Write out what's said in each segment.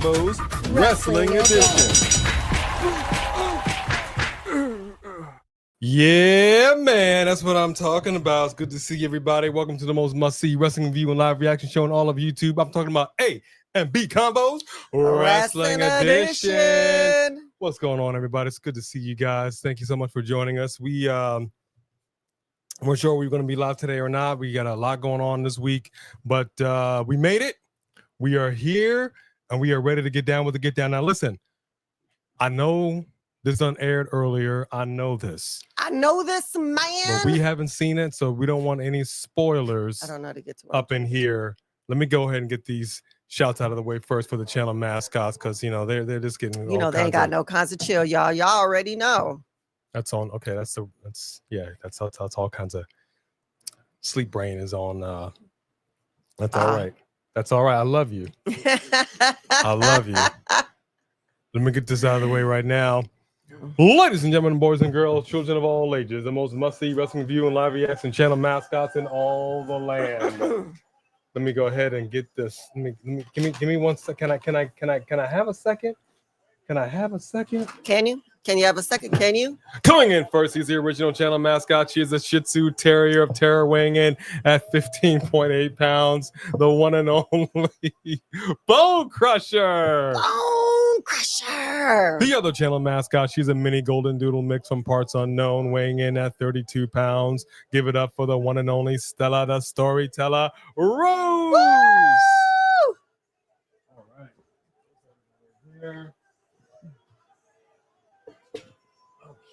Combos Wrestling Edition. Yeah, man, that's what I'm talking about. It's good to see everybody. Welcome to the most must-see wrestling view and live reaction show on all of YouTube. I'm talking about A and B Combos Wrestling Edition. What's going on, everybody? It's good to see you guys. Thank you so much for joining us. We're sure we're going to be live today or not. We got a lot going on this week, but we made it. We are here, and we are ready to get down with the get down. Now, listen, I know this unaired earlier. I know this. I know this, man. But we haven't seen it, so we don't want any spoilers I don't know how to get to up in here. Let me go ahead and get these shouts out of the way first for the channel mascots, because you know they're just getting. You know they ain't got no kinds of chill, y'all. Y'all already know. That's on. Okay, that's all kinds of sleep brain is on. That's all right. That's all right. I love you. I love you. Let me get this out of the way right now. Ladies and gentlemen, boys and girls, children of all ages, the most must-see wrestling view and live reaction channel mascots in all the land. Let me go ahead and get this. Give me 1 second. Can I have a second? Can I have a second? Can you? Can you have a second? Can you? Coming in first, he's the original channel mascot. She is a Shih Tzu Terrier of Terror, weighing in at 15.8 pounds. The one and only Bone Crusher. Bone Crusher. The other channel mascot, she's a mini golden doodle mix from parts unknown, weighing in at 32 pounds. Give it up for the one and only Stella, the storyteller, Rose. Woo! All right. Here.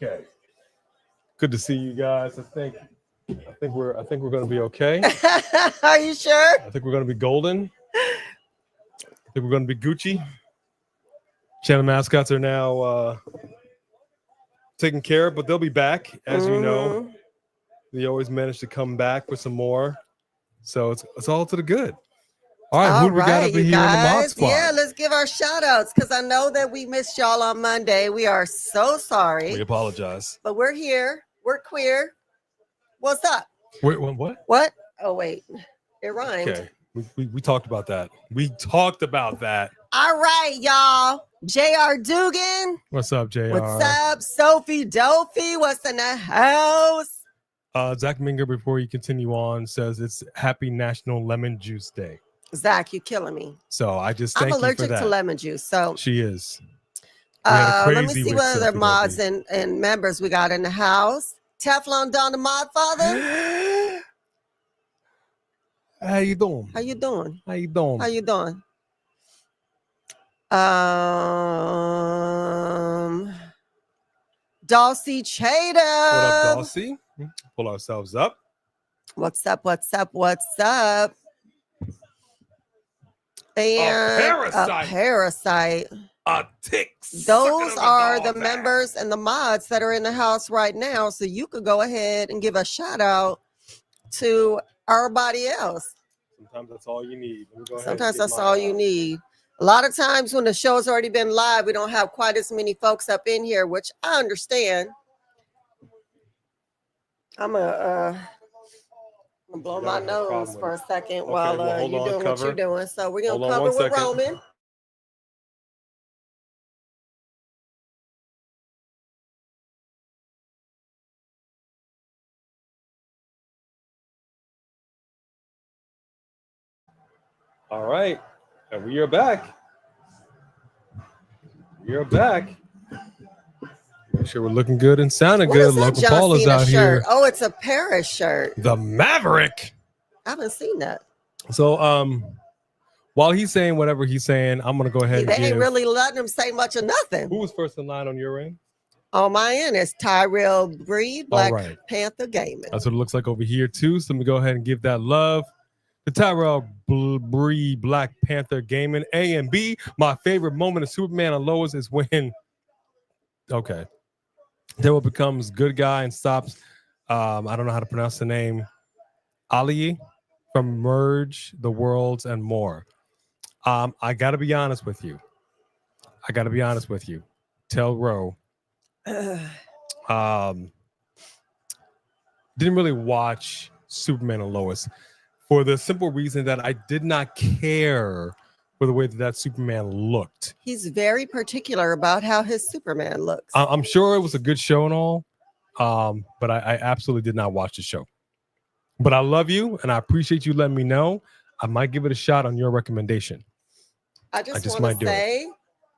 Okay. Good to see you guys. I think we're going to be okay. Are you sure? I think we're going to be golden. I think we're going to be Gucci. Channel mascots are now taken care of, but they'll be back, as you know. They always manage to come back with some more, so it's all to the good. All right, who do we got up in here in the mod spot? Yeah, let's give our shout outs, because I know that we missed y'all on Monday. We are so sorry. We apologize. But we're here. We're queer. What's up? Wait, what? What? Oh, wait. It rhymed. Okay. We talked about that. We talked about that. All right, y'all. JR Dugan. What's up, JR? What's up? Sophie Dopey. What's in the house? Zach Minger, before you continue on, says it's Happy National Lemon Juice Day. Zach, you killing me. So I just thank I'm you for allergic that. to lemon juice. So she is. Let me see what other mods and members we got in the house. Teflon Don the Mod Father. How you doing? How you doing? How you doing? How you doing? Dulcie Chater. What up, Dulcie? Pull ourselves up. What's up? What's up? What's up? And a parasite. A tick. Those are the members and the mods that are in the house right now. So you could go ahead and give a shout out to everybody else. Sometimes that's all you need. Sometimes that's all you need. A lot of times when the show's already been live, we don't have quite as many folks up in here, which I understand. I'm gonna blow my nose for a second while you're doing what you're doing. So we're gonna cover with Roman. All right, and we are back. We are back. Make sure we're looking good and sounding good. Local Paul is out here. Oh, it's a Paris shirt. The Maverick. I haven't seen that. So, while he's saying whatever he's saying, I'm gonna go ahead. They ain't really letting him say much of nothing. Who was first in line on your end? On my end is Tyrell Breed, Black Panther Gaming. That's what it looks like over here too. So let me go ahead and give that love to Tyrell Breed, Black Panther Gaming. A and B. My favorite moment of Superman and Lois is when Daryl becomes good guy and stops. I don't know how to pronounce the name. Ali from Merge the Worlds and More. I got to be honest with you. Tell Ro. Didn't really watch Superman and Lois for the simple reason that I did not care for the way that Superman looked. He's very particular about how his Superman looks. I'm sure it was a good show and all, but I absolutely did not watch the show. But I love you, and I appreciate you letting me know. I might give it a shot on your recommendation. I just want to say,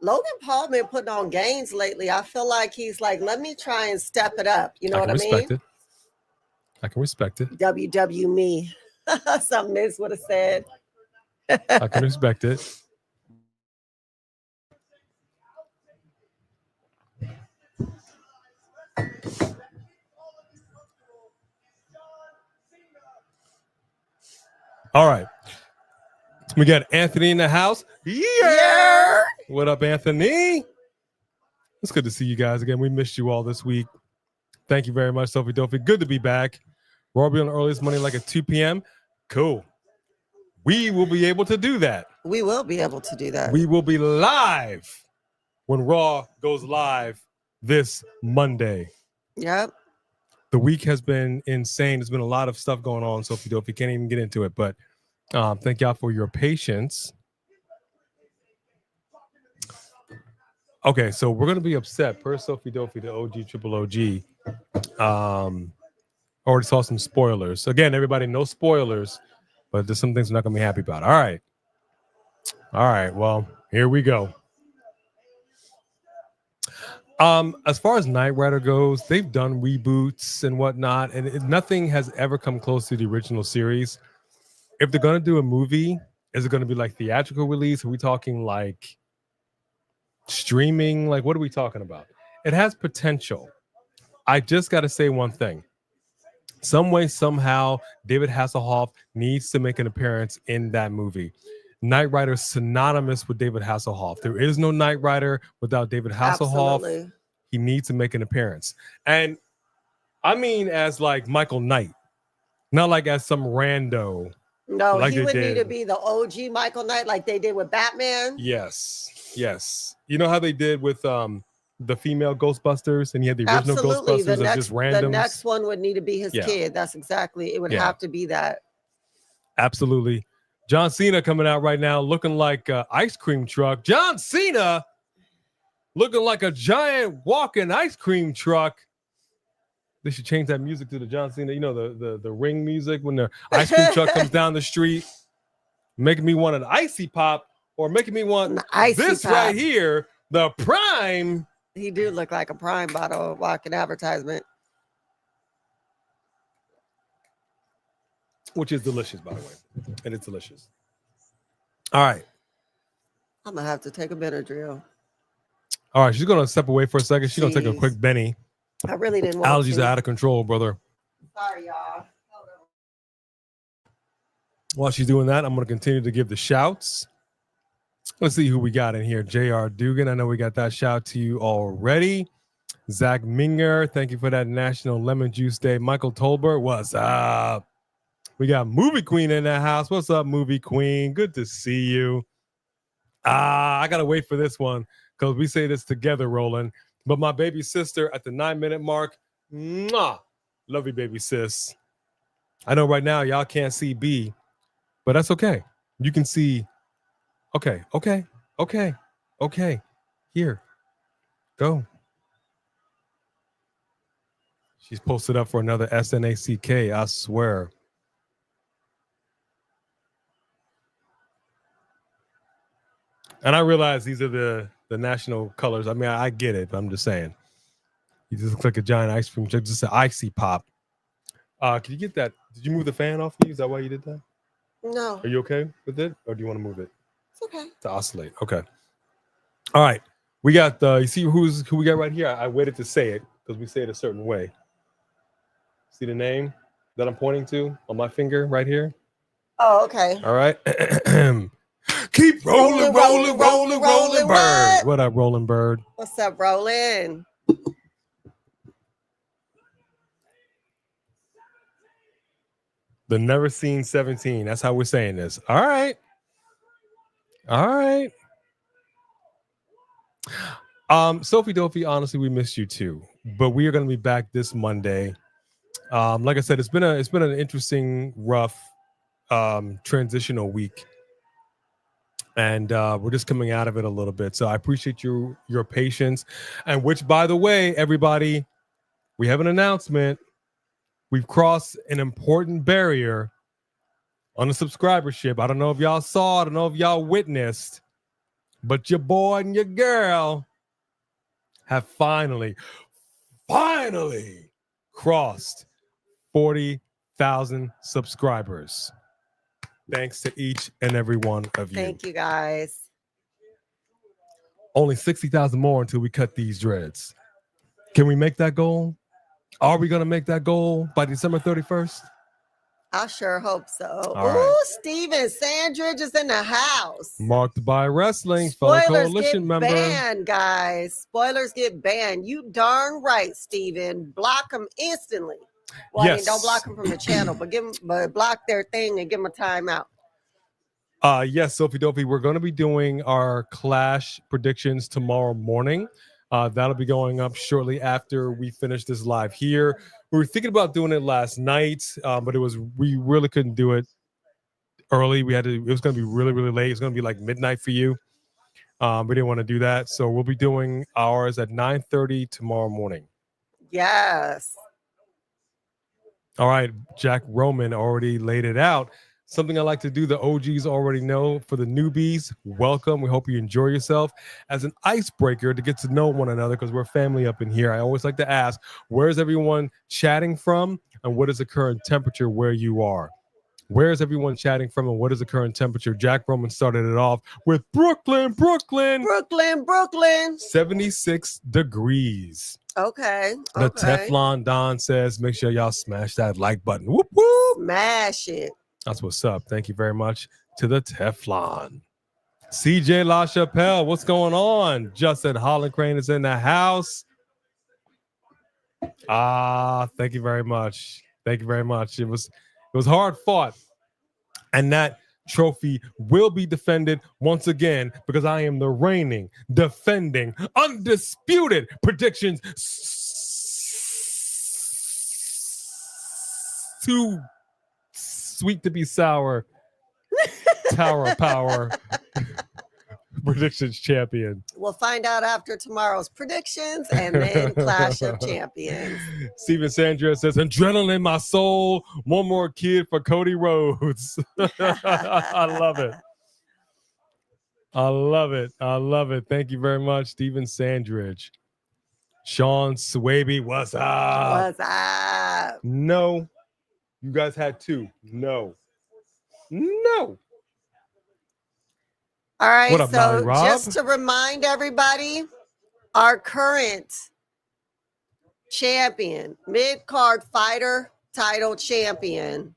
Logan Paul been putting on gains lately. I feel like he's like, let me try and step it up. You know what I mean? I can respect it. WW me. Something Miz would have said. I can respect it. All right. We got Anthony in the house. Yeah. What up, Anthony? It's good to see you guys again. We missed you all this week. Thank you very much, Sophie Dophie. Good to be back. We'll be on the earliest Monday, like at 2 p.m. Cool. We will be able to do that. We will be able to do that. We will be live when Raw goes live this Monday. Yep. The week has been insane. There's been a lot of stuff going on, Sophie Dophie. Can't even get into it, but thank y'all for your patience. Okay, so we're going to be upset. Per Sophie Dophie, the OG, Triple OG, already saw some spoilers. Again, everybody, no spoilers, but there's some things we're not going to be happy about. All right. Well, here we go. As far as Knight Rider goes, they've done reboots and whatnot, and nothing has ever come close to the original series. If they're going to do a movie, is it going to be like theatrical release? Are we talking like streaming? Like, what are we talking about? It has potential. I just got to say one thing. Some way, somehow, David Hasselhoff needs to make an appearance in that movie. Knight Rider is synonymous with David Hasselhoff. There is no Knight Rider without David Hasselhoff. Absolutely. He needs to make an appearance. And I mean as like Michael Knight, not like as some rando. No, like he would need to be the OG Michael Knight like they did with Batman. Yes. You know how they did with the female Ghostbusters, and you had the original Absolutely. Ghostbusters as just randoms? The next one would need to be his kid. That's exactly. It would have to be that. Absolutely. John Cena coming out right now looking like an ice cream truck. John Cena looking like a giant walking ice cream truck. They should change that music to the John Cena, you know, the ring music when the ice cream truck comes down the street, making me want an icy pop or making me want this pop right here, the Prime. He do look like a Prime bottle walking advertisement. Which is delicious, by the way. And it's delicious. All right. I'm going to have to take a Benadryl. All right. She's going to step away for a second. She's going to take a quick Benny. I really didn't want Allergies are out of control, brother. Sorry, y'all. While she's doing that, I'm going to continue to give the shouts. Let's see who we got in here. J.R. Dugan. I know we got that shout to you already. Zach Minger. Thank you for that National Lemon Juice Day. Michael Tolbert. What's up? We got Movie Queen in that house. What's up, Movie Queen? Good to see you. I got to wait for this one because we say this together, Roland. But my baby sister at the 9-minute mark. Mwah! Love you, baby sis. I know right now y'all can't see B, but that's okay. You can see. Okay. Here. Go. She's posted up for another SNACK, I swear. And I realize these are the national colors. I mean, I get it, but I'm just saying. You just look like a giant ice cream, just an icy pop. Can you get that? Did you move the fan off me? Is that why you did that? No. Are you okay with it? Or do you want to move it? It's okay. To oscillate. Okay. All right. We got, you see who we got right here? I waited to say it because we say it a certain way. See the name that I'm pointing to on my finger right here? Oh, okay. All right. Keep rolling, Bird. What up, Rolling Bird? What's up, Rolling? The Never Seen 17. That's how we're saying this. All right. Sophie Dophie, honestly, we missed you too. But we are going to be back this Monday. Like I said, it's been an interesting, rough, transitional week. And we're just coming out of it a little bit. So I appreciate your patience. And which, by the way, everybody, we have an announcement. We've crossed an important barrier on the subscribership. I don't know if y'all saw, I don't know if y'all witnessed, but your boy and your girl have finally crossed 40,000 subscribers. Thanks to each and every one of you. Thank you, guys. Only 60,000 more until we cut these dreads. Can we make that goal? Are we going to make that goal by December 31st? I sure hope so. All right. Ooh, Steven Sandridge is in the house. Marked by Wrestling, fellow Spoilers coalition get member. banned, guys. Spoilers get banned. You darn right, Steven. Block them instantly. Well, Yes. I mean, don't block them from the channel, but block their thing and give them a timeout. Yes, Sophie Dopey, we're going to be doing our Clash predictions tomorrow morning. That'll be going up shortly after we finish this live here. We were thinking about doing it last night, but we really couldn't do it early. It was going to be really, really late. It's going to be like midnight for you. We didn't want to do that. So we'll be doing ours at 9:30 tomorrow morning. Yes. All right, Jack Roman already laid it out. Something I like to do, the OGs already know. For the newbies, welcome. We hope you enjoy yourself. As an icebreaker to get to know one another, because we're family up in here, I always like to ask, where's everyone chatting from, and what is the current temperature where you are? Where is everyone chatting from, and what is the current temperature? Jack Roman started it off with Brooklyn. 76 degrees. Okay. The Teflon Don says, make sure y'all smash that like button. Whoop, whoop. Smash it. That's what's up. Thank you very much to the Teflon. CJ LaChapelle, what's going on? Justin Holland Crane is in the house. Thank you very much. Thank you very much. It was hard fought. And that trophy will be defended once again because I am the reigning, defending, undisputed predictions. Too sweet to be sour. Tower of Power predictions champion. We'll find out after tomorrow's predictions and then Clash of Champions. Steven Sandra says, adrenaline in my soul. One more kid for Cody Rhodes. I love it. I love it. I love it. Thank you very much, Steven Sandridge. Sean Swaby, what's up? What's up? No. You guys had two. No. All right, what up, so Rob? just to remind everybody, our current champion, mid-card fighter title champion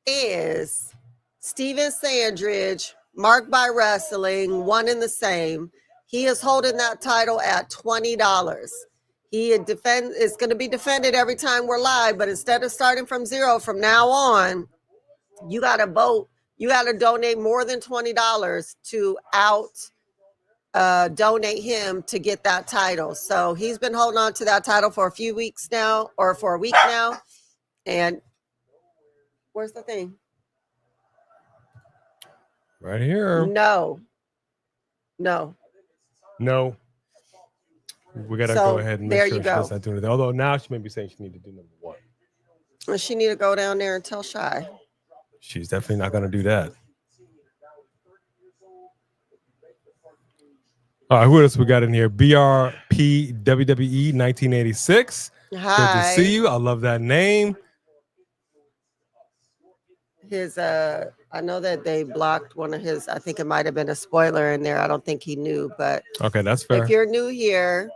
is Steven Sandridge, marked by Wrestling, one and the same. He is holding that title at $20. He is going to be defended every time we're live, but instead of starting from zero from now on, you got to vote. You got to donate more than $20 to donate him to get that title. So he's been holding on to that title for a few weeks now, or for a week now. And where's the thing? Right here. No. We got to go ahead and make there sure you she go. does not do anything. Although now she may be saying she need to do number one. Well, she need to go down there and tell Shy. She's definitely not going to do that. All right, who else we got in here? BRP WWE 1986. Hi. Good to see you. I love that name. I know that they blocked one of his, I think it might have been a spoiler in there. I don't think he knew, but okay, that's fair. If you're new here,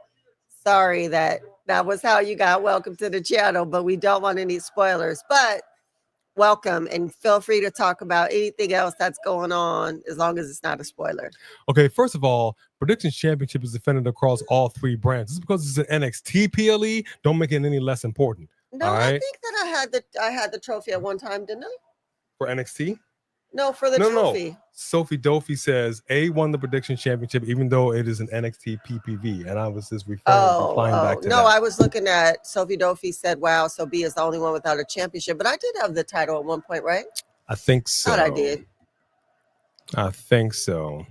sorry that was how you got welcome to the channel, but we don't want any spoilers. But welcome, and feel free to talk about anything else that's going on as long as it's not a spoiler. Okay, first of all, Predictions Championship is defended across all three brands. Just because it's an NXT PLE, don't make it any less important. No, all right? I think that I had the trophy at one time, didn't I? For NXT? No, for the trophy. No. Sophie Dopey says A won the Predictions Championship, even though it is an NXT PPV, and I was just replying back to that. I was looking at Sophie Dopey said, "Wow, so B is the only one without a championship." But I did have the title at one point, right? I think so. Thought I did. I think so.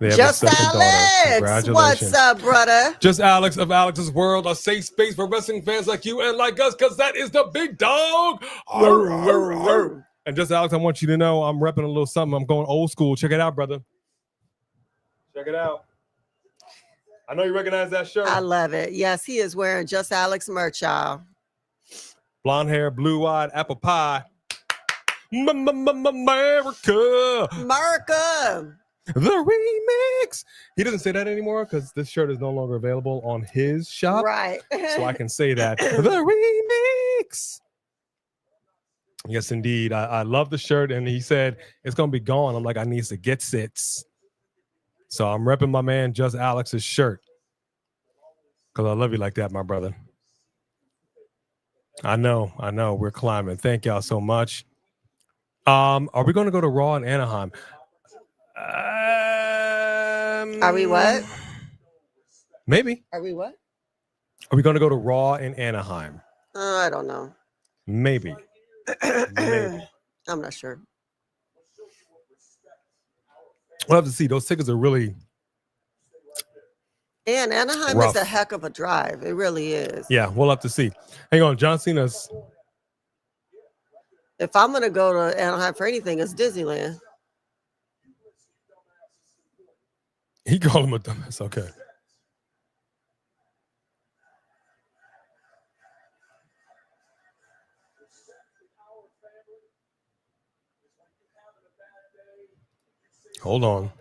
They have Just a second daughter. Alex, Congratulations. what's up, brother? Just Alex of Alex's World, a safe space for wrestling fans like you and like us, because that is the big dog. And just Alex, I want you to know I'm repping a little something. I'm going old school. Check it out, brother. Check it out. I know you recognize that shirt. I love it. Yes, he is wearing Just Alex merch, y'all. Blonde hair, blue-eyed, apple pie. America. America. The remix. He doesn't say that anymore because this shirt is no longer available on his shop. Right. So I can say that. The remix. Yes, indeed. I love the shirt. And he said it's going to be gone. I'm like, I need to get sits. So I'm repping my man Just Alex's shirt. Because I love you like that, my brother. I know. We're climbing. Thank y'all so much. Are we going to go to Raw in Anaheim? Are we what? Maybe. Are we what? Are we going to go to Raw in Anaheim? I don't know. Maybe. Maybe. I'm not sure. We'll have to see. Those tickets are really... And Anaheim rough. is a heck of a drive. It really is. Yeah, we'll have to see. Hang on. John Cena's... If I'm going to go to Anaheim for anything, it's Disneyland. He called him a dumbass. Okay. Hold on.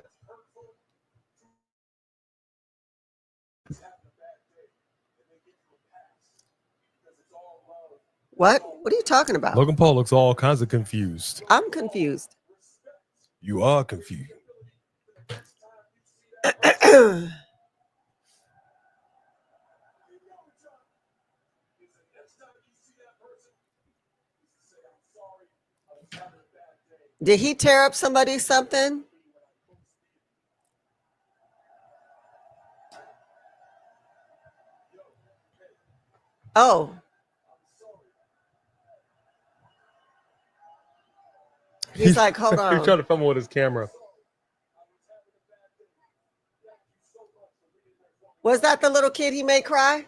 What? What are you talking about? Logan Paul looks all kinds of confused. I'm confused. You are confused. Did he tear up somebody's something? Oh. He's like, hold on. He's trying to fumble with his camera. Was that the little kid he made cry?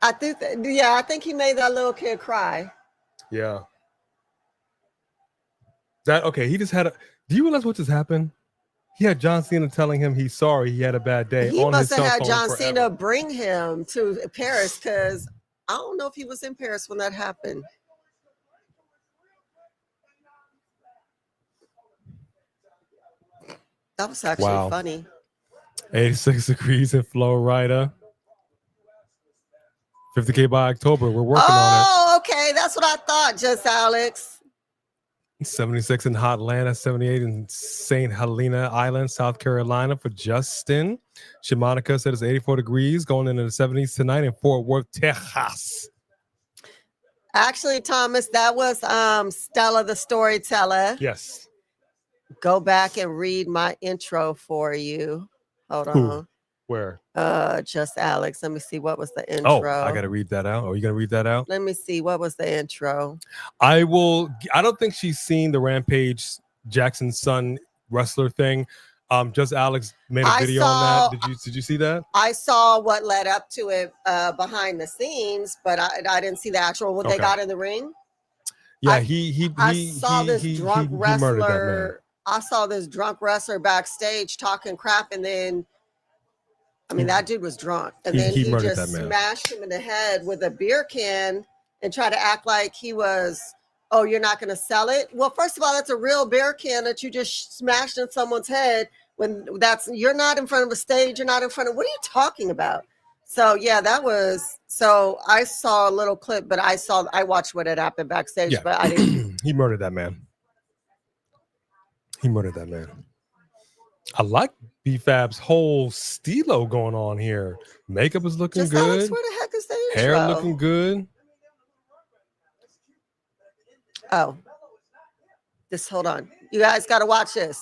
I think he made that little kid cry. Yeah. That okay? He just had a. Do you realize what just happened? He had John Cena telling him he's sorry he had a bad day. He on must his have cell had phone John forever. Cena bring him to Paris because I don't know if he was in Paris when that happened. That was actually funny. 86 degrees in Florida. 50K by October. We're working on it. Oh, okay. That's what I thought, Just Alex. 76 in Hotlanta, 78 in St. Helena Island, South Carolina for Justin. Shimonica said it's 84 degrees going into the 70s tonight in Fort Worth, Texas. Actually, Thomas, that was Stella the Storyteller. Yes. Go back and read my intro for you. Hold on. Where? Just Alex. Let me see. What was the intro? Oh, I got to read that out. Are you going to read that out? Let me see. What was the intro? I don't think she's seen the Rampage Jackson son wrestler thing. Just Alex made a video on that. Did you see that? I saw what led up to it behind the scenes, but I didn't see the actual what they got in the ring. Yeah, I saw this drunk wrestler. I saw this drunk wrestler backstage talking crap, and then I mean that dude was drunk, and then he just smashed him in the head with a beer can and tried to act like he was, oh, you're not going to sell it. Well, first of all, that's a real beer can that you just smashed in someone's head. When you're not in front of a stage, you're not in front of. What are you talking about? So yeah, that was. So I saw a little clip, but I watched what had happened backstage, but I didn't. He murdered that man. He murdered that man. I like B-Fab's whole stilo going on here. Makeup is looking Just good. Alex, where the heck is the intro? Hair looking good. Oh, hold on. You guys got to watch this.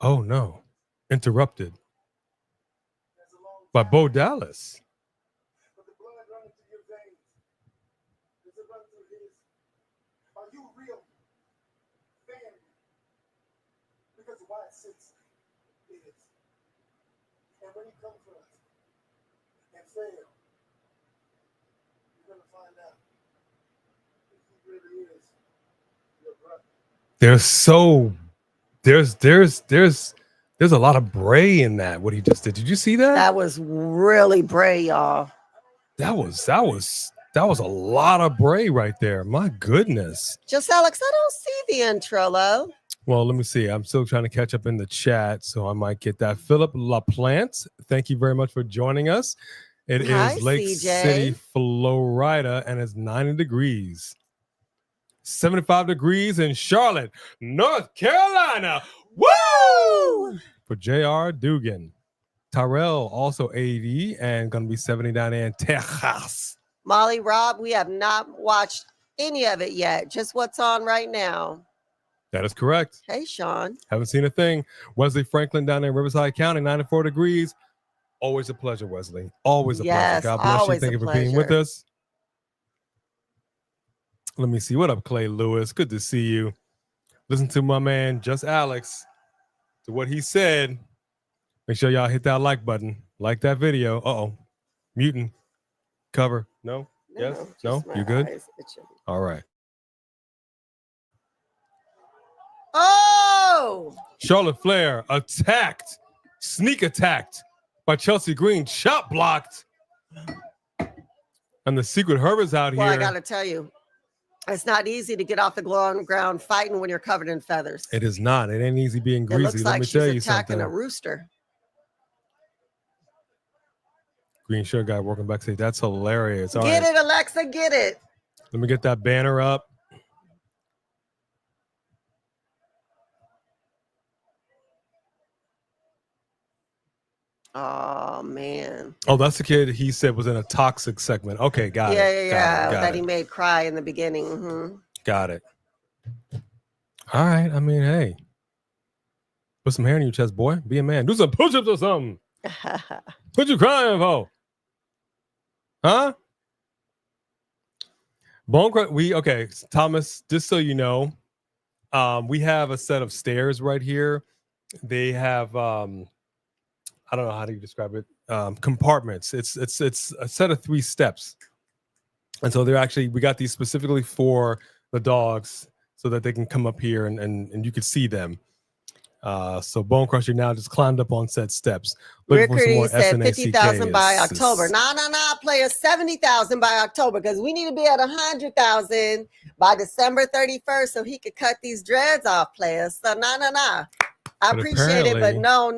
Oh no, interrupted by Bo Dallas. But the blood running through your veins. Does it run through his? Are you real family? Because why it sits is. And when he comes for us and fail, you're gonna find out if he really is your brother. There's a lot of bray in that. What he just did. Did you see that? That was really bray, y'all. That was a lot of bray right there. My goodness. Just Alex, I don't see the intro, Lo. Well, let me see. I'm still trying to catch up in the chat, so I might get that. Philip LaPlante, thank you very much for joining us. It Hi, is Lake CJ. City, Florida, and it's 90 degrees. 75 degrees in Charlotte, North Carolina. Woo! For J.R. Dugan. Tyrell also 80 and going to be 70 down in Texas. Molly Rob, we have not watched any of it yet. Just what's on right now. That is correct. Hey, Sean. Haven't seen a thing. Wesley Franklin down in Riverside County, 94 degrees. Always a pleasure, Wesley. Always a Yes, pleasure. God bless you. always Thank a you for being with pleasure. us. Let me see. What up, Clay Lewis? Good to see you. Listen to my man, Just Alex, to what he said. Make sure y'all hit that like button. Like that video. Uh-oh. Mutant. Cover. No? Yes? No? just my You good? eyes itching. All right. Oh! Charlotte Flair attacked. Sneak attacked by Chelsea Green. Shot blocked. And the secret Hervice out here. Well, I got to tell you, it's not easy to get off the ground fighting when you're covered in feathers. It is not. It ain't easy being It greasy. looks Let like me she's tell you attacking something. a rooster. Green shirt guy working backstage. That's hilarious. All Get right. it, Alexa, get it. Let me get that banner up. Oh, man. Oh, that's the kid he said was in a toxic segment. Okay, got it. Got That it. he made cry in the beginning. Mm-hmm. Got it. All right. I mean, hey. Put some hair in your chest, boy. Be a man. Do some push-ups or something. What you crying for? Huh? Okay, Thomas, just so you know, we have a set of stairs right here. They have I don't know how do you describe it. Compartments. It's a set of 3 steps. And so we got these specifically for the dogs so that they can come up here and you can see them. So Bone Crusher now just climbed up on said steps. Rickery said 50,000 by SNACKs. October. Nah, players, 70,000 by October because we need to be at 100,000 by December 31st so he could cut these dreads off, players. So nah. I But appreciate it, but no.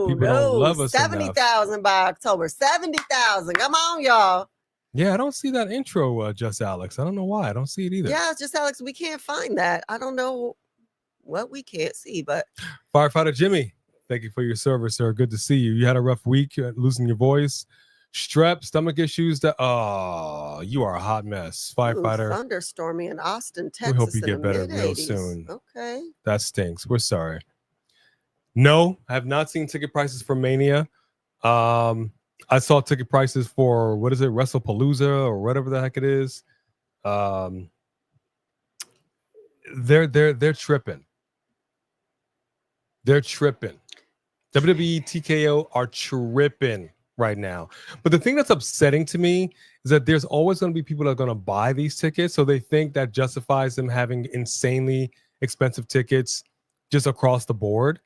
people don't love us 70,000 by October. 70,000. Come on, y'all. Yeah, I don't see that intro, Just Alex. I don't know why. I don't see it either. Yeah, it's just Alex. We can't find that. I don't know what we can't see, but Firefighter Jimmy, thank you for your service, sir. Good to see you. You had a rough week, losing your voice, strep, stomach issues. You are a hot mess, firefighter. Ooh, thunderstormy in Austin, Texas. We hope you get better real soon. Okay, that stinks. We're sorry. No, I have not seen ticket prices for Mania. I saw ticket prices for what is it, WrestlePalooza or whatever the heck it is. They're tripping. They're tripping. WWE TKO are tripping right now. But the thing that's upsetting to me is that there's always going to be people that are going to buy these tickets. So they think that justifies them having insanely expensive tickets just across the board.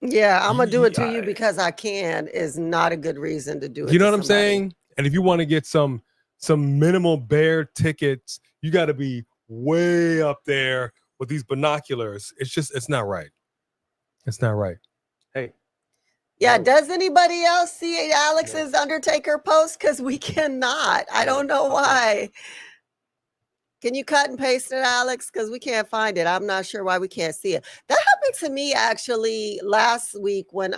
Yeah, I'm going to do it to you because I can is not a good reason to do it. You know what I'm saying? And if you want to get some minimal bear tickets, you got to be way up there with these binoculars. It's not right. It's not right. Hey. Yeah, does anybody else see Alex's Undertaker post? Because we cannot. I don't know why. Can you cut and paste it, Alex? Because we can't find it. I'm not sure why we can't see it. That happened to me actually last week when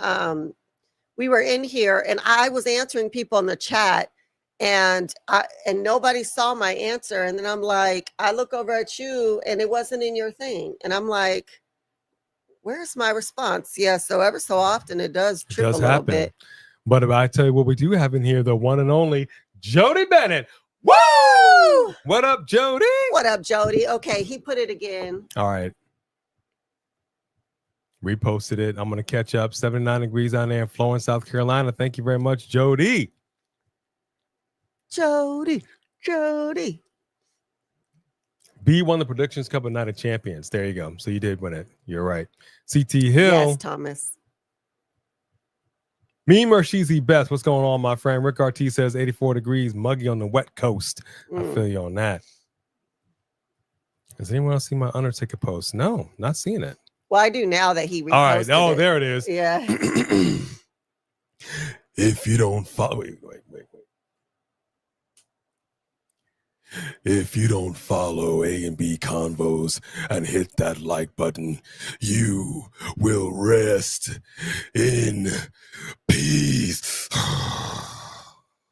we were in here and I was answering people in the chat and nobody saw my answer. And then I'm like, I look over at you and it wasn't in your thing. And I'm like, Where's my response? Yeah, so ever so often it does It trip does a little happen. bit. But if I tell you what we do have in here, the one and only Jody Bennett. Woo! What up, Jody? What up, Jody? Okay, he put it again. All right. Reposted it. I'm going to catch up. 79 degrees on there in Florence, South Carolina. Thank you very much, Jody. Jody. B won the Predictions Cup of Night of Champions. There you go. So you did win it. You're right. CT Hill. Yes, Thomas. Me Mershisi Best. What's going on, my friend? Rick RT says 84 degrees, muggy on the wet coast. I feel you on that. Has anyone else seen my Undertaker post? No, not seeing it. Well, I do now that he reposted All right. Oh, there it is. Yeah. If you don't follow, wait. If you don't follow A and B Convos and hit that like button, you will rest in peace.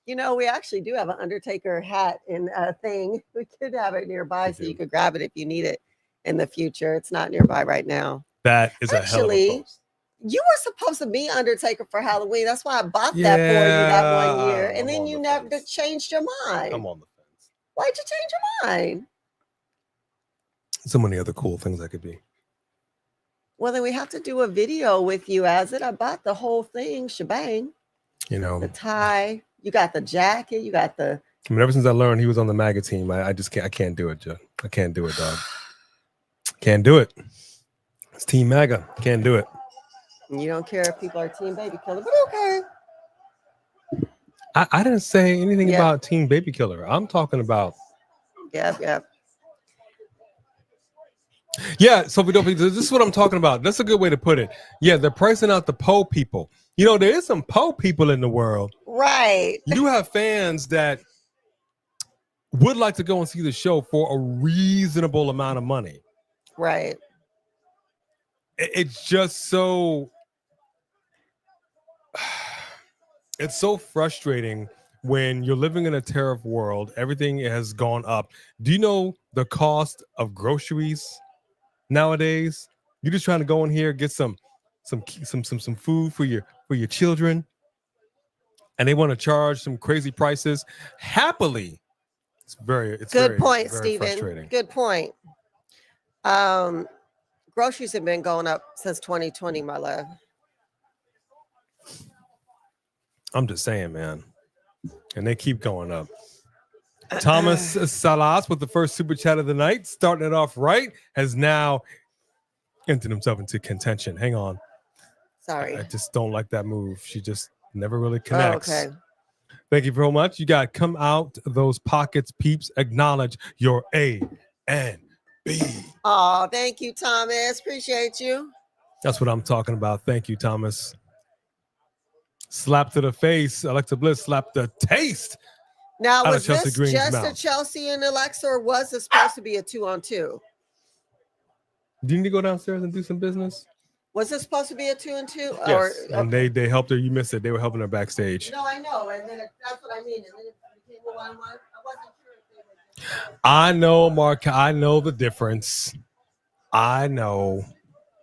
You know, we actually do have an Undertaker hat in a thing. We could have it nearby so you could grab it if you need it in the future. It's not nearby right now. That is a hell of a post. You were supposed to be Undertaker for Halloween. That's why I bought that for you that 1 year. And then you never changed your mind. I'm on the fence. Why'd you change your mind? So many other cool things I could be. Well, then we have to do a video with you as it. I bought the whole thing, shebang. You know, the tie, you got the jacket, you got the. I mean, ever since I learned he was on the MAGA team, I just can't. I can't do it, Joe. I can't do it, dog. Can't do it. It's Team MAGA. Can't do it. You don't care if people are Team Baby Killer, but okay. I didn't say anything about Team Baby Killer. I'm talking about. Yeah. Yeah, so this is what I'm talking about. That's a good way to put it. Yeah, they're pricing out the Poe people. You know, there is some Poe people in the world. Right. You do have fans that would like to go and see the show for a reasonable amount of money. Right. It's just so... It's so frustrating when you're living in a tariff world. Everything has gone up. Do you know the cost of groceries nowadays? You're just trying to go in here, get some food for your children, and they want to charge some crazy prices. Happily, it's good point, very Steven. frustrating. Good point. Groceries have been going up since 2020, my love. I'm just saying, man. And they keep going up. Thomas Salas with the first super chat of the night, starting it off right, has now entered himself into contention. Hang on. Sorry. I just don't like that move. She just never really connects. Oh, okay. Thank you very much. You got come out those pockets, peeps. Acknowledge your A and B. Oh, thank you, Thomas. Appreciate you. That's what I'm talking about. Thank you, Thomas. Slap to the face. Alexa Bliss slapped the taste. Now, was Chelsea this Green's just mouth. a Chelsea and Alexa, or was it supposed to be a 2-on-2? Do you need to go downstairs and do some business? Was it supposed to be a 2-on-2? Yes. And they helped her. You missed it. They were helping her backstage. No, I know. And then that's what I mean. And then it became a 1-1. I wasn't sure if they were. I know, Mark. I know the difference. I know,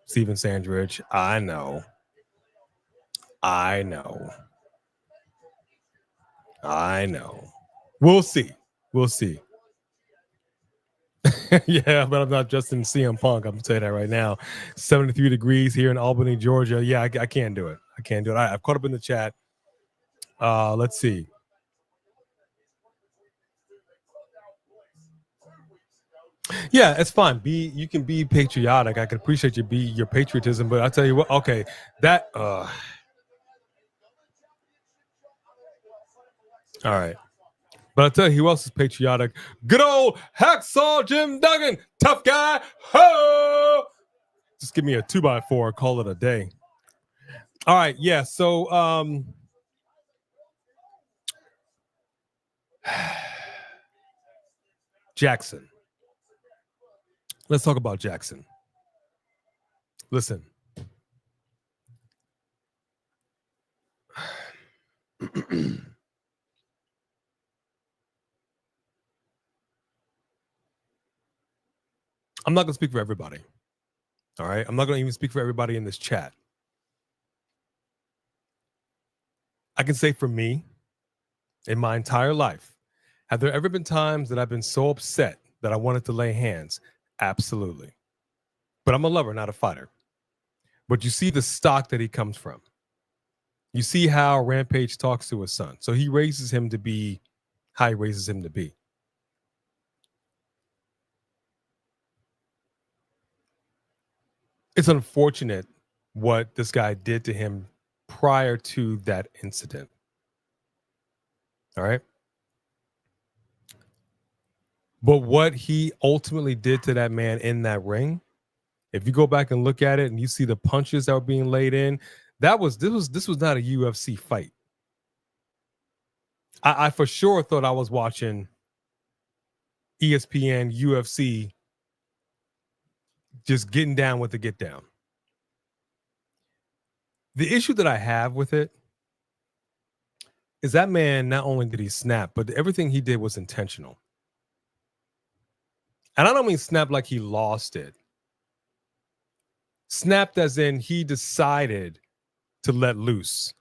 Steven Sandridge. I know. We'll see. Yeah, but I'm not just in CM Punk. I'm going to tell you that right now. 73 degrees here in Albany, Georgia. Yeah, I can't do it. I've caught up in the chat. Let's see. Yeah, it's fine. You can be patriotic. I can appreciate your patriotism, but I'll tell you what. Okay, that. All right. But I'll tell you who else is patriotic. Good old Hacksaw Jim Duggan. Tough guy. Ho! Just give me a 2x4. Call it a day. All right. Yeah. So, Jackson. Let's talk about Jackson. Listen. I'm not going to speak for everybody, All right. I'm not going to even speak for everybody in this chat. I can say for me, in my entire life, have there ever been times that I've been so upset that I wanted to lay hands? Absolutely. But I'm a lover, not a fighter. But you see the stock that he comes from. You see how Rampage talks to his son. So he raises him to be how he raises him to be. It's unfortunate what this guy did to him prior to that incident. All right. But what he ultimately did to that man in that ring, if you go back and look at it and you see the punches that were being laid in, this was not a UFC fight. I for sure thought I was watching ESPN UFC just getting down with the get down. The issue that I have with it is that man, not only did he snap, but everything he did was intentional. And I don't mean snap like he lost it. Snapped as in he decided to let loose.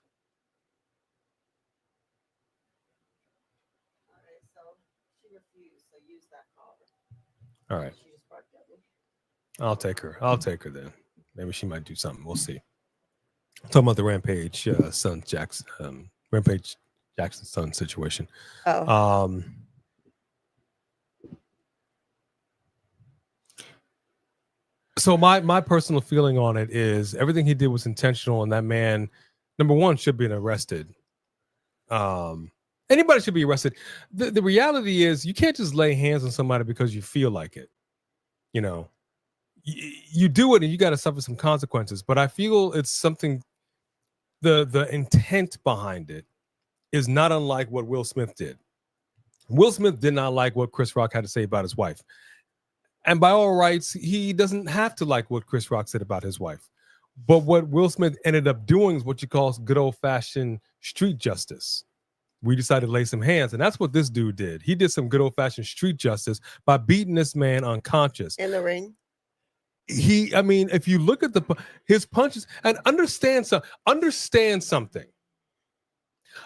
All right. I'll take her. I'll take her then. Maybe she might do something. We'll see. Talking about the Rampage son Jackson, Rampage Jackson son situation. Oh. So my personal feeling on it is everything he did was intentional, and that man, number one, should be arrested. Anybody should be arrested. The reality is you can't just lay hands on somebody because you feel like it. You know, you do it and you got to suffer some consequences. But I feel it's something, the intent behind it is not unlike what Will Smith did. Will Smith did not like what Chris Rock had to say about his wife. And by all rights, he doesn't have to like what Chris Rock said about his wife. But what Will Smith ended up doing is what you call good old-fashioned street justice. We decided to lay some hands, and that's what this dude did. He did some good old-fashioned street justice by beating this man unconscious. In the ring? If you look at his punches, and understand something.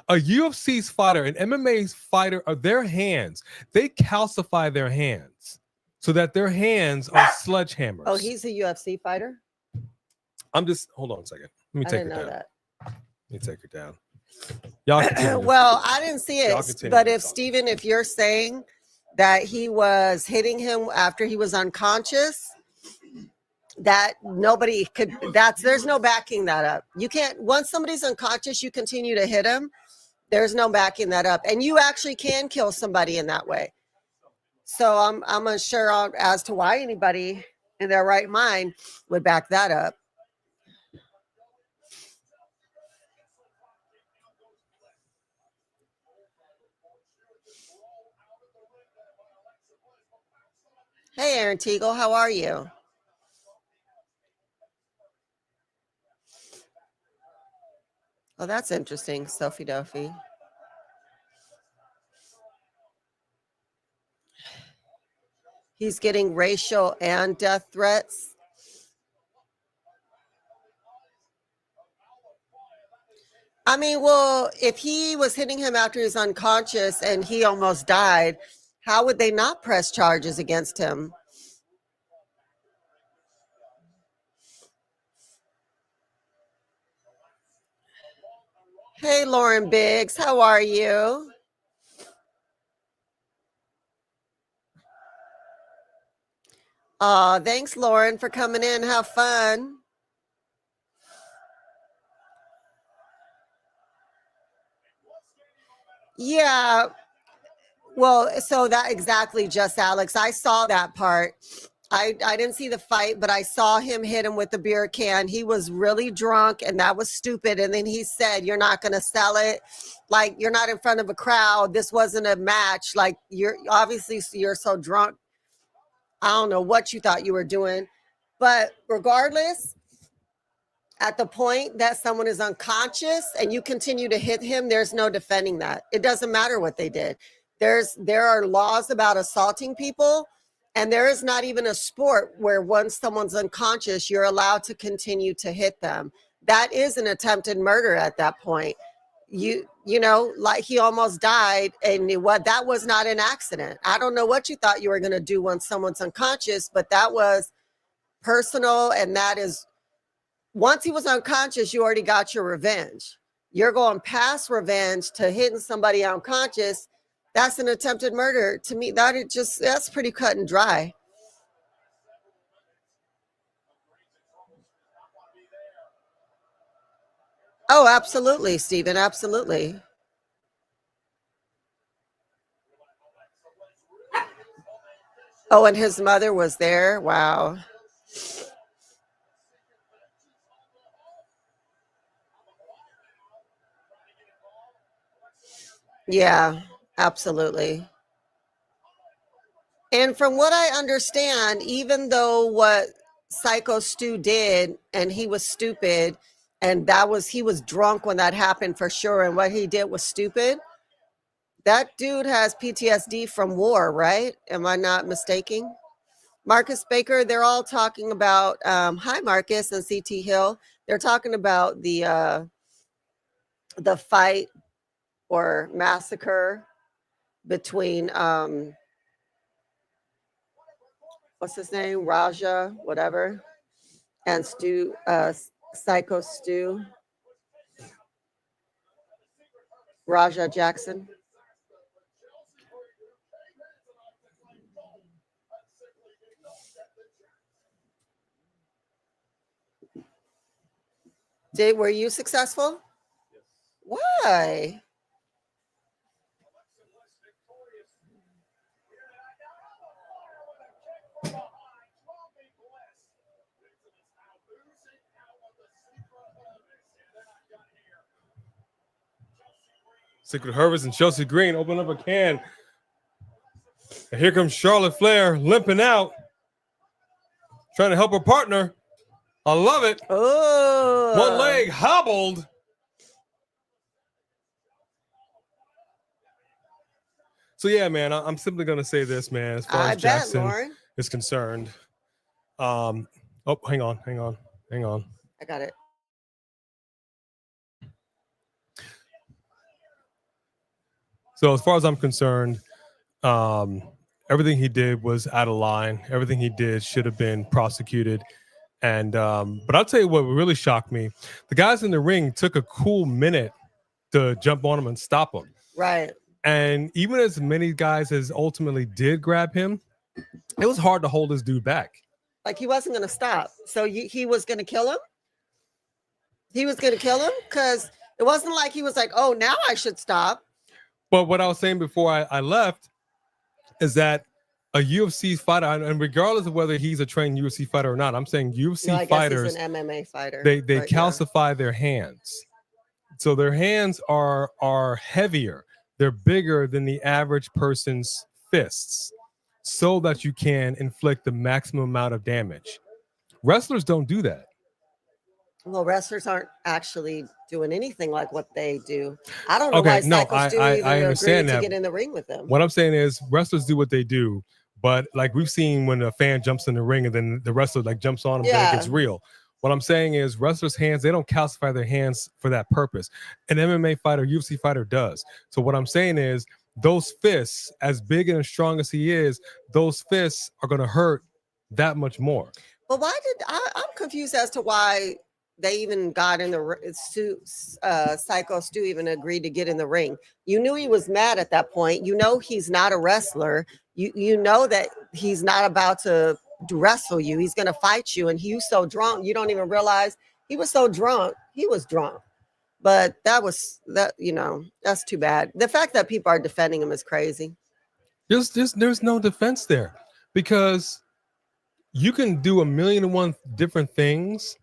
A UFC's fighter, an MMA's fighter, their hands, they calcify their hands so that their hands are sledgehammers. Oh, he's a UFC fighter? Hold on a second. Let me take her down. That. Let me take her down. Y'all continue. Well, I didn't see it, but if you're saying that he was hitting him after he was unconscious, that nobody could, there's no backing that up. You can't, once somebody's unconscious, you continue to hit him. There's no backing that up. And you actually can kill somebody in that way. So I'm unsure as to why anybody in their right mind would back that up. Hey, Aaron Teagle, how are you? Oh, that's interesting, Sophie Duffy. He's getting racial and death threats. I mean, well, if he was hitting him after he's unconscious and he almost died, how would they not press charges against him? Hey, Lauren Biggs, how are you? Thanks, Lauren, for coming in. Have fun. Yeah. Well, so that exactly, just Alex. I saw that part. I didn't see the fight, but I saw him hit him with the beer can. He was really drunk, and that was stupid. And then he said, "You're not going to sell it. Like, you're not in front of a crowd. This wasn't a match. Like, you're so drunk. I don't know what you thought you were doing." But regardless, at the point that someone is unconscious and you continue to hit him, there's no defending that. It doesn't matter what they did. There are laws about assaulting people, And there is not even a sport where once someone's unconscious, you're allowed to continue to hit them. That is an attempted murder at that point. You know, like he almost died, and that was not an accident. I don't know what you thought you were going to do once someone's unconscious, but that was personal, and that is, once he was unconscious, you already got your revenge. You're going past revenge to hitting somebody unconscious. That's an attempted murder. To me, that's pretty cut and dry. Oh, absolutely, Stephen. Absolutely. Oh, and his mother was there. Wow. Yeah, absolutely. And from what I understand, even though what Psycho Stu did, and he was stupid, and he was drunk when that happened for sure, and what he did was stupid. That dude has PTSD from war, right? Am I not mistaken? Marcus Baker, they're all talking about, hi Marcus and CT Hill. They're talking about the fight or massacre between what's his name, Raja, whatever, and Stu, Psycho Stu, Raja Jackson. Were you successful? Why? Secret Hervice and Chelsea Green open up a can. And here comes Charlotte Flair limping out, trying to help her partner. I love it. Oh, One leg hobbled. So yeah, man, I'm simply gonna say this, man. As far as Jackson is concerned, oh, hang on. I got it. So as far as I'm concerned, everything he did was out of line. Everything he did should have been prosecuted. And but I'll tell you what really shocked me. The guys in the ring took a cool minute to jump on him and stop him. Right. And even as many guys as ultimately did grab him, it was hard to hold this dude back. Like he wasn't going to stop. So he was going to kill him? He was going to kill him? Because it wasn't like he was like, oh, now I should stop. But what I was saying before I left is that a UFC fighter, and regardless of whether he's a trained UFC fighter or not, I'm saying UFC fighters, he's an MMA fighter. They calcify their hands. So their hands are heavier. They're bigger than the average person's fists so that you can inflict the maximum amount of damage. Wrestlers don't do that. Well, wrestlers aren't actually doing anything like what they do. I don't know why Psycho Stu even agreed to get in the ring with them. What I'm saying is wrestlers do what they do, but like we've seen when a fan jumps in the ring and then the wrestler like jumps on him, then it gets real. What I'm saying is wrestlers' hands, they don't calcify their hands for that purpose. An MMA fighter, UFC fighter does. So what I'm saying is those fists, as big and as strong as he is, those fists are going to hurt that much more. But why I'm confused as to why they even got in the Psycho Stu even agreed to get in the ring. You knew he was mad at that point. You know he's not a wrestler. You know that he's not about to wrestle you. He's going to fight you. And he was so drunk, you don't even realize he was so drunk. He was drunk. But that's too bad. The fact that people are defending him is crazy. There's no defense there because you can do 1,000,001 different things.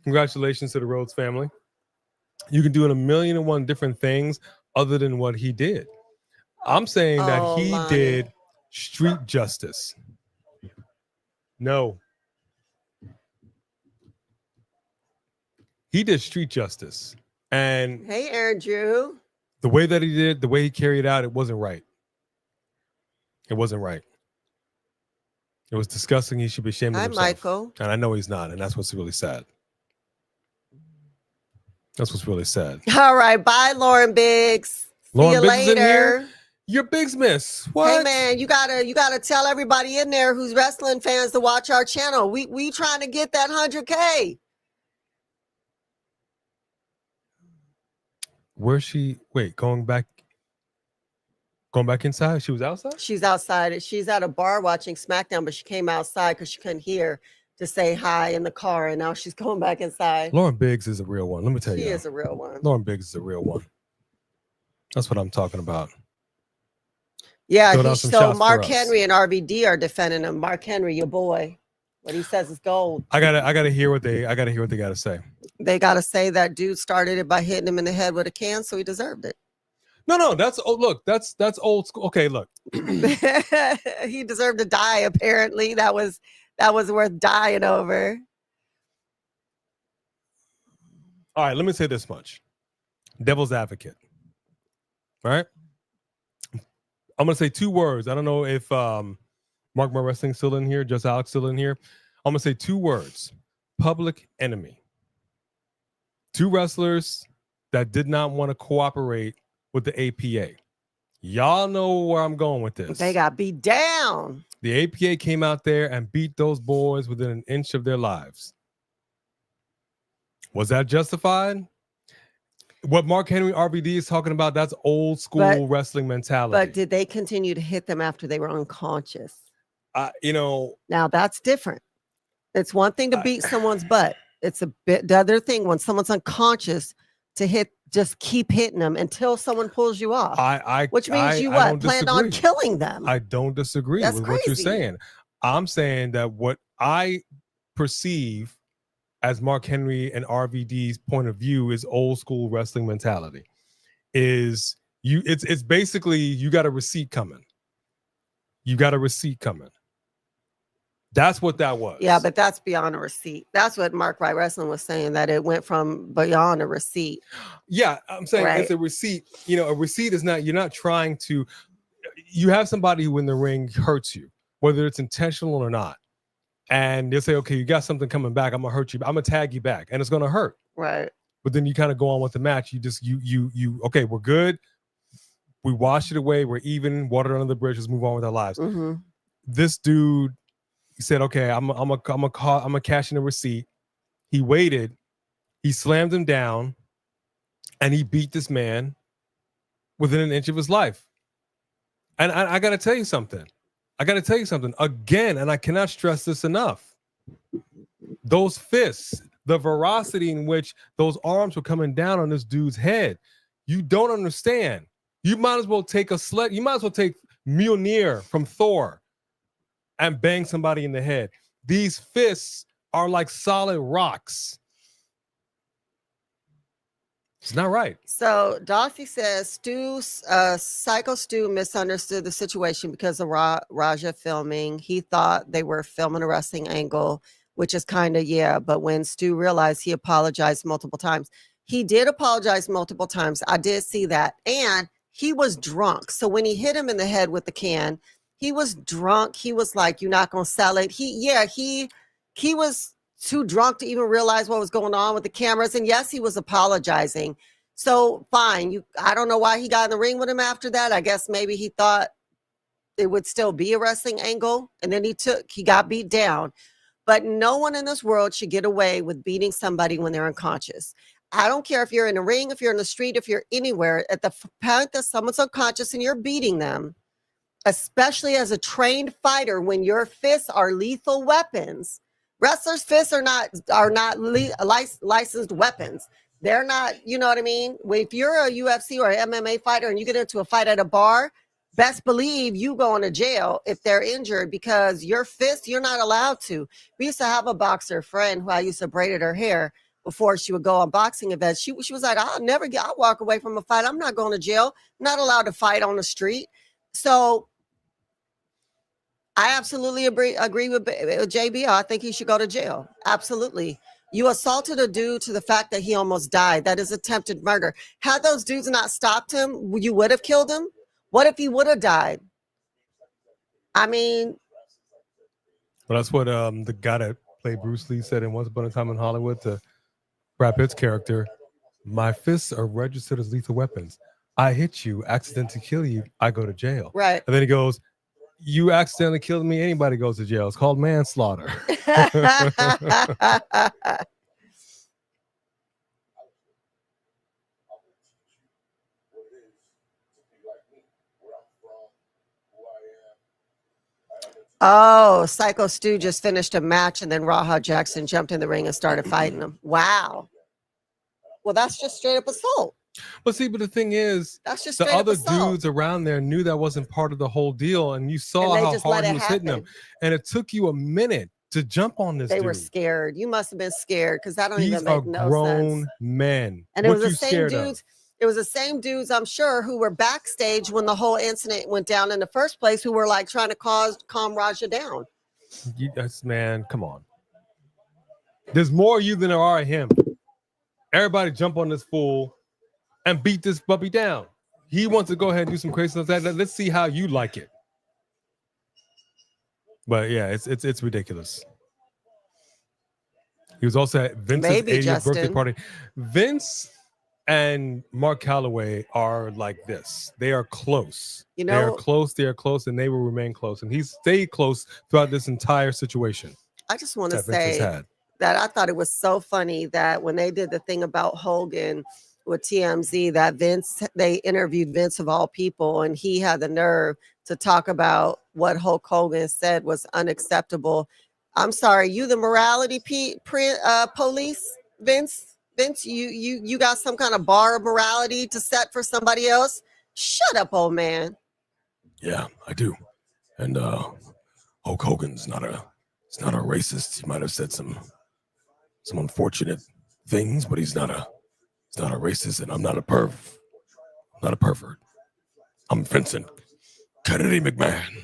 Congratulations to the Rhodes family. You can do 1,000,001 different things other than what he did. I'm saying that he did street justice. No. He did street justice. And hey, Aaron Drew. The way that he did, the way he carried out, it wasn't right. It wasn't right. It was disgusting. He should be ashamed of Hi, himself. Michael. And I know he's not, and that's what's really sad. That's what's really sad. All right, bye, Lauren Biggs. Lauren See you Biggs is in later. here? Your Biggs miss. What? Hey man, you gotta tell everybody in there who's wrestling fans to watch our channel. We trying to get that 100K. Where's she? Wait, going back inside? She was outside? She's outside. She's at a bar watching SmackDown, but she came outside because she couldn't hear to say hi in the car, and now she's going back inside. Lauren Biggs is a real one. Let me tell you. She is a real one. Lauren Biggs is a real one. That's what I'm talking about. Yeah, some so shots Mark for us. Henry and RVD are defending him. Mark Henry, your boy. What he says is gold. I gotta hear what they gotta say. They gotta say that dude started it by hitting him in the head with a can, so he deserved it. No, that's that's old school. Okay, look. He deserved to die, apparently. That was worth dying over. All right, let me say this much. Devil's advocate. All right. I'm gonna say two words. I don't know if Mark My Wrestling's still in here, just Alex still in here. I'm gonna say two words: public enemy. Two wrestlers that did not want to cooperate with the APA. Y'all know where I'm going with this. They got beat down. The APA came out there and beat those boys within an inch of their lives. Was that justified? What Mark Henry RVD is talking about, that's old school wrestling mentality. But did they continue to hit them after they were unconscious? Now that's different. It's one thing to beat someone's butt. It's a bit the other thing when someone's unconscious to just keep hitting them until someone pulls you off. Which means you planned on killing them. I don't disagree with what you're saying. I'm saying that what I perceive as Mark Henry and RVD's point of view is old school wrestling mentality. It's basically you got a receipt coming. You got a receipt coming. That's what that was. Yeah, but that's beyond a receipt. That's what Mark Right Wrestling was saying, that it went from beyond a receipt. Yeah, I'm saying it's a receipt. A receipt is not, you're not trying to, you have somebody who in the ring hurts you, whether it's intentional or not. And they'll say, okay, you got something coming back. I'm gonna hurt you. I'm gonna tag you back, and it's gonna hurt. Right. But then you kind of go on with the match. You okay, we're good. We washed it away. We're even. Water under the bridge. Let's move on with our lives. Mm-hmm. This dude, he said, okay, I'm gonna cash in a receipt. He waited. He slammed him down, and he beat this man within an inch of his life. And I got to tell you something. Again, and I cannot stress this enough. Those fists, the veracity in which those arms were coming down on this dude's head, you don't understand. You might as well take you might as well take Mjolnir from Thor and bang somebody in the head. These fists are like solid rocks. It's not right. So Dossy says Psycho Stu misunderstood the situation because of Raja filming. He thought they were filming a wrestling angle, which is kind of, but when Stu realized, he apologized multiple times. He did apologize multiple times. I did see that. And he was drunk. So when he hit him in the head with the can, he was drunk. He was like, you're not going to sell it. He was too drunk to even realize what was going on with the cameras. And yes, he was apologizing. So fine. I don't know why he got in the ring with him after that. I guess maybe he thought it would still be a wrestling angle. And then he got beat down. But no one in this world should get away with beating somebody when they're unconscious. I don't care if you're in a ring, if you're in the street, if you're anywhere, at the point that someone's unconscious and you're beating them, especially as a trained fighter, when your fists are lethal weapons. Wrestlers' fists are not licensed weapons. They're not, you know what I mean? If you're a UFC or an MMA fighter and you get into a fight at a bar, best believe you going to jail if they're injured, because your fist, you're not allowed to. We used to have a boxer friend who I used to braided her hair before she would go on boxing events. She was like, I'll walk away from a fight. I'm not going to jail. I'm not allowed to fight on the street. So I absolutely agree with JB. I think he should go to jail. Absolutely. You assaulted a dude to the fact that he almost died. That is attempted murder. Had those dudes not stopped him, you would have killed him. What if he would have died? I mean, But that's what the guy that played Bruce Lee said in Once Upon a Time in Hollywood to Brad Pitt's character. My fists are registered as lethal weapons. I hit you, accidentally kill you, I go to jail. Right. And then he goes, you accidentally killed me, anybody goes to jail. It's called manslaughter. Oh, Psycho Stu just finished a match and then Raha Jackson jumped in the ring and started fighting him. Wow. Well, that's just straight up assault. But see, but the thing is, That's just the straight other up assault. dudes around there knew that wasn't part of the whole deal, and you saw how hard he was hitting them. And it took you a minute to jump on this They dude. were scared. You must have been scared because that don't These even are make no grown sense. men. And it What was the you same scared of? dudes. It was the same dudes, I'm sure, who were backstage when the whole incident went down in the first place, who were like trying to calm Raja down. Man, come on. There's more of you than there are of him. Everybody jump on this fool and beat this puppy down. He wants to go ahead and do some crazy stuff. Let's see how you like it. But yeah, it's ridiculous. He was also at Vince's 80th birthday party. Vince and Mark Calloway are like this. They are close. You know, they are close, and they will remain close. And he stayed close throughout this entire situation. I just want to say that I thought it was so funny that when they did the thing about Hogan with TMZ, that they interviewed Vince of all people, and he had the nerve to talk about what Hulk Hogan said was unacceptable. I'm sorry, you the morality police, Vince? Vince, you got some kind of bar of morality to set for somebody else? Shut up, old man. Yeah, I do. And Hulk Hogan's not a racist. He might have said some unfortunate things, but he's not a racist, and I'm not a perv. I'm not a pervert. I'm Vincent Kennedy McMahon.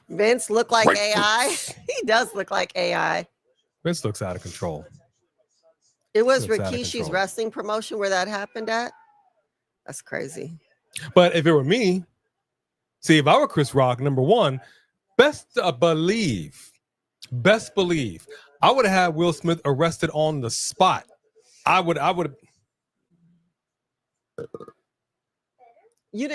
Vince look like AI. He does look like AI. Vince looks out of control. It was Rikishi's wrestling promotion where that happened at. That's crazy. But if it were me, see, if I were Chris Rock, number one, best believe, I would have had Will Smith arrested on the spot. I would. You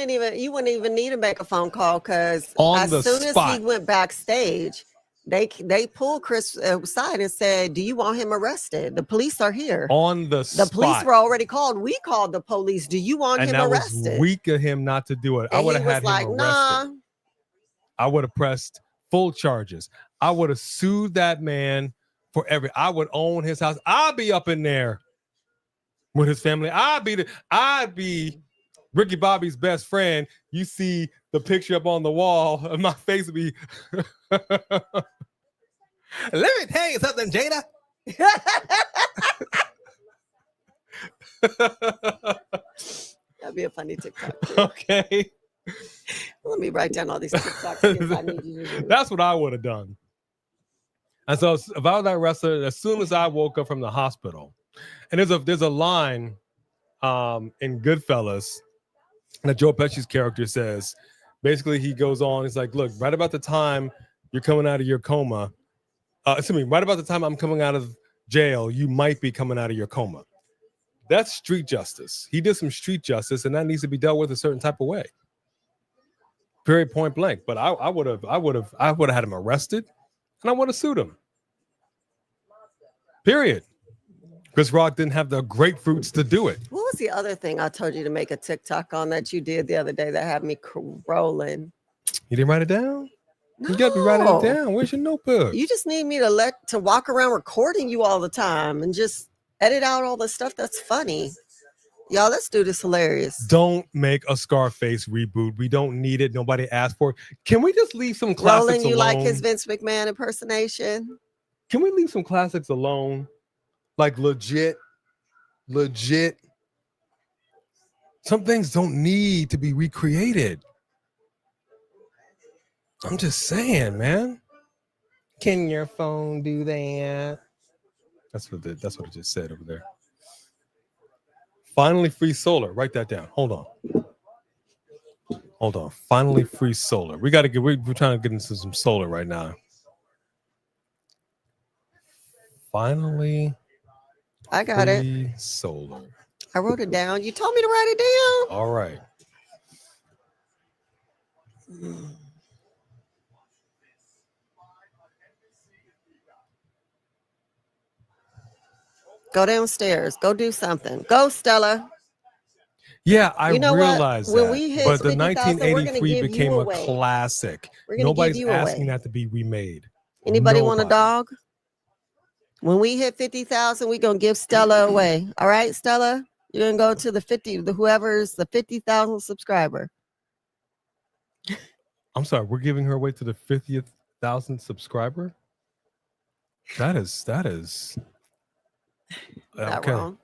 wouldn't even need to make a phone call because as soon as he went backstage, they pulled Chris aside and said, "Do you want him arrested? The police are here." On the spot. The police were already called. We called the police. Do you want him arrested? And that was weak of him not to do it. And I would have had him arrested. Nah. I would have pressed full charges. I would have sued that man for I would own his house. I'll be up in there with his family. I'd be Ricky Bobby's best friend. You see the picture up on the wall, and my face would be. Let me tell you something, Jada. That'd be a funny TikTok. Too. Okay. Let me write down all these TikToks. I need you to do. That's what I would have done. And so if I was that wrestler, as soon as I woke up from the hospital, and there's a line in Goodfellas that Joe Pesci's character says, basically he goes on, he's like, look, right about the time you're coming out of your coma, right about the time I'm coming out of jail, you might be coming out of your coma. That's street justice. He did some street justice, and that needs to be dealt with a certain type of way. Very point blank. But I would have had him arrested, and I would have sued him. Period. Chris Rock didn't have the grapefruits to do it. What was the other thing I told you to make a TikTok on that you did the other day that had me rolling? You didn't write it down? No. You gotta be writing it down. Where's your notebook? You just need me to walk around recording you all the time and just edit out all the stuff that's funny. Y'all, let's do this hilarious. Don't make a Scarface reboot. We don't need it. Nobody asked for it. Can we just leave some classics Roland, you alone? like his Vince McMahon impersonation? Can we leave some classics alone? Like legit. Some things don't need to be recreated. I'm just saying, man. Can your phone do that? That's what it just said over there. Finally free solar. Write that down. Hold on. Finally free solar. We're trying to get into some solar right now. finally I got it. free Solar. I wrote it down. You told me to write it down. All right. Go downstairs. Go do something. Go, Stella. Yeah, I You know what? realized When that. we hit But the 50,000, we're gonna 1983 give became you a away. classic. We're gonna Nobody's give you asking away. that to be remade. Anybody want a Nobody. dog? When we hit 50,000, we're gonna give Stella away. All right, Stella? You're gonna go to the 50, whoever's the 50,000 subscriber. I'm sorry, we're giving her away to the 50,000 subscriber. That is Not okay. wrong.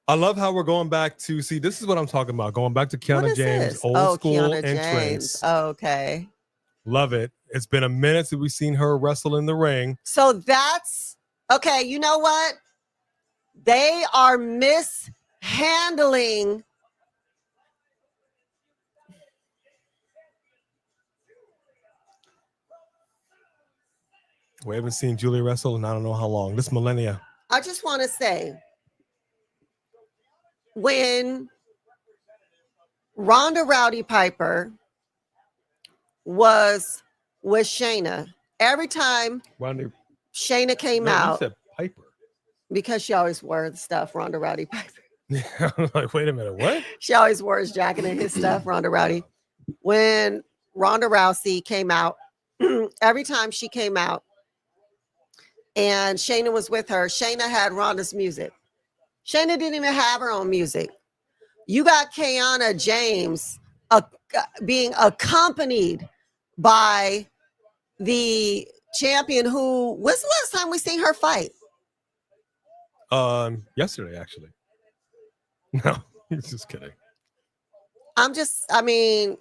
I love how we're going back to see. This is what I'm talking about. Going back to What Kiana is James, this? old school Kiana entrance. James. Oh, okay. Love it. It's been a minute since we've seen her wrestle in the ring. So that's okay. You know what? They are mishandling. We haven't seen Giulia wrestle in I don't know how long. This millennia. I just want to say, when Ronda Rowdy Piper was with Shayna, every time Ronda, Shayna came no, you out, said Piper. because she always wore the stuff, Ronda Rowdy Piper. Yeah, I'm like, wait a minute, what? She always wore his jacket and his stuff, Ronda Rowdy. When Ronda Rousey came out, every time she came out and Shayna was with her, Shayna had Ronda's music. Shayna didn't even have her own music. You got Kiana James being accompanied by the champion who, when's the last time we seen her fight? Yesterday, actually. No, he's just kidding. I mean,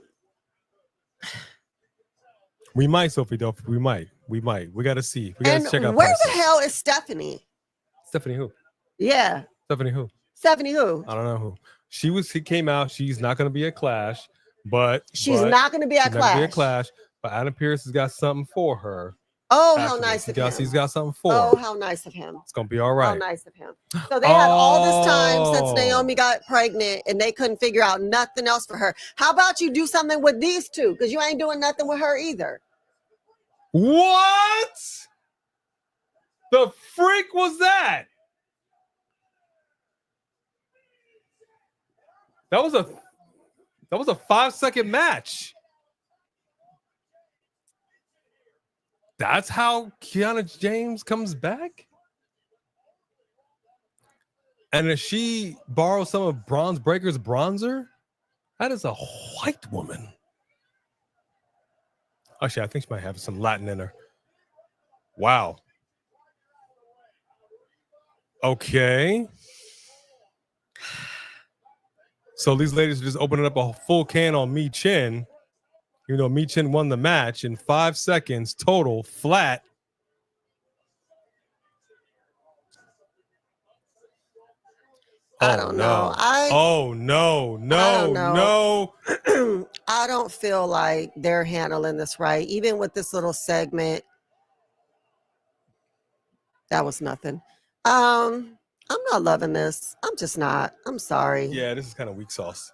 We might, Sophie, though. We might. We got to see. We got and to check out where prices. the hell is Stephanie? Stephanie who? Yeah. Stephanie who? Stephanie who? I don't know who. She came out. She's not going to be a Clash, but She's not going to be at she's not gonna be a Clash. Clash. But Adam Pearce has got something for her. Oh, how Actually, nice of him. He's got something for Oh, her. how nice of him. It's going to be all right. How nice of him. So they had all this time since Oh. Naomi got pregnant and they couldn't figure out nothing else for her. How about you do something with these two? Because you ain't doing nothing with her either. What? The freak was that? That was a 5-second match. That's how Kiana James comes back? And if she borrows some of Bronze Breaker's bronzer, that is a white woman. Actually, I think she might have some Latin in her. Wow. Okay. So these ladies are just opening up a full can on Michin. You know, Michin won the match in 5 seconds total, flat. I don't know. No. I don't feel like they're handling this right. Even with this little segment, that was nothing. I'm not loving this. I'm just not. I'm sorry. Yeah, this is kind of weak sauce.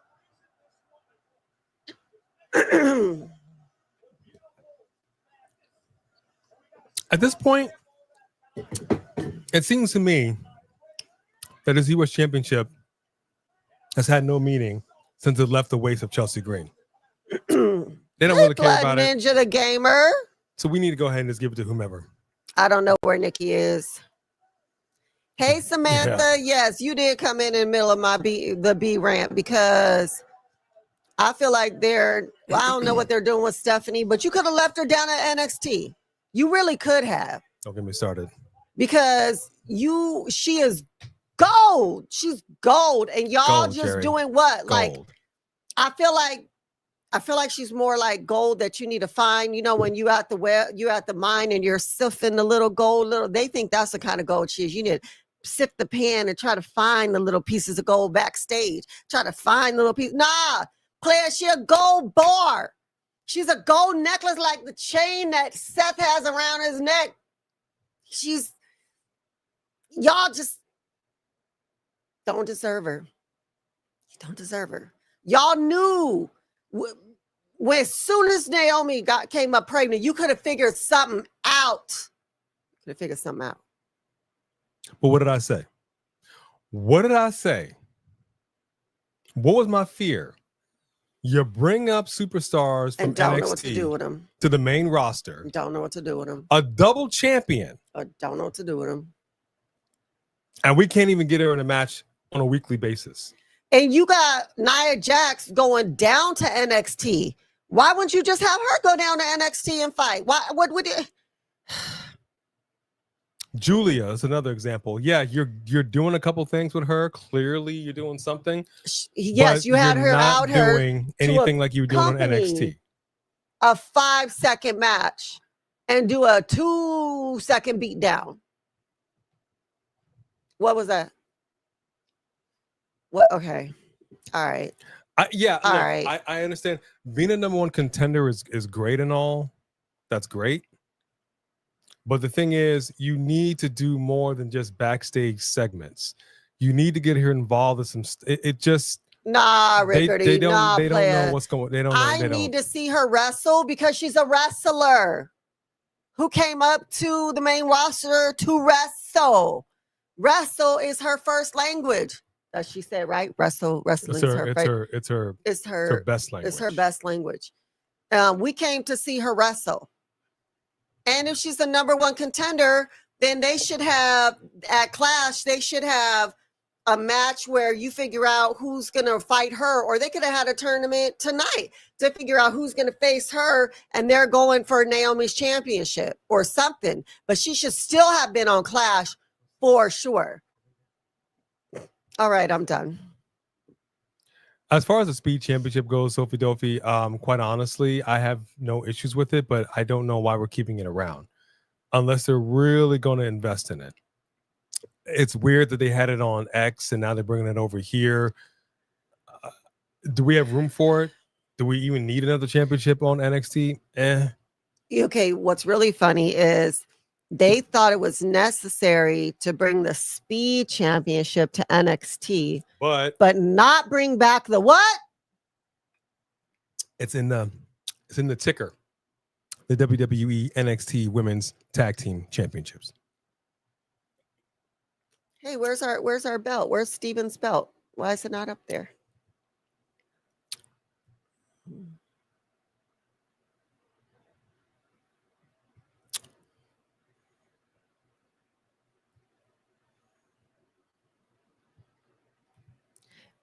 At this point, it seems to me that this U.S. Championship has had no meaning since it left the waist of Chelsea Green. They don't really care about it. Ninja the Gamer. So we need to go ahead and just give it to whomever. I don't know where Nikki is. Hey, Samantha. Yes, you did come in the middle of the B rant because I feel like I don't know what they're doing with Stephanie, but you could have left her down at NXT. You really could have. Don't get me started. Because she is gold. She's gold. And y'all Gold, just Jerry. doing what? Gold. Like, I feel like she's more like gold that you need to find. You know, when you at the mine and you're sifting the little gold, they think that's the kind of gold she is. You need to sift the pan and try to find the little pieces of gold backstage. Try to find the little piece. Nah, Claire, she a gold bar. She's a gold necklace like the chain that Seth has around his neck. y'all just don't deserve her. You don't deserve her. Y'all knew when as soon as Naomi came up pregnant, you could have figured something out. Could have figured something out. But what did I say? What did I say? What was my fear? You bring up superstars from and don't NXT know what to do with them. To the main roster. Don't know what to do with them. A double champion. Don't know what to do with them. And we can't even get her in a match on a weekly basis. And you got Nia Jax going down to NXT. Why wouldn't you just have her go down to NXT and fight? Why? What would it? Giulia is another example. Yeah, you're doing a couple things with her. Clearly, you're doing something. Yes, you had her out here doing anything like you were doing on NXT. A 5-second match and do a 2-second beat down. What was that? What? Okay. All right. I understand. Being a number one contender is great and all. That's great. But the thing is, you need to do more than just backstage segments. You need to get her involved in some. It just Rickardy. They don't know what's going. They don't. I need to see her wrestle because she's a wrestler who came up to the main roster to wrestle. Wrestle is her first language. As she said, right? Wrestling is her best language. It's her best language. We came to see her wrestle. And if she's the number one contender, then they should have at Clash, they should have a match where you figure out who's going to fight her, or they could have had a tournament tonight to figure out who's going to face her, and they're going for Naomi's championship or something. But she should still have been on Clash for sure. All right, I'm done. As far as the Speed Championship goes, Sophie Dophie, quite honestly, I have no issues with it, but I don't know why we're keeping it around unless they're really going to invest in it. It's weird that they had it on X and now they're bringing it over here. Do we have room for it? Do we even need another championship on NXT? Okay, what's really funny is they thought it was necessary to bring the Speed Championship to NXT, but not bring back the what? It's in the ticker. The WWE NXT Women's Tag Team Championships. Hey, where's our belt? Where's Steven's belt? Why is it not up there?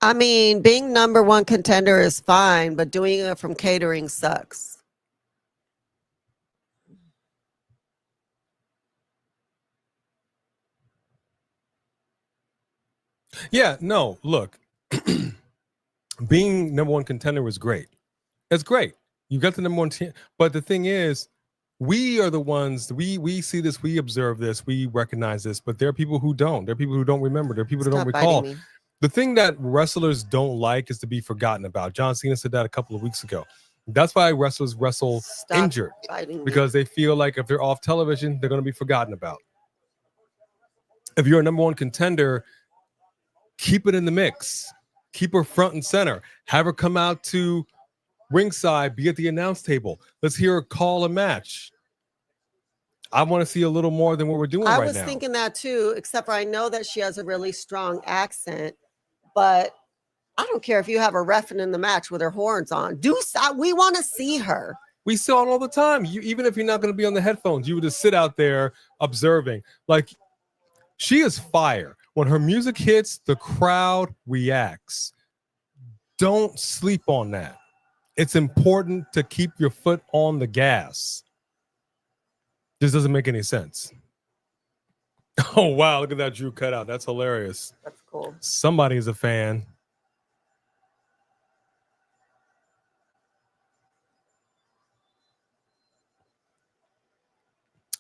I mean, being number one contender is fine, but doing it from catering sucks. Yeah, no, look, being number one contender was great. It's great. You got the number one team. But the thing is, we are the ones, we see this, we observe this, we recognize this, but there are people who don't. There are people who don't remember. There are people who don't recall. The thing that wrestlers don't like is to be forgotten about. John Cena said that a couple of weeks ago. That's why wrestlers wrestle injured, because they feel like if they're off television, they're going to be forgotten about. If you're a number one contender, keep it in the mix. Keep her front and center. Have her come out to ringside, be at the announce table. Let's hear her call a match. I want to see a little more than what we're doing right now. I was thinking that too, except for I know that she has a really strong accent, but I don't care if you have her reffing in the match with her horns on. We want to see her. We saw it all the time. Even if you're not going to be on the headphones, you would just sit out there observing. Like, she is fire. When her music hits, the crowd reacts. Don't sleep on that. It's important to keep your foot on the gas. This doesn't make any sense. Oh, wow. Look at that Drew cutout. That's hilarious. That's cool. Somebody's a fan.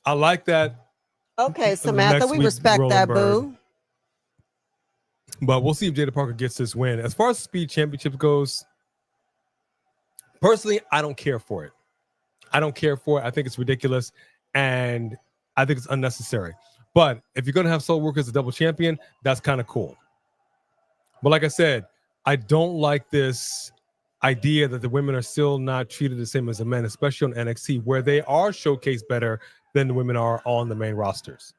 I like that. Okay, Samantha, we respect that, boo. But we'll see if Jada Parker gets this win. As far as the Speed Championship goes, personally, I don't care for it. I don't care for it. I think it's ridiculous, and I think it's unnecessary. But if you're going to have Soul Worker as a double champion, that's kind of cool. But like I said, I don't like this idea that the women are still not treated the same as the men, especially on NXT, where they are showcased better than the women are on the main rosters.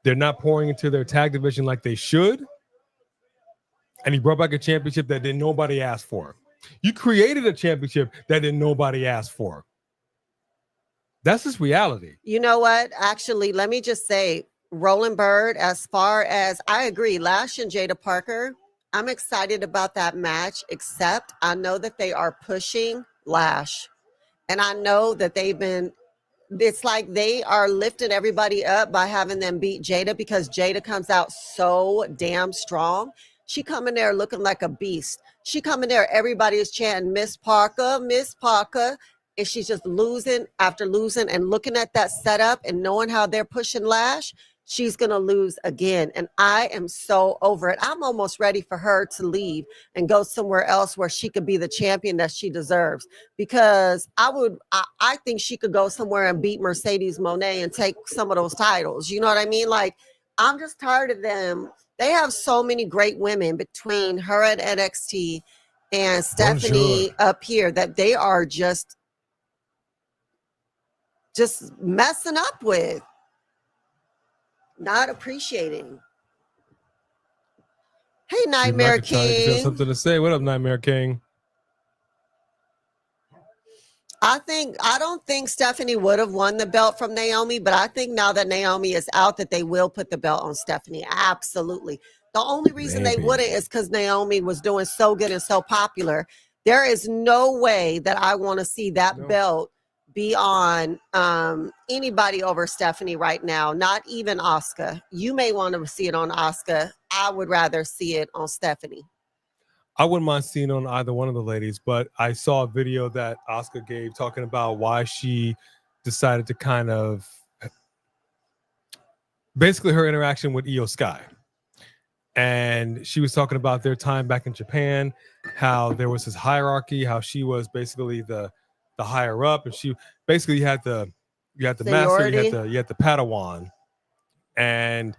They're not pouring into their tag division like they should. And he brought back a championship that didn't nobody ask for. You created a championship that didn't nobody ask for. That's just reality. You know what? Actually, let me just say, Roland Bird, as far as I agree, Lash and Jada Parker, I'm excited about that match, except I know that they are pushing Lash. And I know that it's like they are lifting everybody up by having them beat Jada, because Jada comes out so damn strong. She come in there looking like a beast. She come in there, everybody is chanting, Miss Parker, Miss Parker. And she's just losing after losing, and looking at that setup and knowing how they're pushing Lash, she's going to lose again. And I am so over it. I'm almost ready for her to leave and go somewhere else where she could be the champion that she deserves. Because I think she could go somewhere and beat Mercedes Moné and take some of those titles. You know what I mean? Like, I'm just tired of them. They have so many great women between her at NXT and Stephanie up here that they are just messing up with, not appreciating. Hey, Nightmare King. You got something to say? What up, Nightmare King? I don't think Stephanie would have won the belt from Naomi, but I think now that Naomi is out, that they will put the belt on Stephanie. Absolutely. The only reason they wouldn't is because Naomi was doing so good and so popular. There is no way that I want to see that belt be on anybody over Stephanie right now, not even Asuka. You may want to see it on Asuka. I would rather see it on Stephanie. I wouldn't mind seeing it on either one of the ladies, but I saw a video that Asuka gave talking about why she decided to kind of basically her interaction with Io Sky. And she was talking about their time back in Japan, how there was this hierarchy, how she was basically the higher up, and she basically you had the master, you had the Padawan, and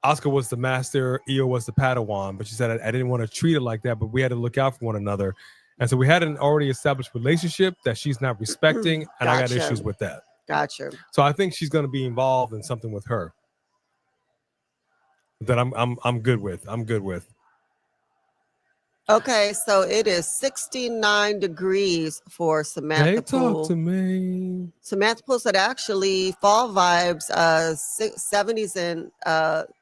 Asuka was the master, Io was the Padawan. But she said I didn't want to treat it like that, but we had to look out for one another, and so we had an already established relationship that she's not respecting, and I got issues with that. Gotcha. So I think she's going to be involved in something with her that I'm good with. I'm good with. Okay, so it is 69 degrees for Samantha Poole. Talk to me. Samantha Poole said actually fall vibes, 70s and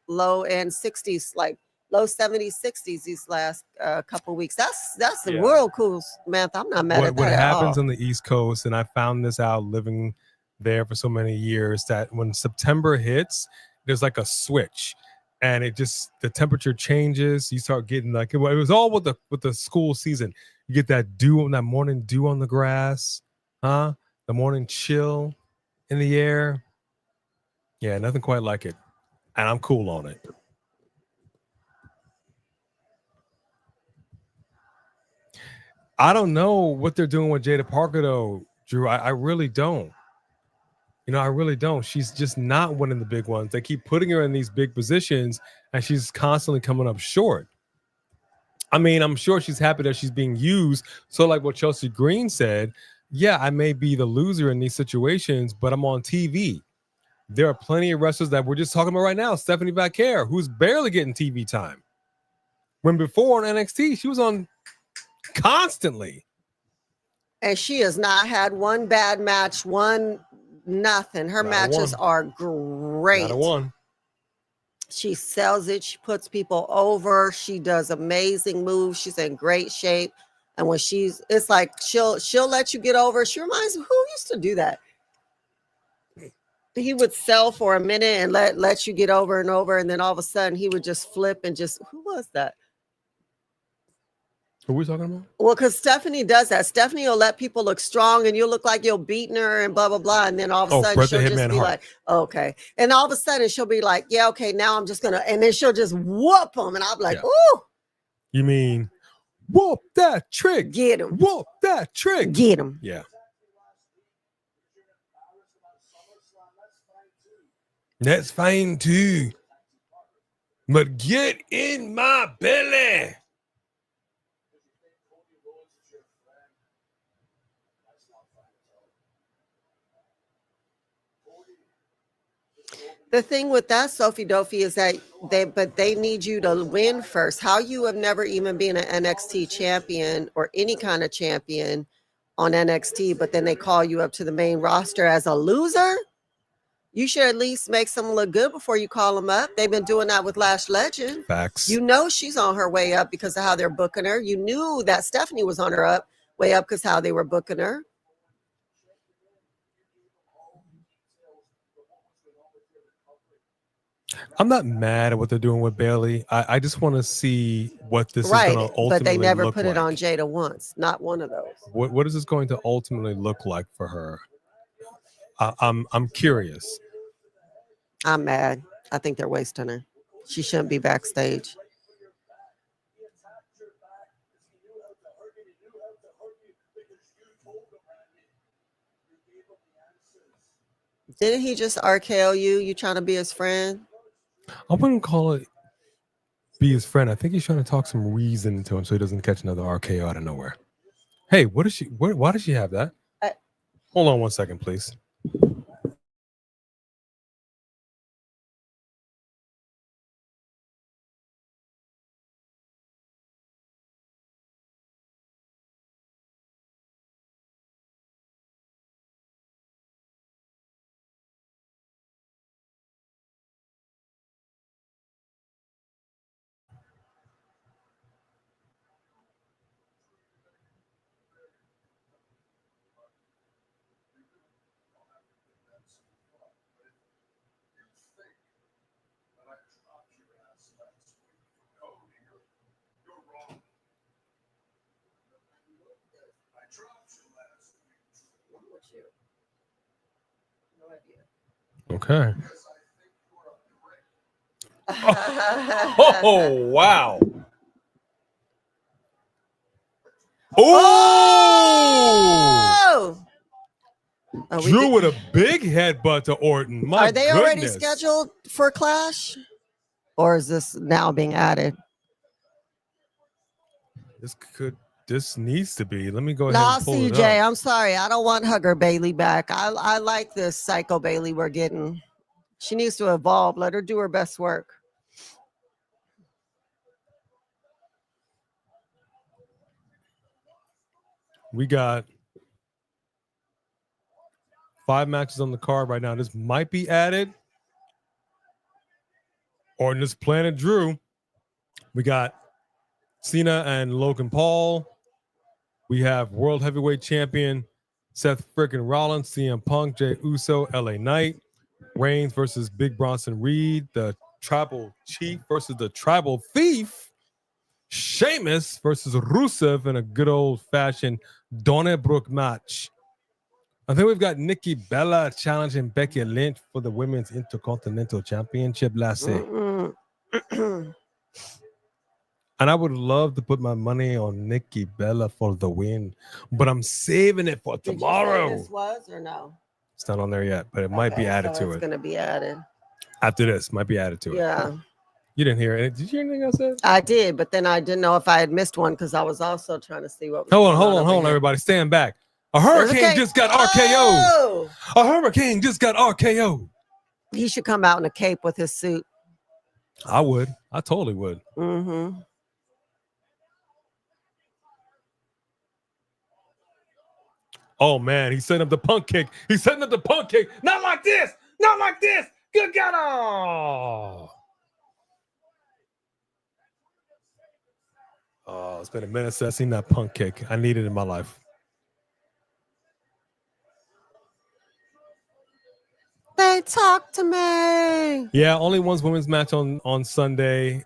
low and 60s, like low 70s, 60s these last couple weeks. That's real cool, Samantha. I'm not mad at that. What happens on the East Coast, and I found this out living there for so many years, that when September hits, there's like a switch. And it just, the temperature changes. You start getting like, it was all with the school season. You get that that morning dew on the grass, the morning chill in the air. Yeah, nothing quite like it. And I'm cool on it. I don't know what they're doing with Jada Parker though, Drew. I really don't. I really don't. She's just not winning the big ones. They keep putting her in these big positions, and she's constantly coming up short. I mean, I'm sure she's happy that she's being used. So like what Chelsea Green said, yeah, I may be the loser in these situations, but I'm on TV. There are plenty of wrestlers that we're just talking about right now. Stephanie Vaquer, who's barely getting TV time. When before on NXT, she was on constantly. And she has not had one bad match, nothing. Her matches are great. Not a one. She sells it. She puts people over. She does amazing moves. She's in great shape. And when it's like she'll let you get over. She reminds me, who used to do that? He would sell for a minute and let you get over and over, and then all of a sudden he would just flip and who was that? What are we talking about? Well, because Stephanie does that. Stephanie will let people look strong, and you'll look like you're beating her and blah, blah, blah. And then all of a sudden she'll just be like, okay. And all of a sudden she'll be like, yeah, okay, now I'm just going to, and then she'll just whoop them. And I'll be like, ooh. You mean, whoop that trick. Get him. Whoop that trick. Get him. Yeah. That's fine too. But get in my belly. The thing with that, Sophie Dophie, is that they need you to win first. How you have never even been an NXT champion or any kind of champion on NXT, but then they call you up to the main roster as a loser? You should at least make someone look good before you call them up. They've been doing that with Lash Legend. Facts. You know she's on her way up because of how they're booking her. You knew that Stephanie was on her way up because how they were booking her. I'm not mad at what they're doing with Bailey. I just want to see what this is Right, going to ultimately but they never look put like. it on Jada once. Not one of those. What is this going to ultimately look like for her? I'm curious. I'm mad. I think they're wasting her. She shouldn't be backstage. Didn't he just RKO you? You trying to be his friend? I wouldn't call it be his friend. I think he's trying to talk some reason into him so he doesn't catch another RKO out of nowhere. Hey, what is she? Why does she have that? Hold on 1 second, please. Okay. Oh, wow. Oh! Drew with a big headbutt to Orton. Are they already scheduled for Clash? Or is this now being added? This needs to be. Let me go ahead and pull it CJ, up. I'm sorry. I don't want Hugger Bailey back. I like this Psycho Bailey we're getting. She needs to evolve. Let her do her best work. We got 5 matches on the card right now. This might be added. Or in this Planet Drew, we got Cena and Logan Paul. We have World Heavyweight Champion Seth freaking Rollins, CM Punk, Jey Uso, LA Knight, Reigns versus Big Bronson Reed, the Tribal Chief versus the Tribal Thief, Sheamus versus Rusev in a good old-fashioned Donnybrook match. I think we've got Nikki Bella challenging Becky Lynch for the Women's Intercontinental Championship last night. And I would love to put my money on Nikki Bella for the win, but I'm saving it for tomorrow. Did you say this was or no? It's not on there yet, but it might be added to it. It's going to be added. After this, might be added to it. Yeah. You didn't hear it. Did you hear anything I said? I did, but then I didn't know if I had missed one because I was also trying to see what was Hold on, everybody. Stand back. A hurricane just got RKO. A hurricane just got RKO. He should come out in a cape with his suit. I would. I totally would. Mm-hmm. Oh, man. He's setting up the punk kick. He's setting up the punk kick. Not like this. Not like this. Good God. Oh, it's been a minute since I've seen that punk kick. I need it in my life. They talk to me. Yeah, only one's women's match on Sunday.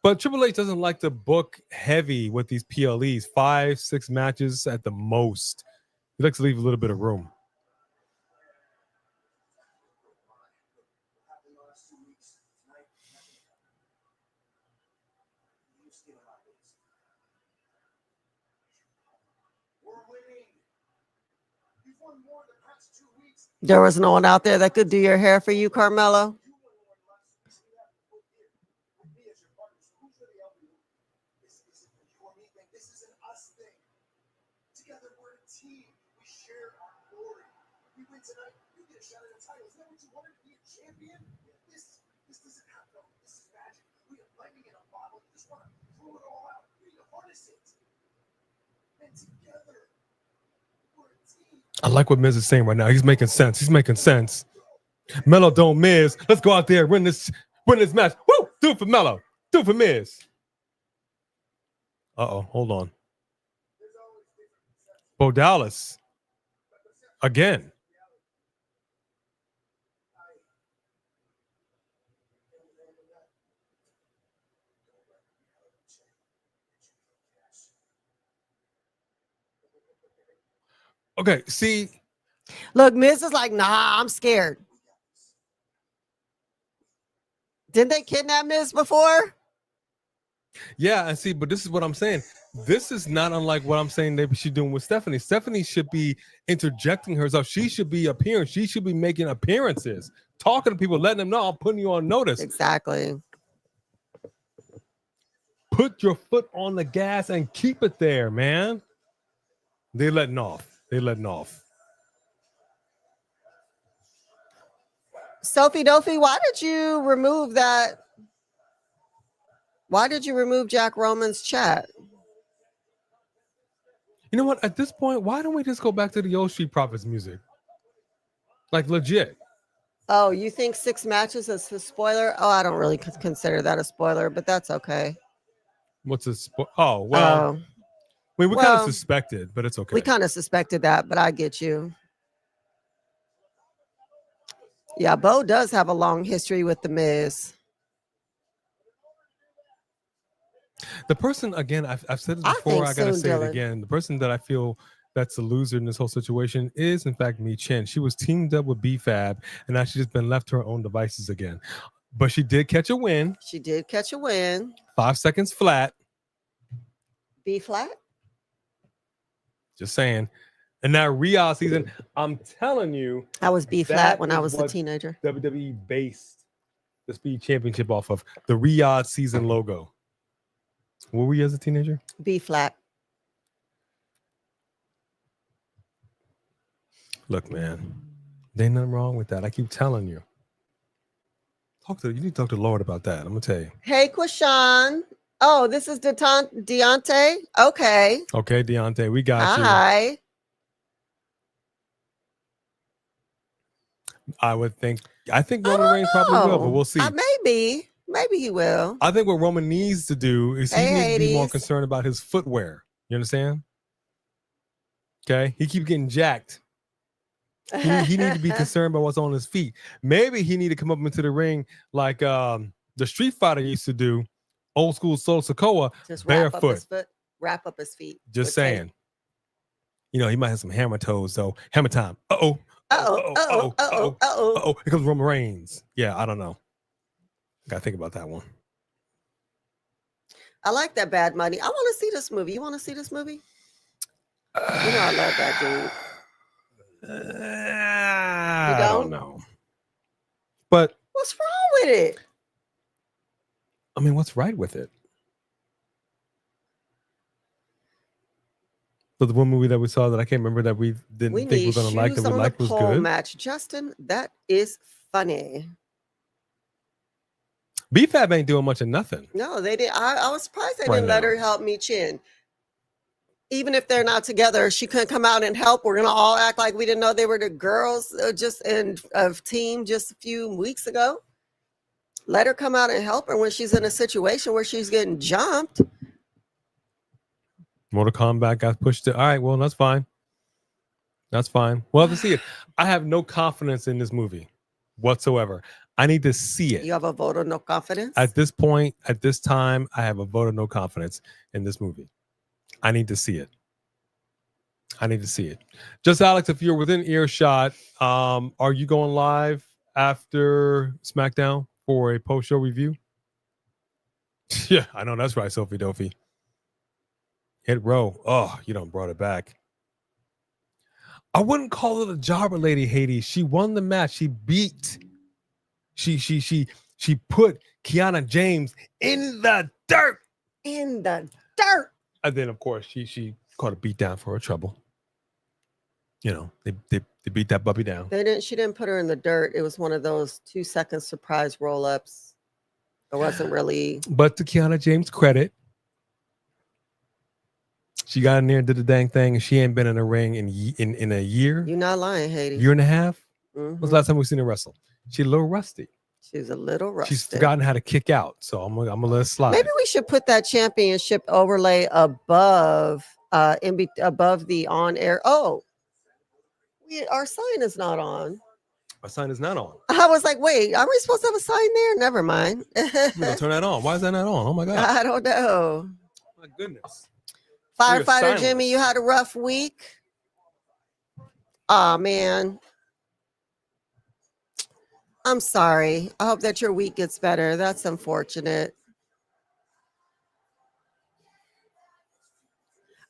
But Triple H doesn't like to book heavy with these PLEs. 5-6 matches at the most. He likes to leave a little bit of room. won more in the past 2 weeks. There was no one out there that could do your hair for you, Carmelo. You won more last week. So you have to put here with me as your partner. So who's really helping you? This isn't a you or me thing. This is an us thing. Together we're a team. We share our glory. We win tonight. You get a shot at the title. Is that what you wanted to be a champion? This doesn't happen. This is magic. We have lightning in a bottle. You just want to throw it all out. We need to harness it. And together we're a team. I like what Miz is saying right now. He's making sense. He's making sense. Melo don't Miz. Let's go out there, win this match. Woo! Do it for Melo. Do it for Miz. Hold on. Bo Dallas. Again. Okay, see. Look, Miz is like, nah, I'm scared. Didn't they kidnap Miz before? Yeah, and see, but this is what I'm saying. This is not unlike what I'm saying that she's doing with Stephanie. Stephanie should be interjecting herself. She should be appearing. She should be making appearances, talking to people, letting them know I'm putting you on notice. Exactly. Put your foot on the gas and keep it there, man. They letting off. Sophie Dophie, why did you remove that? Why did you remove Jack Roman's chat? You know what? At this point, why don't we just go back to the old Street Profits music? Like legit. Oh, you think 6 matches is a spoiler? Oh, I don't really consider that a spoiler, but that's okay. What's a oh, well. We kind of suspected, but it's okay. We kind of suspected that, but I get you. Yeah, Bo does have a long history with The Miz. The person, again, I've said it before, I gotta say it again. The person that I feel that's the loser in this whole situation is, in fact, Michin. She was teamed up with B-Fab, and now she's just been left to her own devices again. But she did catch a win. 5 seconds flat. B flat? Just saying. And that Riyadh season, I'm telling you, I was B flat when I was a teenager. WWE based the Speed Championship off of the Riyadh season logo. What were you as a teenager? B flat. Look, man, there ain't nothing wrong with that. I keep telling you. You need to talk to the Lord about that. I'm gonna tell you. Hey, Quashan. Oh, this is Deontay. Okay. Okay, Deontay, we got you. Hi. I think Roman Reigns probably will, but we'll see. Maybe he will. I think what Roman needs to do is he needs to be more concerned about his footwear. You understand? Okay, he keeps getting jacked. He needs to be concerned about what's on his feet. Maybe he need to come up into the ring like the Street Fighter used to do, old school Sikoa, just barefoot. Wrap up his feet. Just saying. Tape. You know, he might have some hammer toes, though. Hammer time. Uh-oh. Here comes Roman Reigns. Yeah, I don't know. Gotta think about that one. I like that Bad Money. I want to see this movie. You want to see this movie? You know I love that dude. I don't know. But what's wrong with it? I mean, what's right with it? So the one movie that we saw that I can't remember that we didn't think we were going to like that we liked was good. Match. Justin, that is funny. B-Fab ain't doing much of nothing. No, they did. I was surprised they didn't let her help Michin. Even if they're not together, she couldn't come out and help. We're gonna all act like we didn't know they were the girls just in a team just a few weeks ago. Let her come out and help her when she's in a situation where she's getting jumped. Mortal Kombat got pushed to. All right, well, that's fine. That's fine. We'll have to see it. I have no confidence in this movie whatsoever. I need to see it. You have a vote of no confidence? At this point, at this time, I have a vote of no confidence in this movie. I need to see it. I need to see it. Just Alex, if you're within earshot, are you going live after SmackDown for a post-show review? Yeah, I know that's right, Sophie Dophie. Hit row. Oh, you done brought it back. I wouldn't call it a jobber lady, Hades. She won the match. She beat. She put Kiana James in the dirt. In the dirt. And then, of course, she caught a beat down for her trouble. You know, they beat that puppy down. She didn't put her in the dirt. It was one of those 2-second surprise roll-ups. It wasn't really. But to Kiana James' credit, she got in there and did the dang thing, and she ain't been in a ring in a year. You're not lying, Hades. Year and a half. Mm-hmm. When's the last time we seen her wrestle? She's a little rusty. She's a little rusty. She's forgotten how to kick out, so I'm gonna let it slide. Maybe we should put that championship overlay above above the on-air. Oh, our sign is not on. Our sign is not on. I was like, wait, are we supposed to have a sign there? Never mind. We're gonna turn that on. Why is that not on? Oh my god. I don't know. My goodness. Firefighter Jimmy, you had a rough week. Oh man. I'm sorry. I hope that your week gets better. That's unfortunate.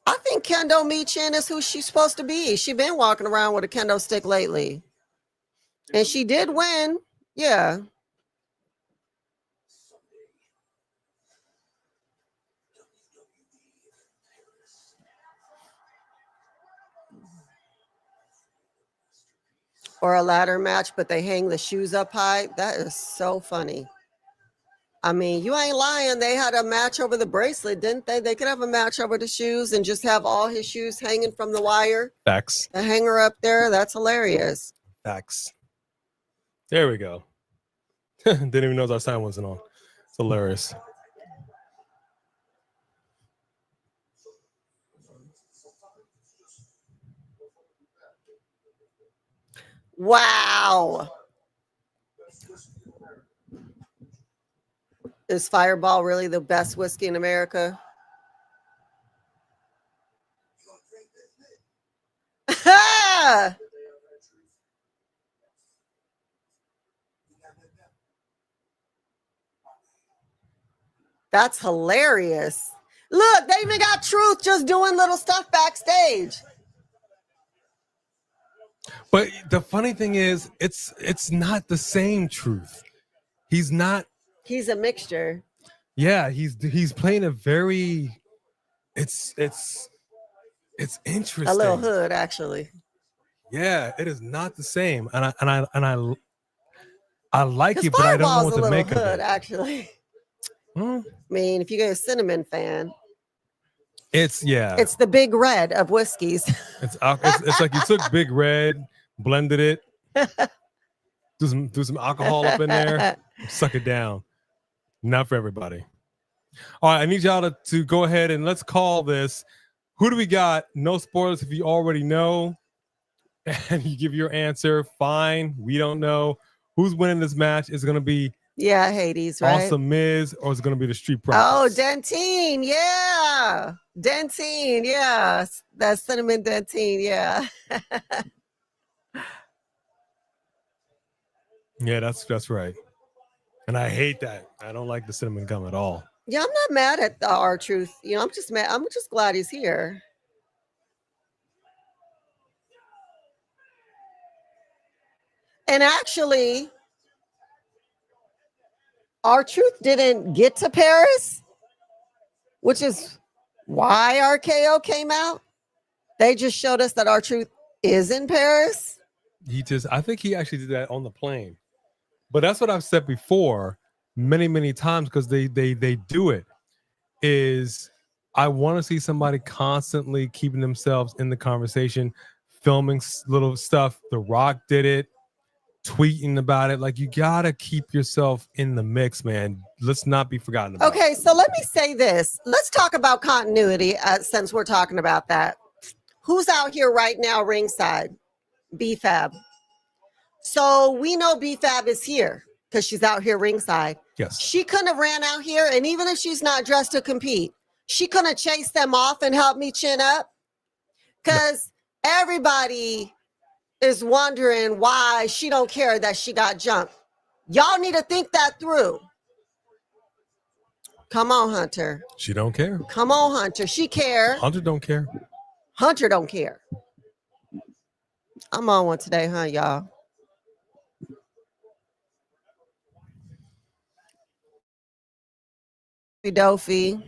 I think Kendo Michin is who she's supposed to be. She's been walking around with a kendo stick lately. And she did win. Yeah. Or a ladder match, but they hang the shoes up high. That is so funny. I mean, you ain't lying. They had a match over the bracelet, didn't they? They could have a match over the shoes and just have all his shoes hanging from the wire. Facts. The hanger up there. That's hilarious. Facts. There we go. Didn't even know our sign wasn't on. It's hilarious. Wow. Is Fireball really the best whiskey in America? That's hilarious. Look, they even got Truth just doing little stuff backstage. But the funny thing is, it's not the same Truth. He's not. He's a mixture. Yeah, he's playing a very. It's interesting. A little hood, actually. Yeah, it is not the same, and I like it, but I don't know what to make hood, of it. Actually. Hmm? I mean, if you're a cinnamon fan, it's the Big Red of whiskeys. It's like you took Big Red, blended it, do some alcohol up in there, suck it down. Not for everybody. All right, I need y'all to go ahead and let's call this. Who do we got? No spoilers if you already know. And you give your answer. Fine. We don't know. Who's winning this match? Is it going to be Hades, right? Awesome Miz, or is it going to be the Street Oh, Profits? Dentine, yeah. Dentine, yeah. That cinnamon Dentine, yeah. Yeah, that's right. And I hate that. I don't like the cinnamon gum at all. Yeah, I'm not mad at the R-Truth. You know, I'm just mad. I'm just glad he's here. And actually, R-Truth didn't get to Paris, which is why RKO came out. They just showed us that R-Truth is in Paris. I think he actually did that on the plane. But that's what I've said before many times, because they do it, is I want to see somebody constantly keeping themselves in the conversation, filming little stuff. The Rock did it, tweeting about it. Like, you gotta keep yourself in the mix, man. Let's not be forgotten about. Okay, so let me say this. Let's talk about continuity since we're talking about that. Who's out here right now ringside? B-Fab. So we know B-Fab is here because she's out here ringside. Yes. She couldn't have ran out here, and even if she's not dressed to compete, she couldn't have chased them off and helped me chin up, because everybody is wondering why she don't care that she got jumped. Y'all need to think that through. Come on, Hunter. She don't care. Come on, Hunter. She care. Hunter don't care. Hunter don't care. I'm on one today, huh, y'all? Dofi.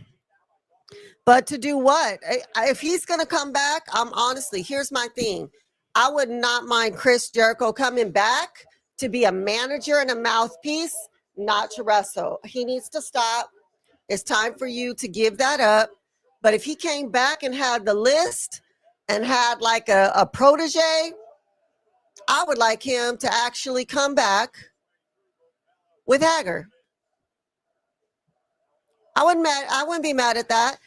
But to do what? If he's going to come back, I'm honestly, here's my thing. I would not mind Chris Jericho coming back to be a manager and a mouthpiece, not to wrestle. He needs to stop. It's time for you to give that up. But if he came back and had the list and had like a protege, I would like him to actually come back with Hager. I wouldn't be mad at that.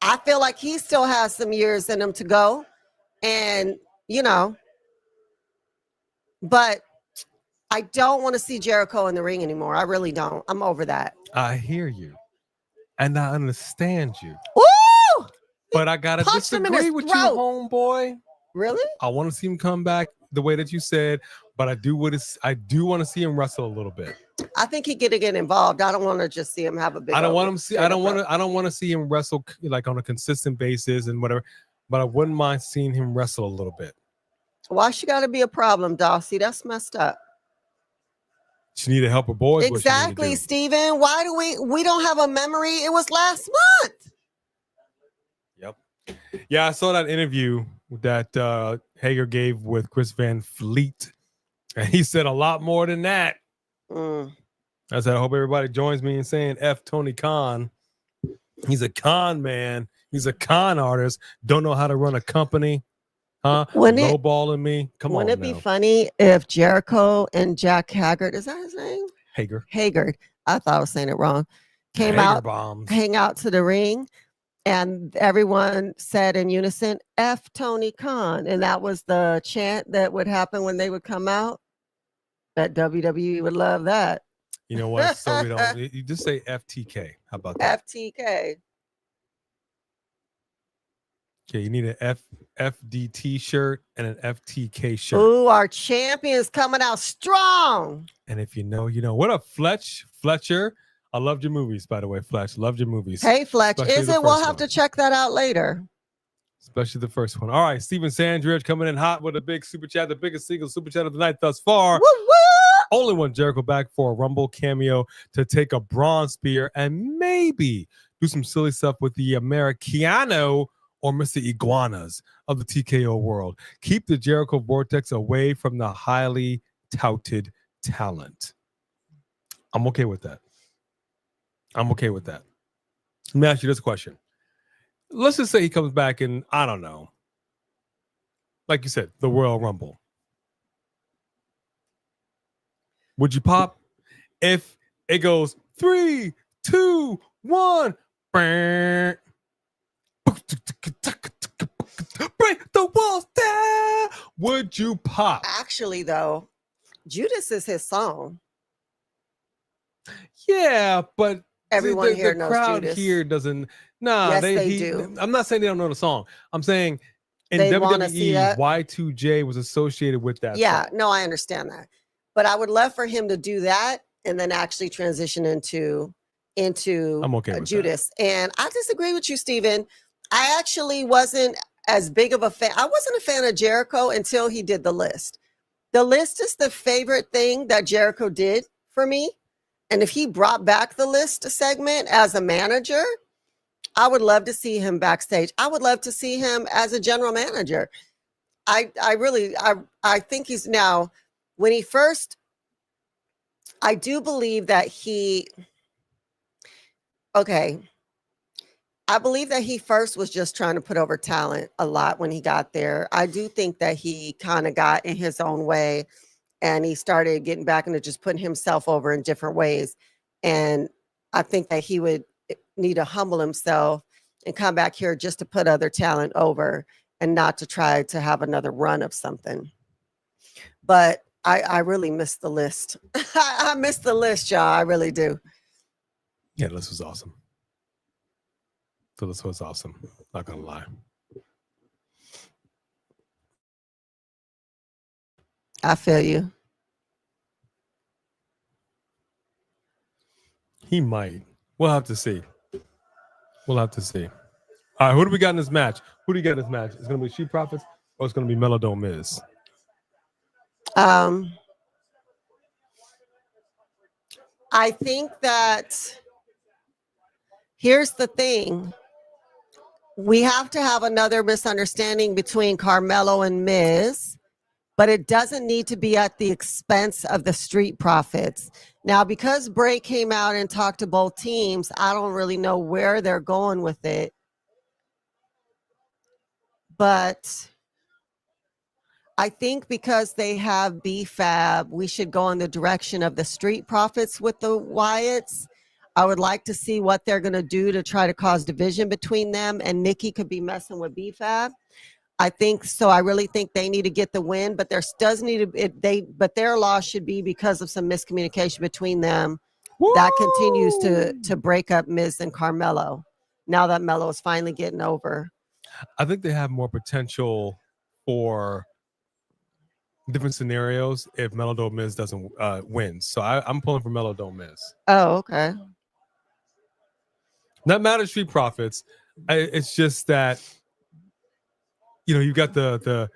I feel like he still has some years in him to go. And, you know, but I don't want to see Jericho in the ring anymore. I really don't. I'm over that. I hear you. And I understand you. Woo! But I gotta disagree with you, homeboy. Really? I want to see him come back the way that you said, but I do want to see him wrestle a little bit. I think he could get involved. I don't want to just see him have a big. I don't want to see him wrestle like on a consistent basis and whatever, but I wouldn't mind seeing him wrestle a little bit. Why she got to be a problem, Dawsey? That's messed up. She need to help her boys. Exactly, Steven. Why do we don't have a memory? It was last month. Yep. Yeah, I saw that interview that Hager gave with Chris Van Fleet, and he said a lot more than that. I said, I hope everybody joins me in saying F Tony Khan. He's a con man. He's a con artist. Don't know how to run a company. Huh? Lowballing me. Come on. Wouldn't it be funny if Jericho and Jack Haggard, is that his name? Haggard. I thought I was saying it wrong. Came out, hang out to the ring, and everyone said in unison, F Tony Khan. And that was the chant that would happen when they would come out. That WWE would love that. You know what? So we don't. You just say FTK. How about that? FTK. Okay, you need an FDT shirt and an FTK shirt. Ooh, our champion's coming out strong. And if you know, you know. What up, Fletcher? I loved your movies, by the way, Fletch. Loved your movies. Hey, Fletch. Is it? We'll have to check that out later. Especially the first one. All right, Steven Sandridge coming in hot with a big super chat, the biggest single super chat of the night thus far. Woo, woo! Only one Jericho back for a Rumble cameo to take a bronze spear and maybe do some silly stuff with the Americano or Mr. Iguanas of the TKO world. Keep the Jericho Vortex away from the highly touted talent. I'm okay with that. Let me ask you this question. Let's just say he comes back in, I don't know, like you said, the Royal Rumble. Would you pop? If it goes 3, 2, 1, break the walls down, would you pop? Actually, though, Judas is his song. Yeah, but everyone here knows crowd Judas. Here doesn't. Nah, yes, they do. I'm not saying they don't know the song. I'm saying in WWE, Y2J was associated with that. Yeah, song. No, I understand that. But I would love for him to do that and then actually transition into I'm okay with Judas. That. And I disagree with you, Steven. I actually wasn't as big of a fan. I wasn't a fan of Jericho until he did the list. The list is the favorite thing that Jericho did for me. And if he brought back the list segment as a manager, I would love to see him backstage. I would love to see him as a general manager. I think he's now, when he first, I do believe that I believe that he first was just trying to put over talent a lot when he got there. I do think that he kind of got in his own way and he started getting back into just putting himself over in different ways. And I think that he would need to humble himself and come back here just to put other talent over and not to try to have another run of something. But I really missed the list. I missed the list, y'all. I really do. Yeah, this was awesome. This was awesome. Not gonna lie. I feel you. He might. We'll have to see. All right, who do we got in this match? It's gonna be Street Profits or it's gonna be Melo Miz? I think that here's the thing. We have to have another misunderstanding between Carmelo and Miz, but it doesn't need to be at the expense of the Street Profits. Now, because Bray came out and talked to both teams, I don't really know where they're going with it. But I think because they have BFAB, we should go in the direction of the Street Profits with the Wyatts. I would like to see what they're going to do to try to cause division between them, and Nikki could be messing with BFAB. I think so. I really think they need to get the win, but there does need to but their loss should be because of some miscommunication between them. Woo! That continues to break up Miz and Carmelo. Now that Melo is finally getting over, I think they have more potential for different scenarios if Melo Dome Miz doesn't win. So I'm pulling for Melo Dome Miz. Oh, okay. Not mad at Street Profits. It's just that, you know, you got the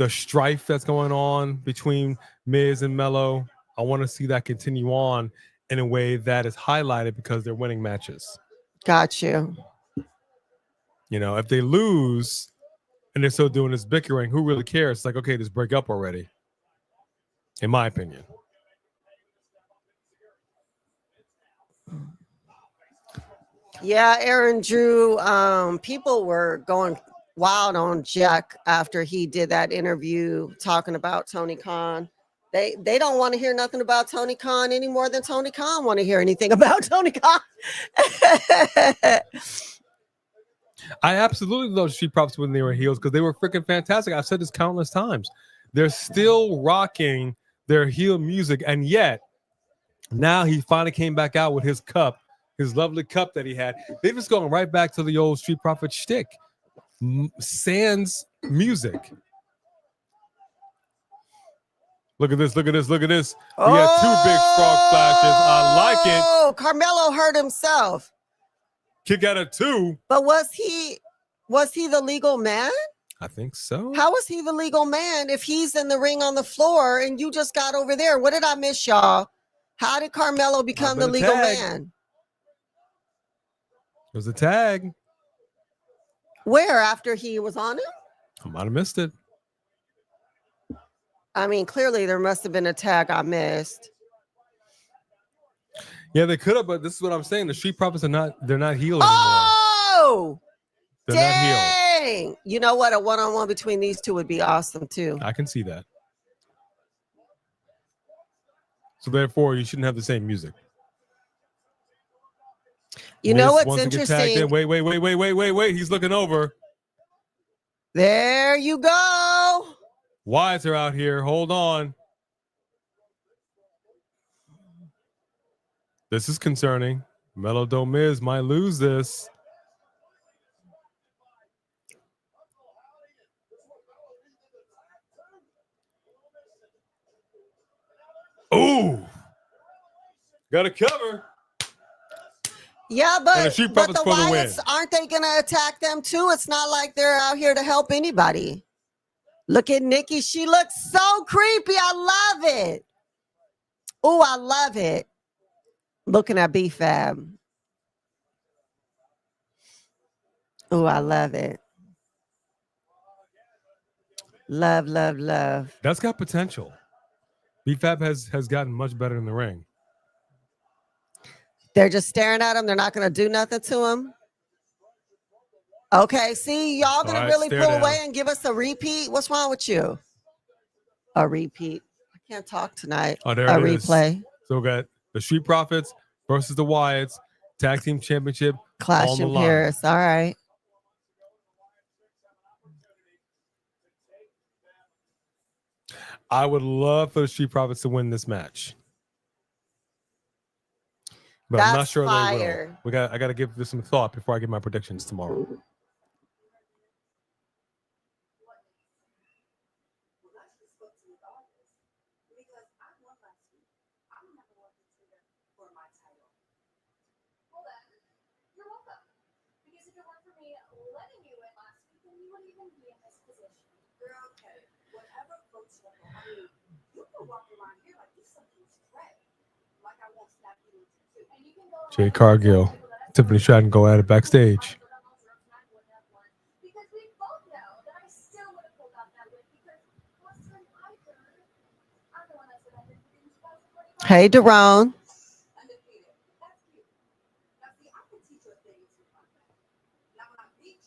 strife that's going on between Miz and Melo. I want to see that continue on in a way that is highlighted because they're winning matches. Got you. You know, if they lose and they're still doing this bickering, who really cares? It's like, okay, just break up already. In my opinion. Yeah, Aaron Drew, people were going wild on Jack after he did that interview talking about Tony Khan. They don't want to hear nothing about Tony Khan any more than Tony Khan want to hear anything about Tony Khan. I absolutely love Street Profits when they were heels because they were freaking fantastic. I've said this countless times. They're still rocking their heel music, and yet now he finally came back out with his cup, his lovely cup that he had. They're just going right back to the old Street Profit shtick. Sans music. Look at this, look at this, look at this. We had two big frog splashes. I like it. Oh, Carmelo hurt himself. Kick out of two. But was he the legal man? I think so. How was he the legal man if he's in the ring on the floor and you just got over there? What did I miss, y'all? How did Carmelo become the legal man? It was a tag. Where? After he was on him? I might have missed it. I mean, clearly there must have been a tag I missed. Yeah, they could have, but this is what I'm saying. The Street Profits they're not heel anymore. Oh! They're dang! not heel. You know what? A one-on-one between these two would be awesome too. I can see that. So therefore, you shouldn't have the same music. You know what's interesting? Wait. He's looking over. There you go. Wyatts are out here. Hold on. This is concerning. Melo Dome Miz might lose this. Ooh. Got a cover. Yeah, but the Wyatts, aren't they going to attack them too? It's not like they're out here to help anybody. Look at Nikki. She looks so creepy. I love it. Oh, I love it. Looking at BFAB. Oh, I love it. Love, love, love. That's got potential. BFAB has gotten much better in the ring. They're just staring at him. They're not going to do nothing to him. Okay, see, y'all going to really pull away and give us a repeat? What's wrong with you? A repeat. I can't talk tonight. Oh, there a it replay. Is. So we got the Street Profits versus the Wyatts. Tag Team Championship. Clash in Paris. All right. I would love for the Street Profits to win this match. But I'm not sure Fyre. they will. I got to give this some thought before I give my predictions tomorrow. Jay Cargill, Tiffany Stratton go at it backstage. Hey, Daron.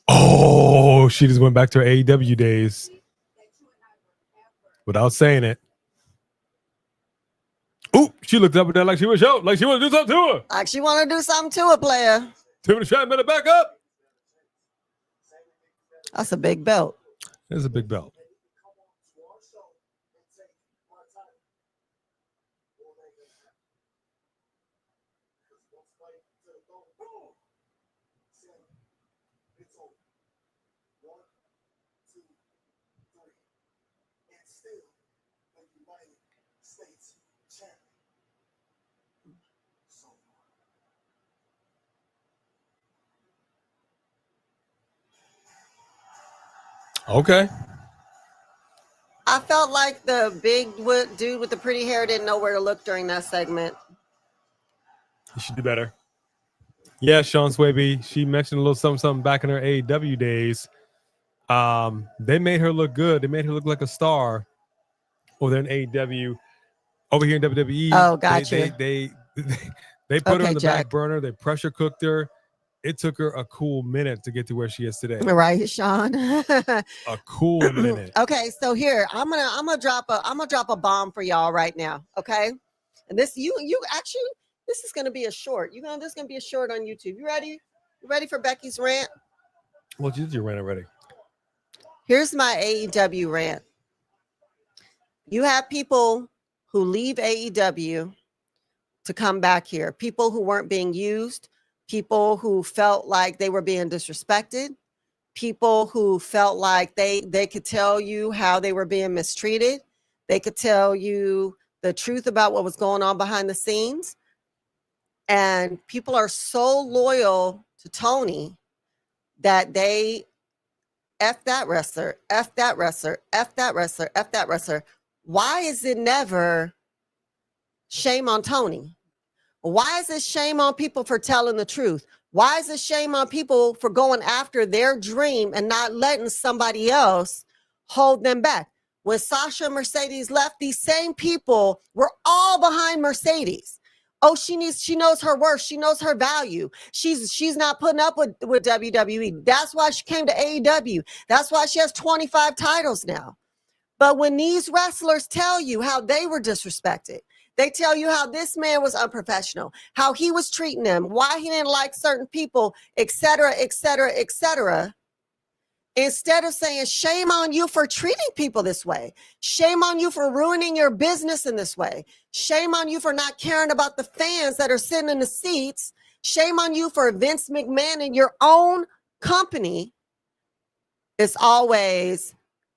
Oh, she just went back to her AEW days without saying it. Ooh, she looked up at that like she was out, like she want to do something to her. Like she want to do something to a player. Tiffany Stratton better back up. That's a big belt. It's a big belt. Okay. I felt like the big dude with the pretty hair didn't know where to look during that segment. You should do better. Yeah, Sean Swaby. She mentioned a little something back in her AEW days. They made her look good. They made her look like a star over there in AEW. Over here in WWE. Oh, gotcha. They put her on the back burner. They pressure cooked her. It took her a cool minute to get to where she is today. Right, Sean. A cool minute. Okay, so here I'm gonna drop a bomb for y'all right now. Okay, and this you actually this is gonna be a short. This is gonna be a short on YouTube. You ready? You ready for Becky's rant? Well, you did your rant already. Here's my AEW rant. You have people who leave AEW to come back here. People who weren't being used. People who felt like they were being disrespected, people who felt like they could tell you how they were being mistreated. They could tell you the truth about what was going on behind the scenes. And people are so loyal to Tony that they F that wrestler, F that wrestler, F that wrestler, F that wrestler. Why is it never shame on Tony? Why is it shame on people for telling the truth? Why is it shame on people for going after their dream and not letting somebody else hold them back? When Sasha and Mercedes left, these same people were all behind Mercedes. Oh, she knows her worth. She knows her value. She's not putting up with WWE. That's why she came to AEW. That's why she has 25 titles now. But when these wrestlers tell you how they were disrespected, they tell you how this man was unprofessional, how he was treating them, why he didn't like certain people, etc., etc., etc. Instead of saying, shame on you for treating people this way. Shame on you for ruining your business in this way. Shame on you for not caring about the fans that are sitting in the seats. Shame on you for Vince McMahon in your own company. It's always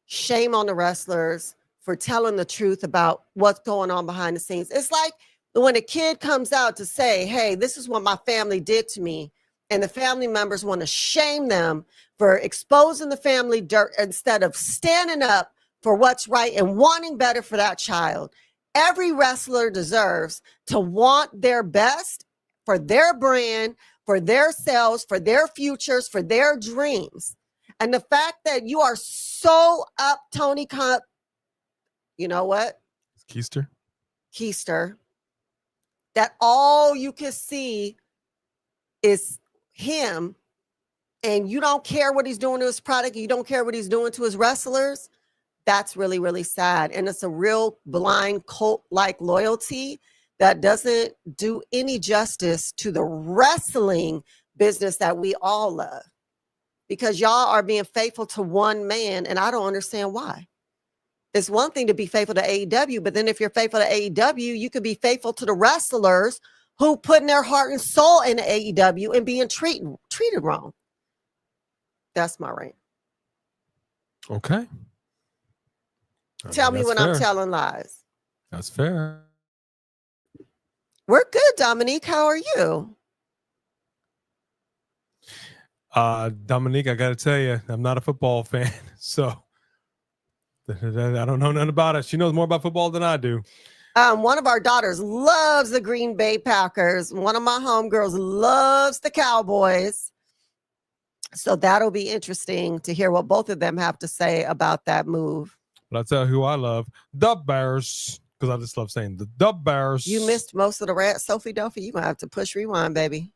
shame on the wrestlers for telling the truth about what's going on behind the scenes. It's like when a kid comes out to say, hey, this is what my family did to me, and the family members want to shame them for exposing the family dirt instead of standing up for what's right and wanting better for that child. Every wrestler deserves to want their best for their brand, for their selves, for their futures, for their dreams. And the fact that you are so up Tony Khan, you know what? Keister. That all you can see is him, and you don't care what he's doing to his product. You don't care what he's doing to his wrestlers. That's really, really sad. And it's a real blind cult-like loyalty that doesn't do any justice to the wrestling business that we all love. Because y'all are being faithful to one man, and I don't understand why. It's one thing to be faithful to AEW, but then if you're faithful to AEW, you could be faithful to the wrestlers who putting their heart and soul into AEW and being treated wrong. That's my rant. Okay. Tell me when I'm telling lies. That's fair. We're good, Dominique. How are you? Dominique, I got to tell you, I'm not a football fan, so I don't know nothing about it. She knows more about football than I do. One of our daughters loves the Green Bay Packers. One of my homegirls loves the Cowboys. So that'll be interesting to hear what both of them have to say about that move. But I'll tell you who I love, the Bears, because I just love saying the Bears. You missed most of the rant, Sophie Duffy. You're going to have to push rewind, baby.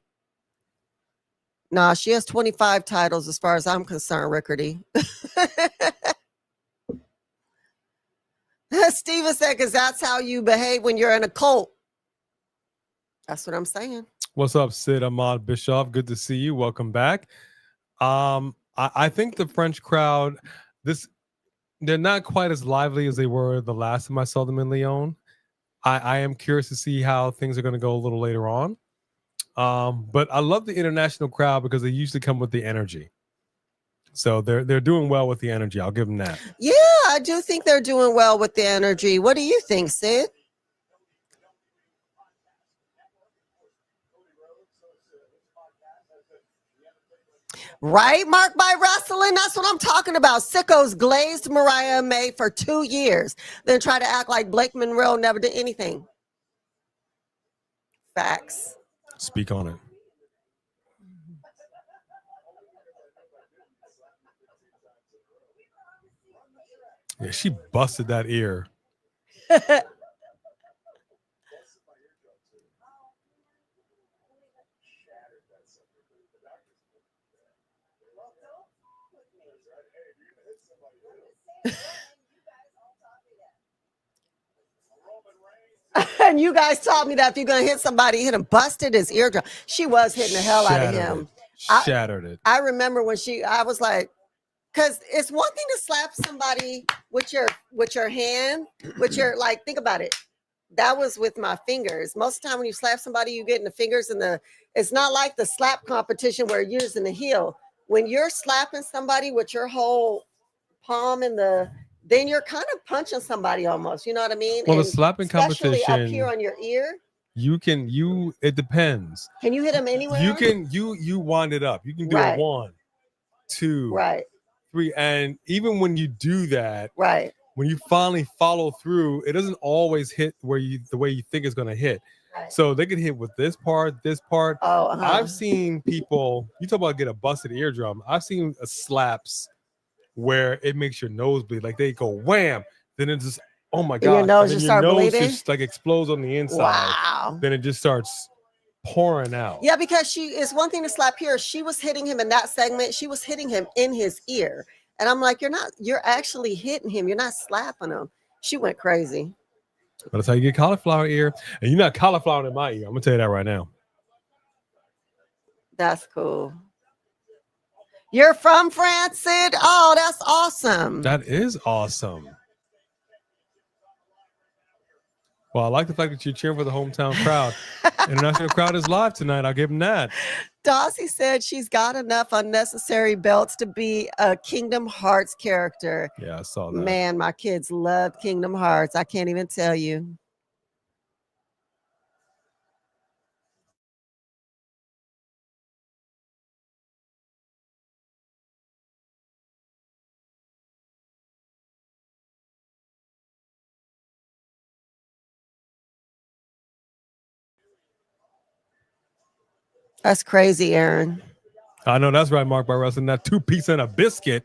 Nah, she has 25 titles as far as I'm concerned, Rickardy. Steven said, because that's how you behave when you're in a cult. That's what I'm saying. What's up, Sid Ahmad Bischoff? Good to see you. Welcome back. I think the French crowd, they're not quite as lively as they were the last time I saw them in Lyon. I am curious to see how things are going to go a little later on. But I love the international crowd because they usually come with the energy. So they're doing well with the energy. I'll give them that. Yeah, I do think they're doing well with the energy. What do you think, Sid? Right, Mark by Wrestling. That's what I'm talking about. Sickos glazed Mariah May for 2 years, then try to act like Blake Monroe never did anything. Facts. Speak on it. Yeah, she busted that ear. And you guys taught me that if you're going to hit somebody, hit him, busted his eardrum. She was hitting the hell out of him. Shattered it. I remember when I was like, because it's one thing to slap somebody with your hand, like, think about it. That was with my fingers. Most of the time when you slap somebody, you get in the fingers and it's not like the slap competition where you're using the heel. When you're slapping somebody with your whole palm then you're kind of punching somebody almost. You know what I mean? Well, and the slapping especially competition up here on your ear. It depends. Can you hit them anywhere? You wind it up. You can do it 1, 2, 3. And even when you do that, right, when you finally follow through, it doesn't always hit the way you think it's going to hit. Right. So they could hit with this part. Oh, I've seen people, you talk about get a busted eardrum. I've seen slaps where it makes your nose bleed. Like they go wham, then it just, oh my God. Your nose just start bleeding? Just like explodes on the inside. Wow. Then it just starts pouring out. Yeah, because it's one thing to slap here. She was hitting him in that segment. She was hitting him in his ear. And I'm like, you're actually hitting him. You're not slapping him. She went crazy. But that's how you get cauliflower ear. And you're not cauliflower in my ear. I'm going to tell you that right now. That's cool. You're from France, Sid? Oh, that's awesome. That is awesome. Well, I like the fact that you're cheering for the hometown crowd. International crowd is live tonight. I'll give them that. Dossie said she's got enough unnecessary belts to be a Kingdom Hearts character. Yeah, I saw that. Man, my kids love Kingdom Hearts. I can't even tell you. That's crazy, Aaron. I know that's right, Mark by Wrestling. That 2-piece and a biscuit.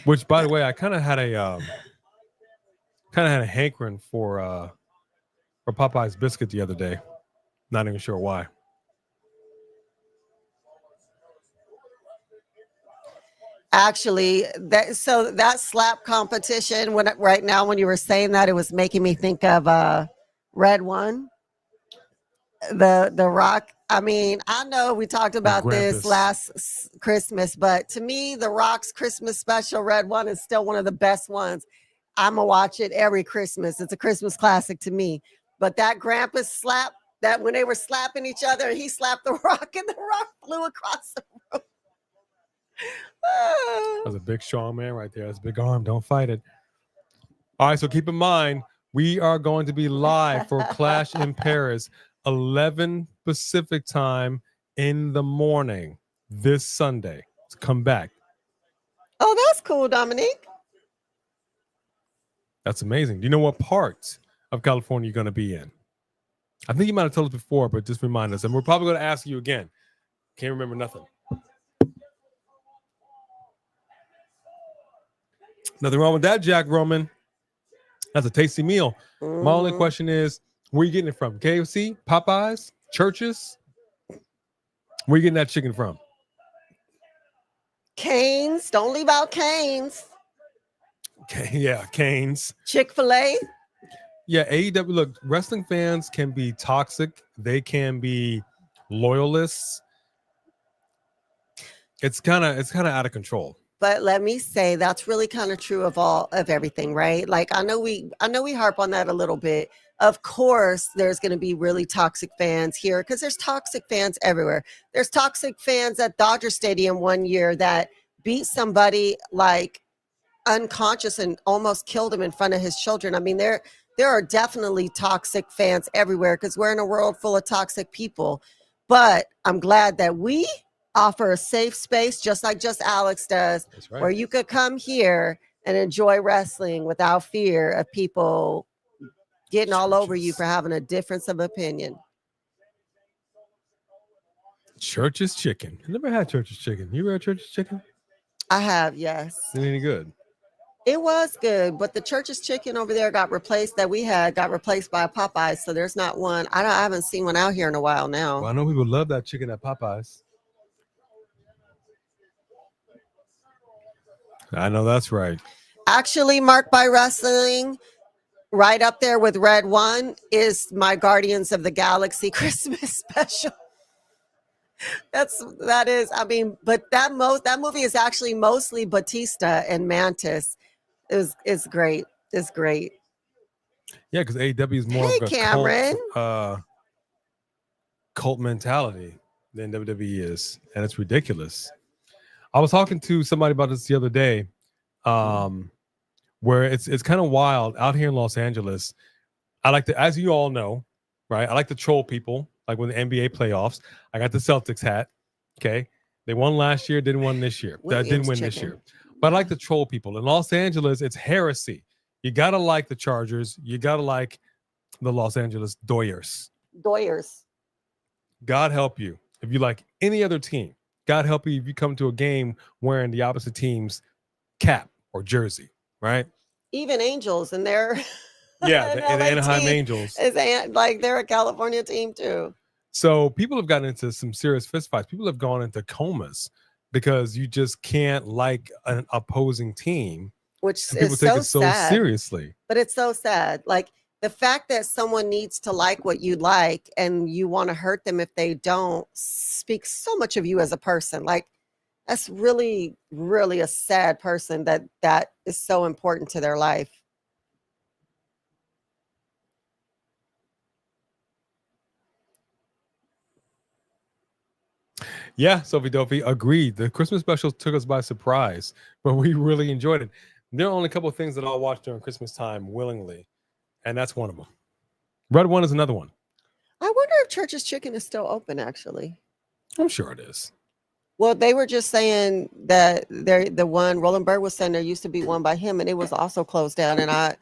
Which, by the way, I kind of had a hankering for Popeye's biscuit the other day. Not even sure why. Actually, that slap competition right now when you were saying that, it was making me think of Red One. The Rock. I mean, I know we talked about this last Christmas, but to me, The Rock's Christmas special, Red One, is still one of the best ones. I'm going to watch it every Christmas. It's a Christmas classic to me. But that Grandpa slap, that when they were slapping each other, and he slapped The Rock, and The Rock flew across the room. That's a big, strong man right there. That's a big arm. Don't fight it. All right, so keep in mind, we are going to be live for Clash in Paris, 11 Pacific time in the morning this Sunday. So come back. Oh, that's cool, Dominique. That's amazing. Do you know what part of California you're going to be in? I think you might have told us before, but just remind us. And we're probably going to ask you again. Can't remember nothing. Nothing wrong with that, Jack Roman. That's a tasty meal. My only question is, where are you getting it from? KFC? Popeyes? Churches? Where are you getting that chicken from? Canes. Don't leave out Canes. Okay, yeah, Canes. Chick-fil-A. Yeah, AEW. Look, wrestling fans can be toxic. They can be loyalists. It's kind of out of control. But let me say that's really kind of true of everything, right? Like I know we harp on that a little bit. Of course, there's going to be really toxic fans here because there's toxic fans everywhere. There's toxic fans at Dodger Stadium one year that beat somebody like unconscious and almost killed him in front of his children. I mean, there are definitely toxic fans everywhere because we're in a world full of toxic people. But I'm glad that we offer a safe space, just like Just Alex does, That's right. where you could come here and enjoy wrestling without fear of people getting all over you for having a difference of opinion. Church's chicken. I never had Church's chicken. You ever had Church's chicken? I have, yes. Is it any good? It was good, but the Church's chicken over there got replaced by a Popeyes, so there's not one. I haven't seen one out here in a while now. Well, I know people love that chicken at Popeyes. I know that's right. Actually, Marked by Wrestling, right up there with Red One, is my Guardians of the Galaxy Christmas special. That is. I mean, but that movie is actually mostly Batista and Mantis. It's great. It's great. Yeah, because AEW is more of a Cameron. cult mentality than WWE is, and it's ridiculous. I was talking to somebody about this the other day, where it's kind of wild out here in Los Angeles. I like to, as you all know, right? I like to troll people, like when the NBA playoffs. I got the Celtics hat. Okay, they won last year, didn't win this year. Didn't win this year. But I like to troll people. In Los Angeles, it's heresy. You gotta like the Chargers. You gotta like the Los Angeles Doyers. God help you if you like any other team. God help you if you come to a game wearing the opposite team's cap or jersey, right? Even Angels, and they're yeah, the Anaheim Angels. Like they're a California team too. So people have gotten into some serious fistfights. People have gone into comas because you just can't like an opposing team, which people is take so it so sad. seriously. But it's so sad. Like the fact that someone needs to like what you like and you want to hurt them if they don't speaks so much of you as a person. Like that's really, really a sad person that is so important to their life. Yeah, Sophie Dopey, agreed. The Christmas special took us by surprise, but we really enjoyed it. There are only a couple of things that I'll watch during Christmas time willingly, and that's one of them. Red One is another one. I wonder if Church's Chicken is still open, actually. I'm sure it is. Well, they were just saying that the one Roland Bird was saying there used to be one by him, and it was also closed down. And I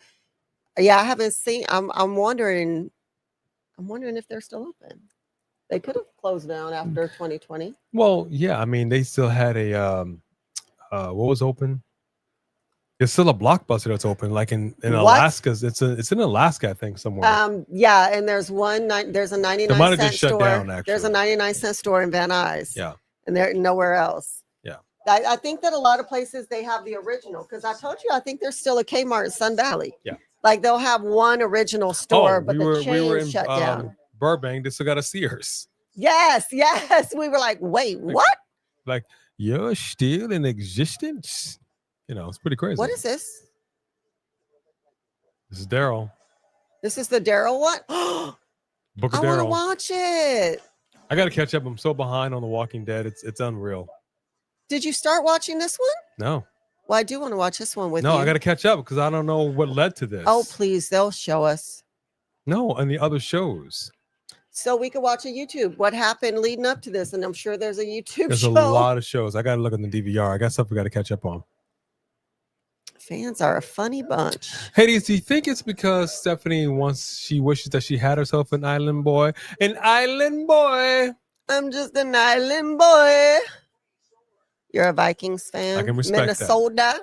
haven't seen. I'm wondering if they're still open. They could have closed down after 2020. Well, yeah, I mean, they still had a what was open? It's still a Blockbuster that's open, like in Alaska. It's in Alaska, I think, somewhere. Yeah, and there's there's a 99-cent store. Shut down, actually. There's a 99-cent store in Van Nuys. Yeah. And they're nowhere else. Yeah. I think that a lot of places they have the original, because I told you I think there's still a Kmart in Sun Valley. Yeah. Like they'll have one original store, but the chain shut down. Burbank, they still got a Sears. Yes. We were like, wait, what? Like, you're still in existence? You know, it's pretty crazy. What is this? This is Daryl. This is the Daryl one? Book of I want to Daryl. watch it. I got to catch up. I'm so behind on The Walking Dead. It's unreal. Did you start watching this one? No. Well, I do want to watch this one with you. No, I got to catch up because I don't know what led to this. Oh, please. They'll show us. No, and the other shows. So we could watch a YouTube. What happened leading up to this? And I'm sure there's a YouTube There's show. a lot of shows. I got to look on the DVR. I got stuff we got to catch up on. Fans are a funny bunch. Hades, do you think it's because Stephanie wishes that she had herself an island boy? An island boy. I'm just an island boy. You're a Vikings fan? I can respect Minnesota.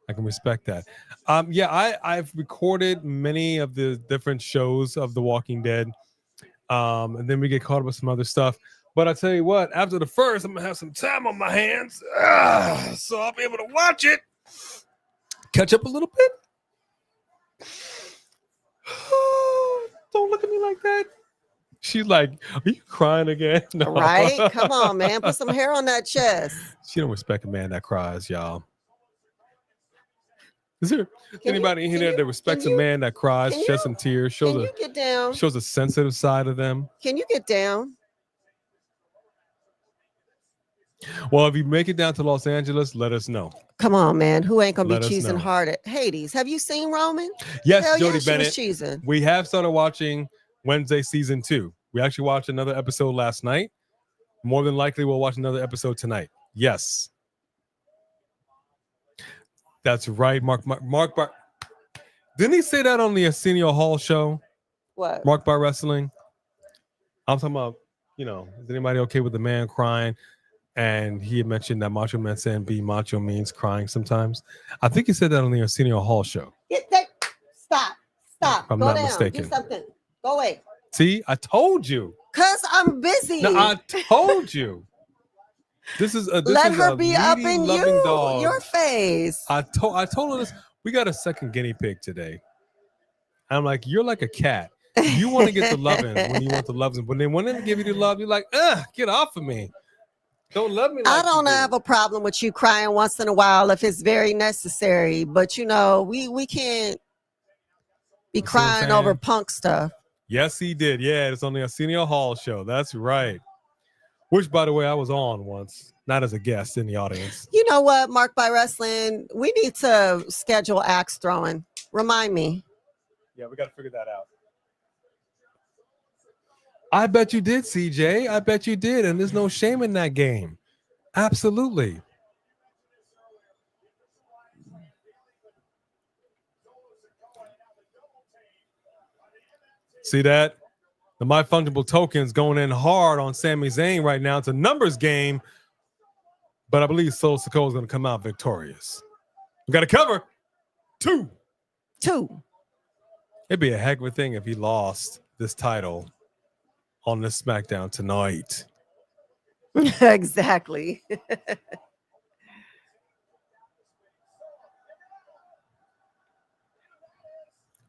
I can respect that. I've recorded many of the different shows of The Walking Dead. And then we get caught up with some other stuff. But I tell you what, after the first, I'm gonna have some time on my hands. So I'll be able to watch it. Catch up a little bit. Don't look at me like that. She's like, are you crying again? No. Right? Come on, man. Put some hair on that chest. She don't respect a man that cries, y'all. Is there anybody in here that respects a man that cries, sheds some tears, shows a sensitive side of them? Can you get down? Well, if you make it down to Los Angeles, let us know. Come on, man. Who ain't gonna be cheesing hard at Hades? Have you seen Roman? Yes, Hell Jody yeah, Bennett. she was cheesing. We have started watching Wednesday season 2. We actually watched another episode last night. More than likely, we'll watch another episode tonight. Yes. That's right, Mark. Didn't he say that on the Arsenio Hall show? What? Mark by Wrestling. I'm talking about, is anybody okay with the man crying? And he had mentioned that Macho Man saying be macho means crying sometimes. I think he said that on the Arsenio Hall show. Stop. If I'm Go not down. mistaken. Do something. Go away. See, I told you. Cause I'm busy. No, I told you. Let her be up in your face. I told her this. We got a second guinea pig today. I'm like, you're like a cat. You want to get the loving when you want the loving. When they want to give you the love, you're like, get off of me. Don't love me. I don't have a problem with you crying once in a while if it's very necessary. But we can't be crying over punk stuff. Yes, he did. Yeah, it's on the Arsenio Hall show. That's right. Which, by the way, I was on once, not as a guest in the audience. You know what, Mark by Wrestling? We need to schedule axe throwing. Remind me. Yeah, we got to figure that out. I bet you did, CJ. I bet you did. And there's no shame in that game. Absolutely. See that? The My Fungible Tokens going in hard on Sami Zayn right now. It's a numbers game. But I believe Sikoa is going to come out victorious. We got to cover. 2. It'd be a heck of a thing if he lost this title on this SmackDown tonight. Exactly.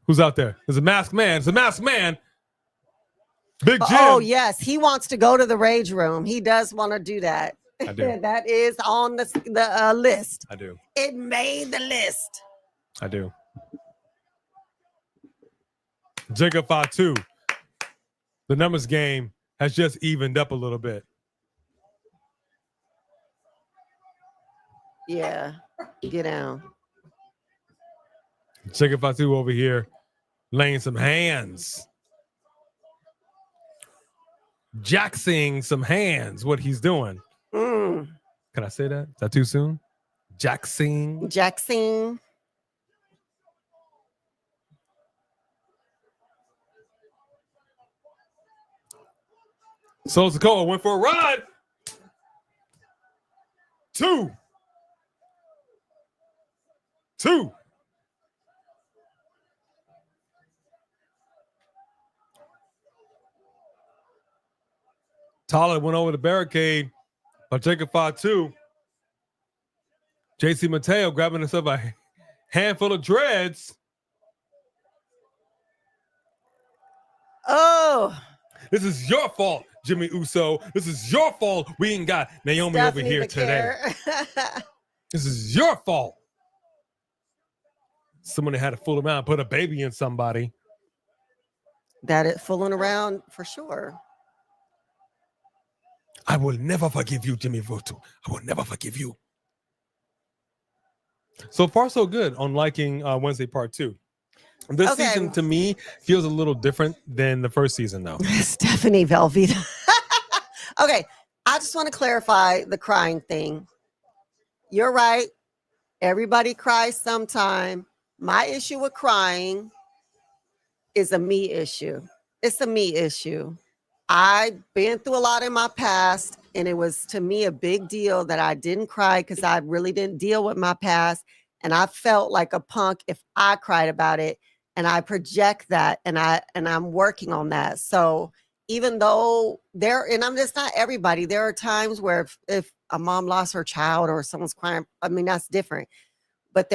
Who's out there? There's a masked man. It's a masked man. Big Jim. Oh, yes. He wants to go to the Rage Room. He does want to do that. I do. That is on the list. I do. It made the list. I do. Jacob Fatu. The numbers game has just evened up a little bit. Yeah. Get down. Jacob Fatu over here laying some hands. Jaxing some hands, what he's doing. Can I say that? Is that too soon? Jaxing. So Sikoa went for a ride. 2. Tyler went over the barricade by Jacob Fatu. JC Mateo grabbing himself a handful of dreads. Oh. This is your fault, Jimmy Uso. This is your fault. We ain't got Naomi over here today. This is your fault. Somebody had to fool around, put a baby in somebody. That is fooling around for sure. I will never forgive you, Jimmy Uso. I will never forgive you. So far, so good on liking Wednesday Part 2. This season, to me, feels a little different than the first season, though. Stephanie Velveeta. Okay, I just want to clarify the crying thing. You're right. Everybody cries sometime. My issue with crying is a me issue. It's a me issue. I've been through a lot in my past, and it was to me a big deal that I didn't cry because I really didn't deal with my past. And I felt like a punk if I cried about it. And I project that, and I'm working on that. So even though and I'm just not everybody, there are times where if a mom lost her child or someone's crying, I mean, that's different. But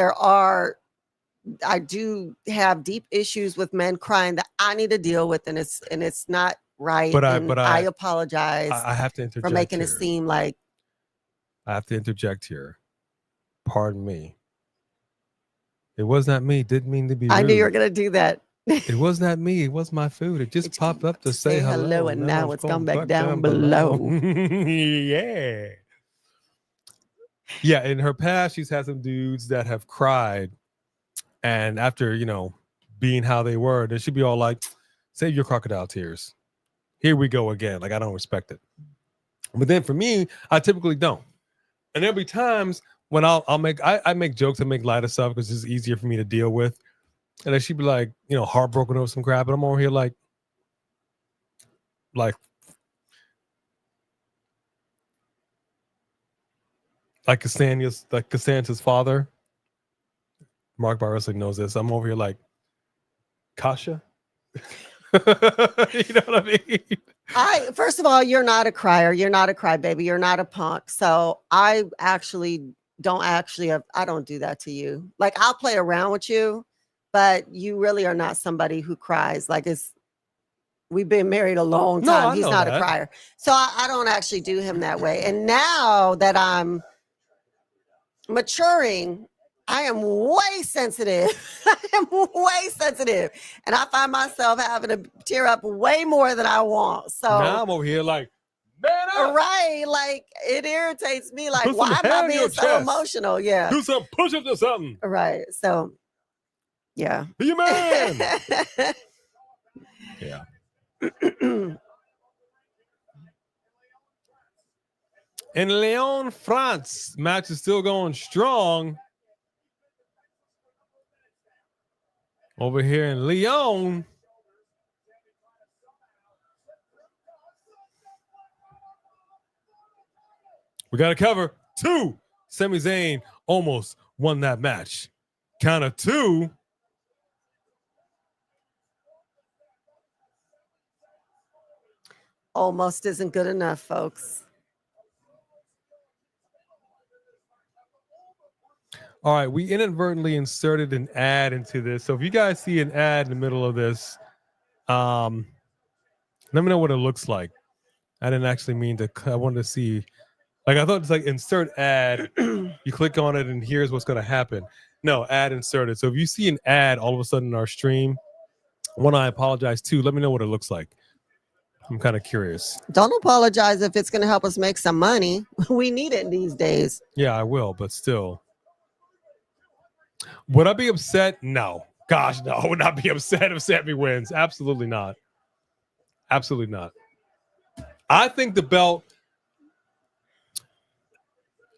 I do have deep issues with men crying that I need to deal with, and it's not right. But I apologize. I have to interject for making here. It seem like I have to interject here. Pardon me. It was not me. Didn't mean to be rude. I knew you were gonna do that. It was not me. It was my food. It just popped up to say hello, and now it's gone back down below. Yeah. Yeah, in her past, she's had some dudes that have cried, and after, being how they were, then she'd be all like, save your crocodile tears. Here we go again. Like, I don't respect it. But then for me, I typically don't. And there'll be times when I make jokes and make light of stuff because it's easier for me to deal with. And then she'd be like, heartbroken over some crap. And I'm over here like Costanza's father. Mark by Wrestling knows this. I'm over here like, Kasha? You know what I mean? First of all, you're not a crier. You're not a crybaby. You're not a punk. So I actually I don't do that to you. Like, I'll play around with you, but you really are not somebody who cries. Like, we've been married a long time. He's not a crier. So I don't actually do him that way. And now that I'm maturing, I am way sensitive. And I find myself having to tear up way more than I want. So now I'm over here like, man up. Right. Like, it irritates me. Like, why am I being so emotional? Yeah. Do some push-ups or something. Right. So, yeah. Be a man. Yeah. In Lyon, France, match is still going strong. Over here in Lyon, we got to cover 2. Sami Zayn almost won that match. Count of 2. Almost isn't good enough, folks. All right, we inadvertently inserted an ad into this. So if you guys see an ad in the middle of this, let me know what it looks like. I didn't actually mean to. I wanted to see. Like, I thought it's like insert ad. You click on it and here's what's going to happen. No, ad inserted. So if you see an ad all of a sudden in our stream, one, I apologize. 2, let me know what it looks like. I'm kind of curious. Don't apologize if it's going to help us make some money. We need it these days. Yeah, I will, but still. Would I be upset? No. Gosh, no. I would not be upset if Sami wins. Absolutely not. Absolutely not. I think the belt...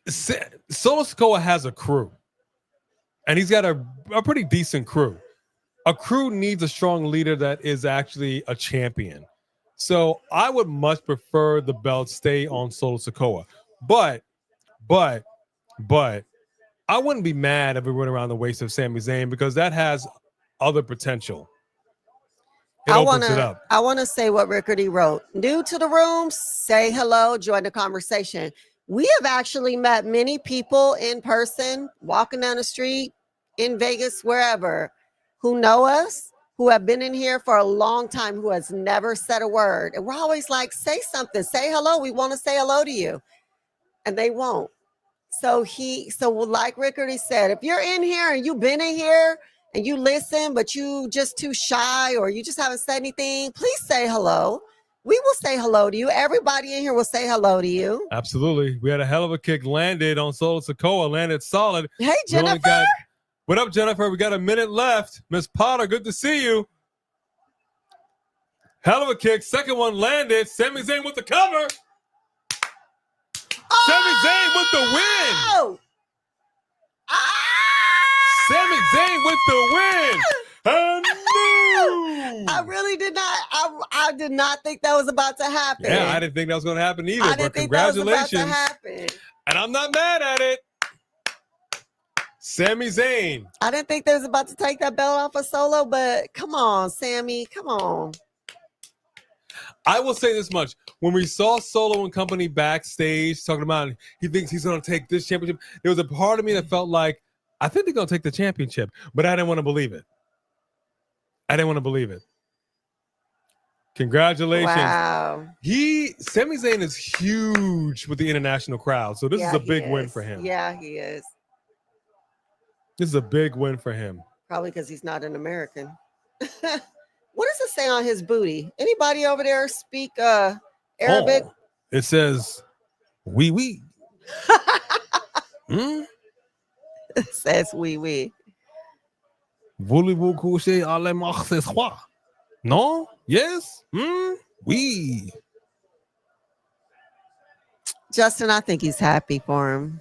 Solo Sikoa has a crew. And he's got a pretty decent crew. A crew needs a strong leader that is actually a champion. So I would much prefer the belt stay on Solo Sikoa. But I wouldn't be mad if we went around the waist of Sami Zayn because that has other potential. It opens it up. I want to say what Rickardy wrote. New to the room, say hello, join the conversation. We have actually met many people in person, walking down the street, in Vegas, wherever, who know us, who have been in here for a long time, who has never said a word. And we're always like, say something, say hello. We want to say hello to you. And they won't. So like Rickardy said, if you're in here and you've been in here and you listen, but you just too shy or you just haven't said anything, please say hello. We will say hello to you. Everybody in here will say hello to you. Absolutely. We had a hell of a kick landed on Solo Sikoa, landed solid. Hey, Jennifer. What up, Jennifer? We got a minute left. Miss Potter, good to see you. Hell of a kick. Second one landed. Sami Zayn with the cover. Sami Zayn with the win. Sami Zayn with the win. I really did not. I did not think that was about to happen. Yeah, I didn't think that was going to happen either. I But didn't think that was about congratulations. to happen. And I'm not mad at it. Sami Zayn. I didn't think they was about to take that belt off of Solo, but come on, Sammy, come on. I will say this much. When we saw Solo and company backstage talking about he thinks he's going to take this championship, there was a part of me that felt like, I think they're going to take the championship, but I didn't want to believe it. Congratulations. Wow. Sami Zayn is huge with the international crowd, so this is a big win for him. Yeah, he is. This is a big win for him. Probably because he's not an American. What does it say on his booty? Anybody over there speak Arabic? Oh, it says, oui, oui. It says oui. Voulez-vous coucher à la mort ce soir? No? Yes? Oui. Justin, I think he's happy for him.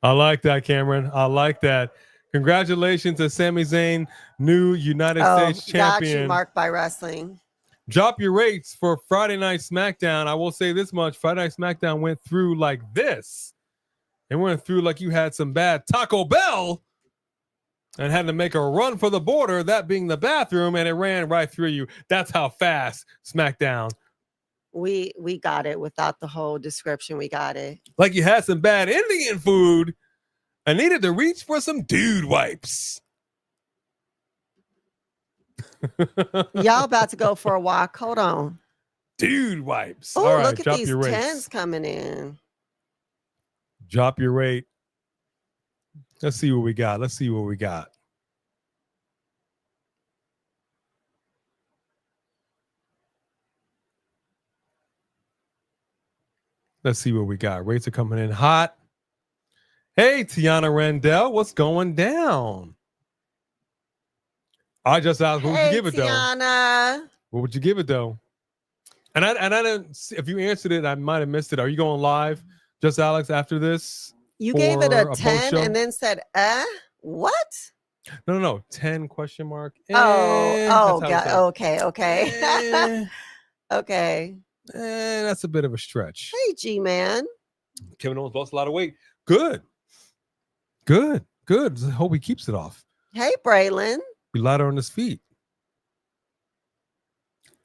I like that, Cameron. I like that. Congratulations to Sami Zayn, new United States champion. Got you, Mark by Wrestling. Drop your rates for Friday Night SmackDown. I will say this much. Friday Night SmackDown went through like this. It went through like you had some bad Taco Bell and had to make a run for the border, that being the bathroom, and it ran right through you. That's how fast SmackDown. We got it without the whole description. We got it. Like you had some bad Indian food and needed to reach for some dude wipes. Y'all about to go for a walk. Hold on. Dude wipes. Oh, all right, look at drop these your rates. 10s coming in. Drop your rate. Let's see what we got. Let's see what we got. Rates are coming in hot. Hey, Tiana Randall, what's going down? I just asked, what would you give it, Tiana. though? What would you give it, though? And I didn't. If you answered it, I might have missed it. Are you going live, Just Alex, after this? You gave it a 10 post-show? and then said, what? No. 10 question mark. Okay. Okay. That's a bit of a stretch. Hey, G-Man. Kevin Owens lost a lot of weight. Good. I hope he keeps it off. Hey, Braylon. Be lighter on his feet.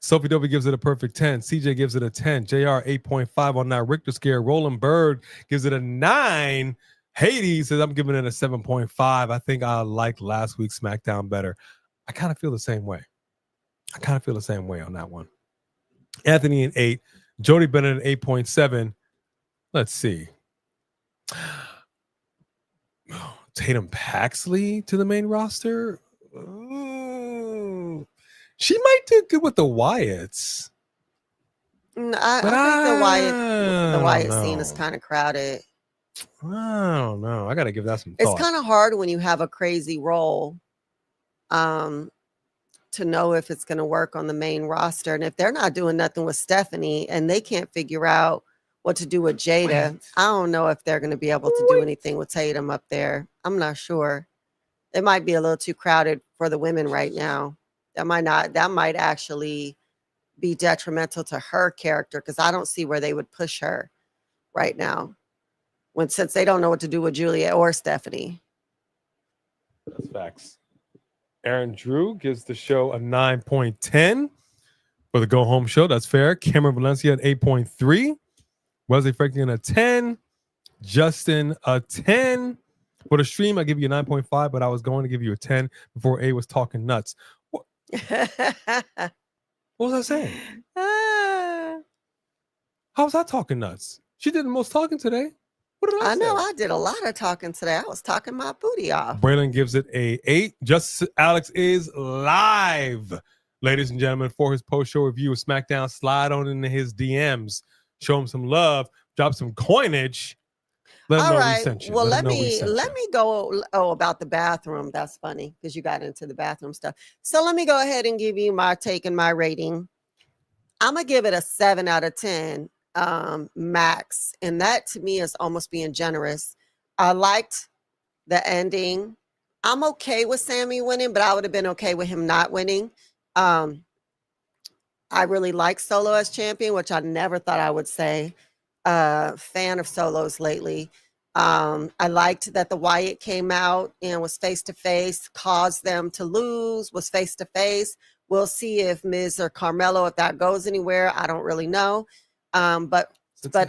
Sophie Dovey gives it a perfect 10. CJ gives it a 10. JR 8.5 on that Richter scale. Roland Bird gives it a 9. Hades says I'm giving it a 7.5. I think I liked last week's SmackDown better. I kind of feel the same way. On that one. Anthony an 8. Jody Bennett an 8.7. Let's see. Tatum Paxley to the main roster. Ooh. She might do good with the Wyatts. I think the Wyatt scene is kind of crowded. I don't know. I got to give that some thought. It's kind of hard when you have a crazy role to know if it's going to work on the main roster. And if they're not doing nothing with Stephanie and they can't figure out what to do with Jada, I don't know if they're going to be able to do anything with Tatum up there. I'm not sure. It might be a little too crowded for the women right now. That might actually be detrimental to her character because I don't see where they would push her right now since they don't know what to do with Giulia or Stephanie. That's facts. Aaron Drew gives the show a 9.10 for the go home show. That's fair. Cameron Valencia at 8.3. Wesley Franklin a 10. Justin a 10. For the stream, I give you a 9.5, but I was going to give you a 10 before A was talking nuts. What was I saying? How was I talking nuts? She did the most talking today. What did I say? know I did a lot of talking today. I was talking my booty off. Braylon gives it a 8. Just Alex is live, ladies and gentlemen, for his post-show review of SmackDown. Slide on into his DMs. Show him some love. Drop some coinage. All right. Well, let me go. Oh, about the bathroom. That's funny because you got into the bathroom stuff. So let me go ahead and give you my take and my rating. I'm gonna give it a 7 out of 10 max, and that to me is almost being generous. I liked the ending. I'm okay with Sami winning, but I would have been okay with him not winning. I really like Solo as champion, which I never thought I would say. Fan of Solos lately. I liked that the Wyatt came out and was face to face, caused them to lose, was face to face. We'll see if Miz or Carmelo, if that goes anywhere. I don't really know. But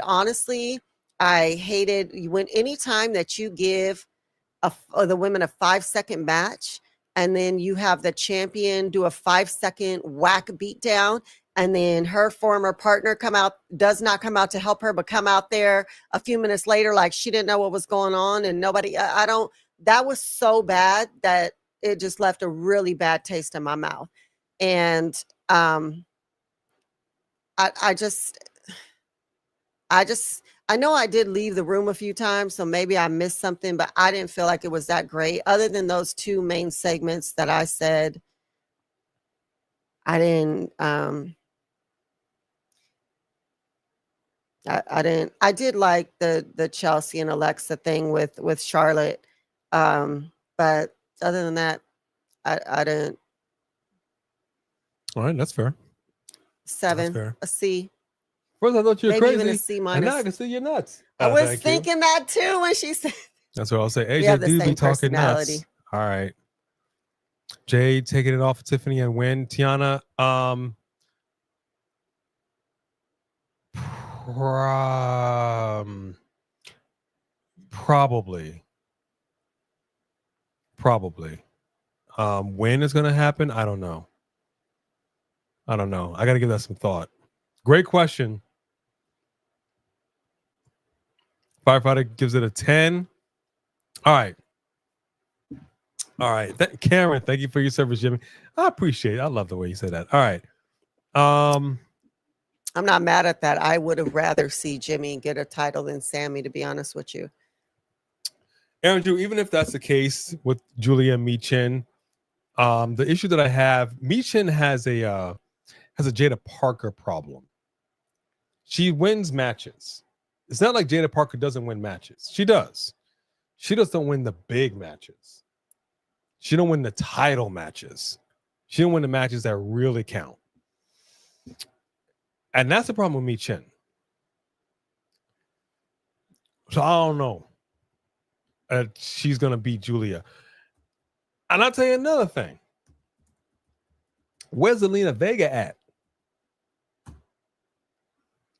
honestly, I hated anytime that you give the women a 5-second match, and then you have the champion do a 5-second whack beatdown, and then her former partner does not come out to help her, but come out there a few minutes later like she didn't know what was going on, and nobody. That was so bad that it just left a really bad taste in my mouth, and I know I did leave the room a few times, so maybe I missed something, but I didn't feel like it was that great. Other than those two main segments that I said, I didn't. I did like the Chelsea and Alexa thing with Charlotte, but other than that, I didn't. All right, that's fair. 7, fair. a C. First, I thought you were Maybe crazy, even a C and minus. now I can see you're nuts. I was thinking that too when she said. That's what I'll say. We have AJ the do same be talking nuts. personality. All right. Jade taking it off of Tiffany and win. Tiana, probably. When is going to happen? I don't know. I got to give that some thought. Great question. Firefighter gives it a 10. All right. Karen, thank you for your service, Jimmy. I appreciate it. I love the way you said that. All right. I'm not mad at that. I would have rather see Jimmy get a title than Sami, to be honest with you. Aaron Drew, even if that's the case with Giulia and Michin, the issue that I have, Michin has a Jada Parker problem. She wins matches. It's not like Jada Parker doesn't win matches. She does. She just don't win the big matches. She don't win the title matches. She don't win the matches that really count. And that's the problem with Michin. So I don't know. She's going to beat Giulia. And I'll tell you another thing. Where's Zelina Vega at?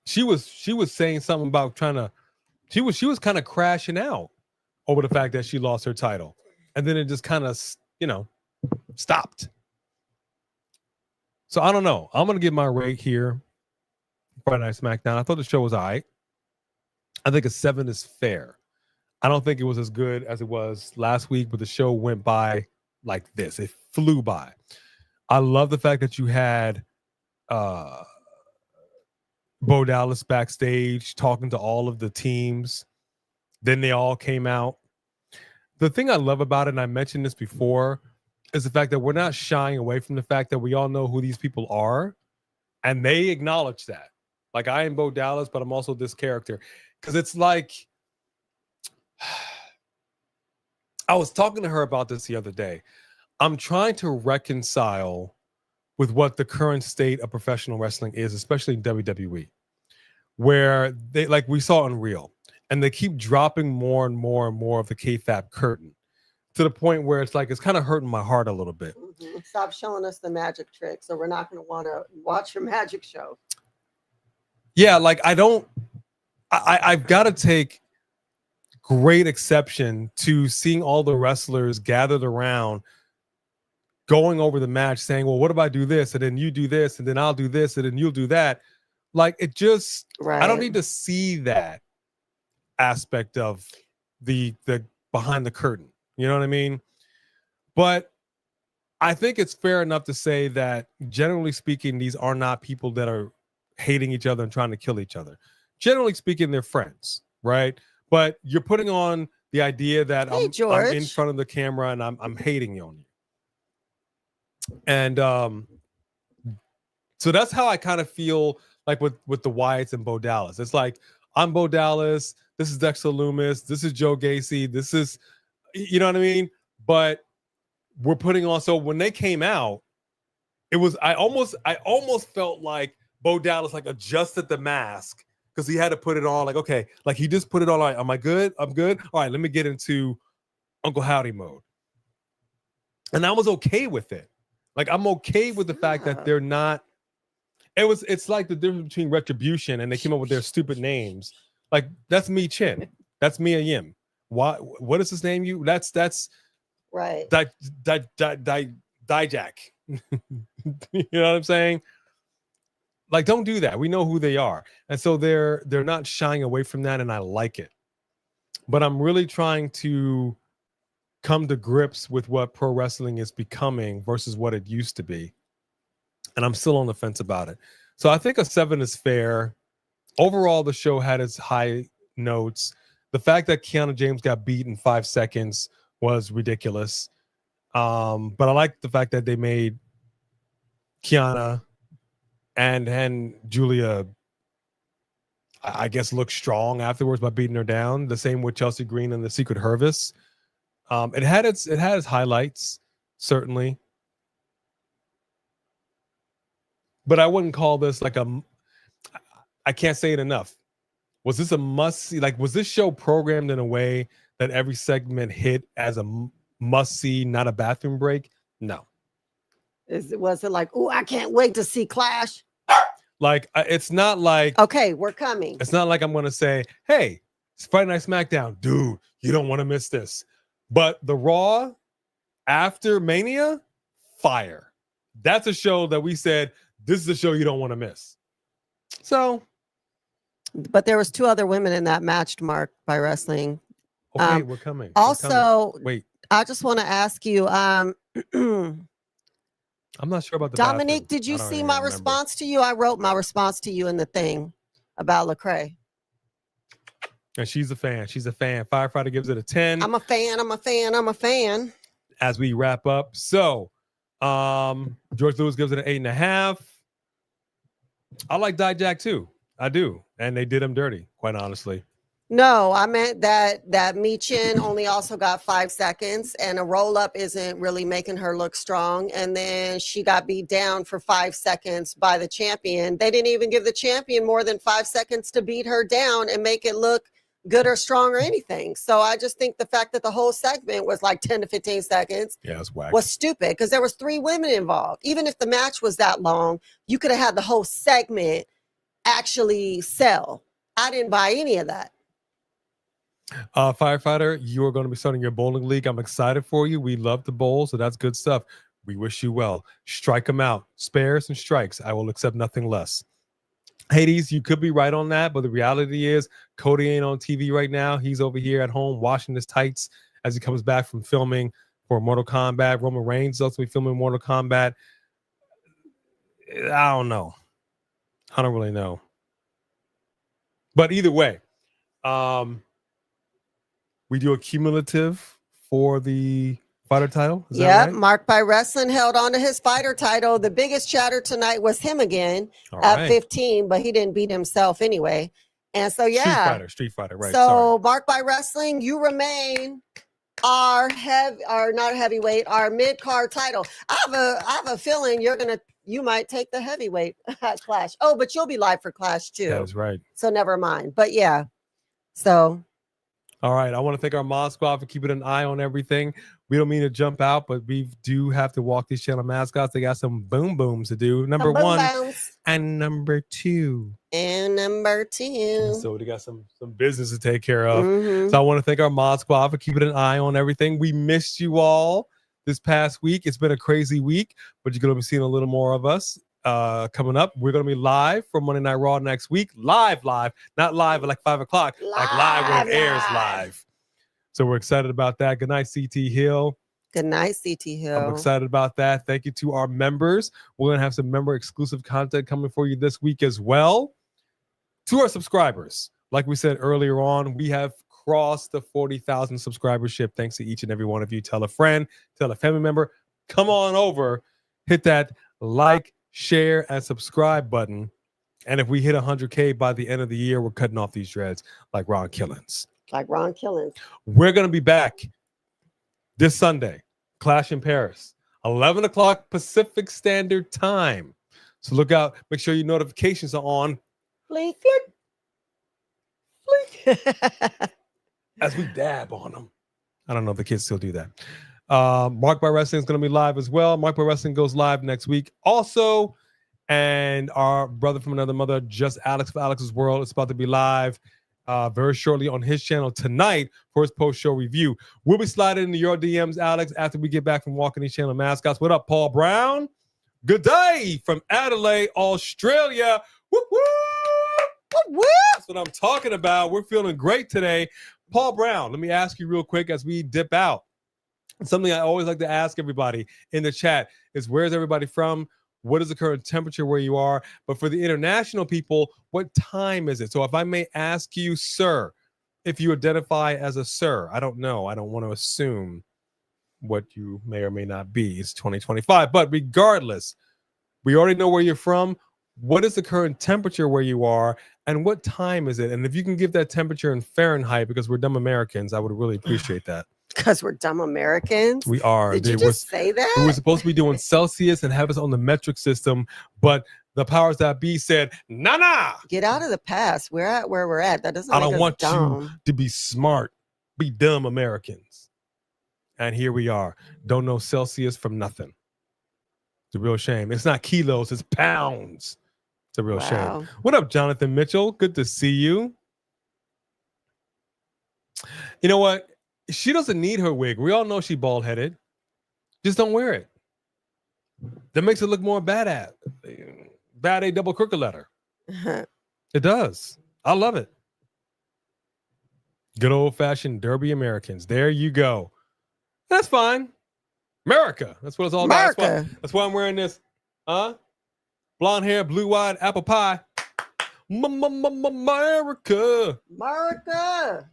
She was saying something about she was kind of crashing out over the fact that she lost her title. And then it just kind of, stopped. So I don't know. I'm going to give my rate here. Friday Night Smackdown. I thought the show was all right. I think a 7 is fair. I don't think it was as good as it was last week, but the show went by like this. It flew by. I love the fact that you had Bo Dallas backstage talking to all of the teams. Then they all came out. The thing I love about it, and I mentioned this before, is the fact that we're not shying away from the fact that we all know who these people are. And they acknowledge that. Like, I am Bo Dallas, but I'm also this character. Because it's like, I was talking to her about this the other day. I'm trying to reconcile with what the current state of professional wrestling is, especially in WWE, where they, like we saw in Real, and they keep dropping more and more and more of the kayfabe curtain to the point where it's like, it's kind of hurting my heart a little bit. Mm-hmm. Stop showing us the magic trick, so we're not going to want to watch your magic show. Yeah, like I've got to take great exception to seeing all the wrestlers gathered around going over the match saying, well, what if I do this? And then you do this, and then I'll do this, and then you'll do that. Like, it just, right. I don't need to see that aspect of the behind the curtain. You know what I mean? But I think it's fair enough to say that, generally speaking, these are not people that are hating each other and trying to kill each other. Generally speaking, they're friends, right? But you're putting on the idea that I'm in front of the camera and I'm hating on you. And so that's how I kind of feel like with the Wyatts and Bo Dallas. It's like, I'm Bo Dallas. This is Dexter Loomis. This is Joe Gacy. This is, you know what I mean? But we're putting on. So when they came out, it was I almost felt like Bo Dallas like adjusted the mask because he had to put it on. Like, okay, like he just put it on. Like, am I good? I'm good. All right, let me get into Uncle Howdy mode. And I was okay with it. Like, I'm okay with the fact that they're not. It's like the difference between Retribution and they came up with their stupid names. Like, that's Michin. That's Mia Yim. What is his name? That's right. Dijak. You know what I'm saying? Like, don't do that. We know who they are. And so they're not shying away from that, and I like it. But I'm really trying to come to grips with what pro wrestling is becoming versus what it used to be. And I'm still on the fence about it. So I think a 7 is fair. Overall, the show had its high notes. The fact that Kiana James got beat in 5 seconds was ridiculous. But I like the fact that they made Kiana and Giulia, I guess, look strong afterwards by beating her down. The same with Chelsea Green and the Secret Hervice. It had its highlights, certainly. But I wouldn't call this like I can't say it enough. Was this a must-see? Like, was this show programmed in a way that every segment hit as a must-see, not a bathroom break? No. Was it like, oh, I can't wait to see Clash? Like, it's not like... Okay, we're coming. It's not like I'm going to say, hey, it's Friday Night Smackdown. Dude, you don't want to miss this. But the Raw after Mania, fire. That's a show that we said, this is a show you don't want to miss. So... But there was 2 other women in that match, Mark, by wrestling. Okay, we're coming. Also, wait. I just want to ask you, I'm not sure about the Dominique, bathroom. did you see my response to you? I wrote my response to you in the thing about Lecrae. And she's a fan. She's a fan. Firefighter gives it a 10. I'm a fan. As we wrap up. So, George Lewis gives it an 8.5. I like Dijak too. I do. And they did him dirty, quite honestly. No, I meant that Michin only also got 5 seconds, and a roll-up isn't really making her look strong. And then she got beat down for 5 seconds by the champion. They didn't even give the champion more than 5 seconds to beat her down and make it look good or strong or anything. So I just think the fact that the whole segment was like 10 to 15 seconds was stupid because there was 3 women involved. Even if the match was that long, you could have had the whole segment actually sell. I didn't buy any of that. Firefighter, you are going to be starting your bowling league. I'm excited for you. We love to bowl, so that's good stuff. We wish you well. Strike them out. Spares and strikes. I will accept nothing less. Hades, you could be right on that, but the reality is Cody ain't on TV right now. He's over here at home washing his tights as he comes back from filming for Mortal Kombat. Roman Reigns is also filming Mortal Kombat. I don't know. I don't really know. But either way, we do a cumulative for the fighter title. Is that right? Mark by Wrestling held on to his fighter title. The biggest chatter tonight was him again at 15, but he didn't beat himself anyway. And so, Street Fighter, right. So, sorry. Mark by Wrestling, you remain our mid-card title. I have a feeling you might take the heavyweight at Clash. Oh, but you'll be live for Clash too. That's right. So never mind. But yeah. So. All right. I want to thank our Mod Squad for keeping an eye on everything. We don't mean to jump out, but we do have to walk these channel mascots. They got some boom booms to do. Number 1 and number 2. So they got some business to take care of. So I want to thank our Mod Squad for keeping an eye on everything. We missed you all this past week. It's been a crazy week, but you're going to be seeing a little more of us coming up. We're going to be live for Monday Night Raw next week. Live, not live at like 5 o'clock, like live when it airs live. So we're excited about that. Good night, CT Hill. Good night, CT Hill. I'm excited about that. Thank you to our members. We're going to have some member exclusive content coming for you this week as well. To our subscribers, like we said earlier on, we have crossed the 40,000 subscribership. Thanks to each and every one of you. Tell a friend, tell a family member, come on over, hit that like, share, and subscribe button. And if we hit 100K by the end of the year, we're cutting off these dreads like Ron Killings. Like Ron Killings. We're going to be back this Sunday. Clash in Paris. 11 o'clock Pacific Standard Time. So look out. Make sure your notifications are on. Blink, blink, blink. As we dab on them. I don't know if the kids still do that. Mark by Wrestling is going to be live as well. Mark by Wrestling goes live next week. Also, and our brother from another mother, Just Alex for Alex's World, is about to be live very shortly on his channel tonight for his post-show review. We'll be sliding into your DMs, Alex, after we get back from Walking These Channel Mascots. What up, Paul Brown? Good day from Adelaide, Australia. Woo woo! Woo woo! That's what I'm talking about. We're feeling great today. Paul Brown, let me ask you real quick as we dip out. Something I always like to ask everybody in the chat is, where's everybody from? What is the current temperature where you are? But for the international people, what time is it? So if I may ask you, sir, if you identify as a sir, I don't know. I don't want to assume what you may or may not be. It's 2025. But regardless, we already know where you're from. What is the current temperature where you are? And what time is it? And if you can give that temperature in Fahrenheit, because we're dumb Americans, I would really appreciate that. Because we're dumb Americans. We are. Did you just say that? We were supposed to be doing Celsius and have us on the metric system, but the powers that be said, nah. Get out of the past. We're at where we're at. That doesn't I make don't us want dumb. you to be smart, be dumb Americans. And here we are. Don't know Celsius from nothing. It's a real shame. It's not kilos, it's pounds. It's a real shame. What up, Jonathan Mitchell? Good to see you. You know what? She doesn't need her wig. We all know she's bald-headed. Just don't wear it. That makes it look more badass. Bad A double crooked letter. It does. I love it. Good old-fashioned Derby Americans. There you go. That's fine. America. That's what it's all about. That's why I'm wearing this. Blonde hair, blue-eyed, apple pie. America. America.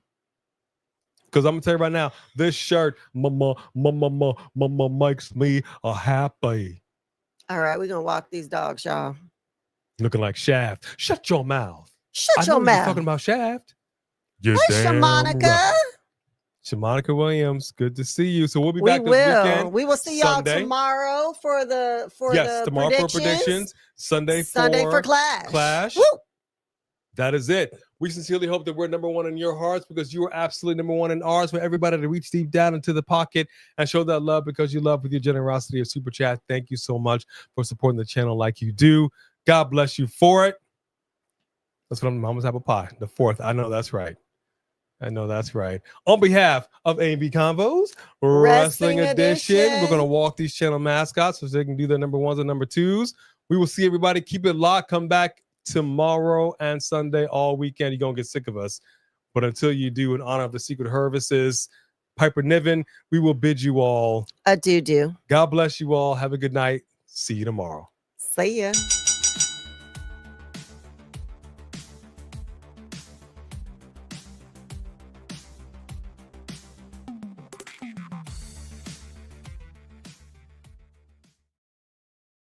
Because I'm gonna tell you right now, this shirt makes me a happy. All right, we're gonna walk these dogs, y'all. Looking like Shaft. Shut your mouth. Shut your mouth. Talking about Shaft. Hey, Shamonica. Shamonica Williams, good to see you. So we'll be back this weekend. We will see y'all tomorrow for the tomorrow for predictions. Sunday for Clash. Woo! That is it. We sincerely hope that we're number one in your hearts, because you are absolutely number one in ours. For everybody to reach deep down into the pocket and show that love because you love with your generosity of super chat. Thank you so much for supporting the channel like you do. God bless you for it. That's what I'm almost apple pie. The fourth. I know that's right. On behalf of A&B Convos, Wrestling Edition, we're going to walk these channel mascots so they can do their number ones and number twos. We will see everybody. Keep it locked. Come back tomorrow and Sunday all weekend. You're going to get sick of us. But until you do, in honor of the secret Hervices, Piper Niven, we will bid you all adieu. God bless you all. Have a good night. See you tomorrow. See ya.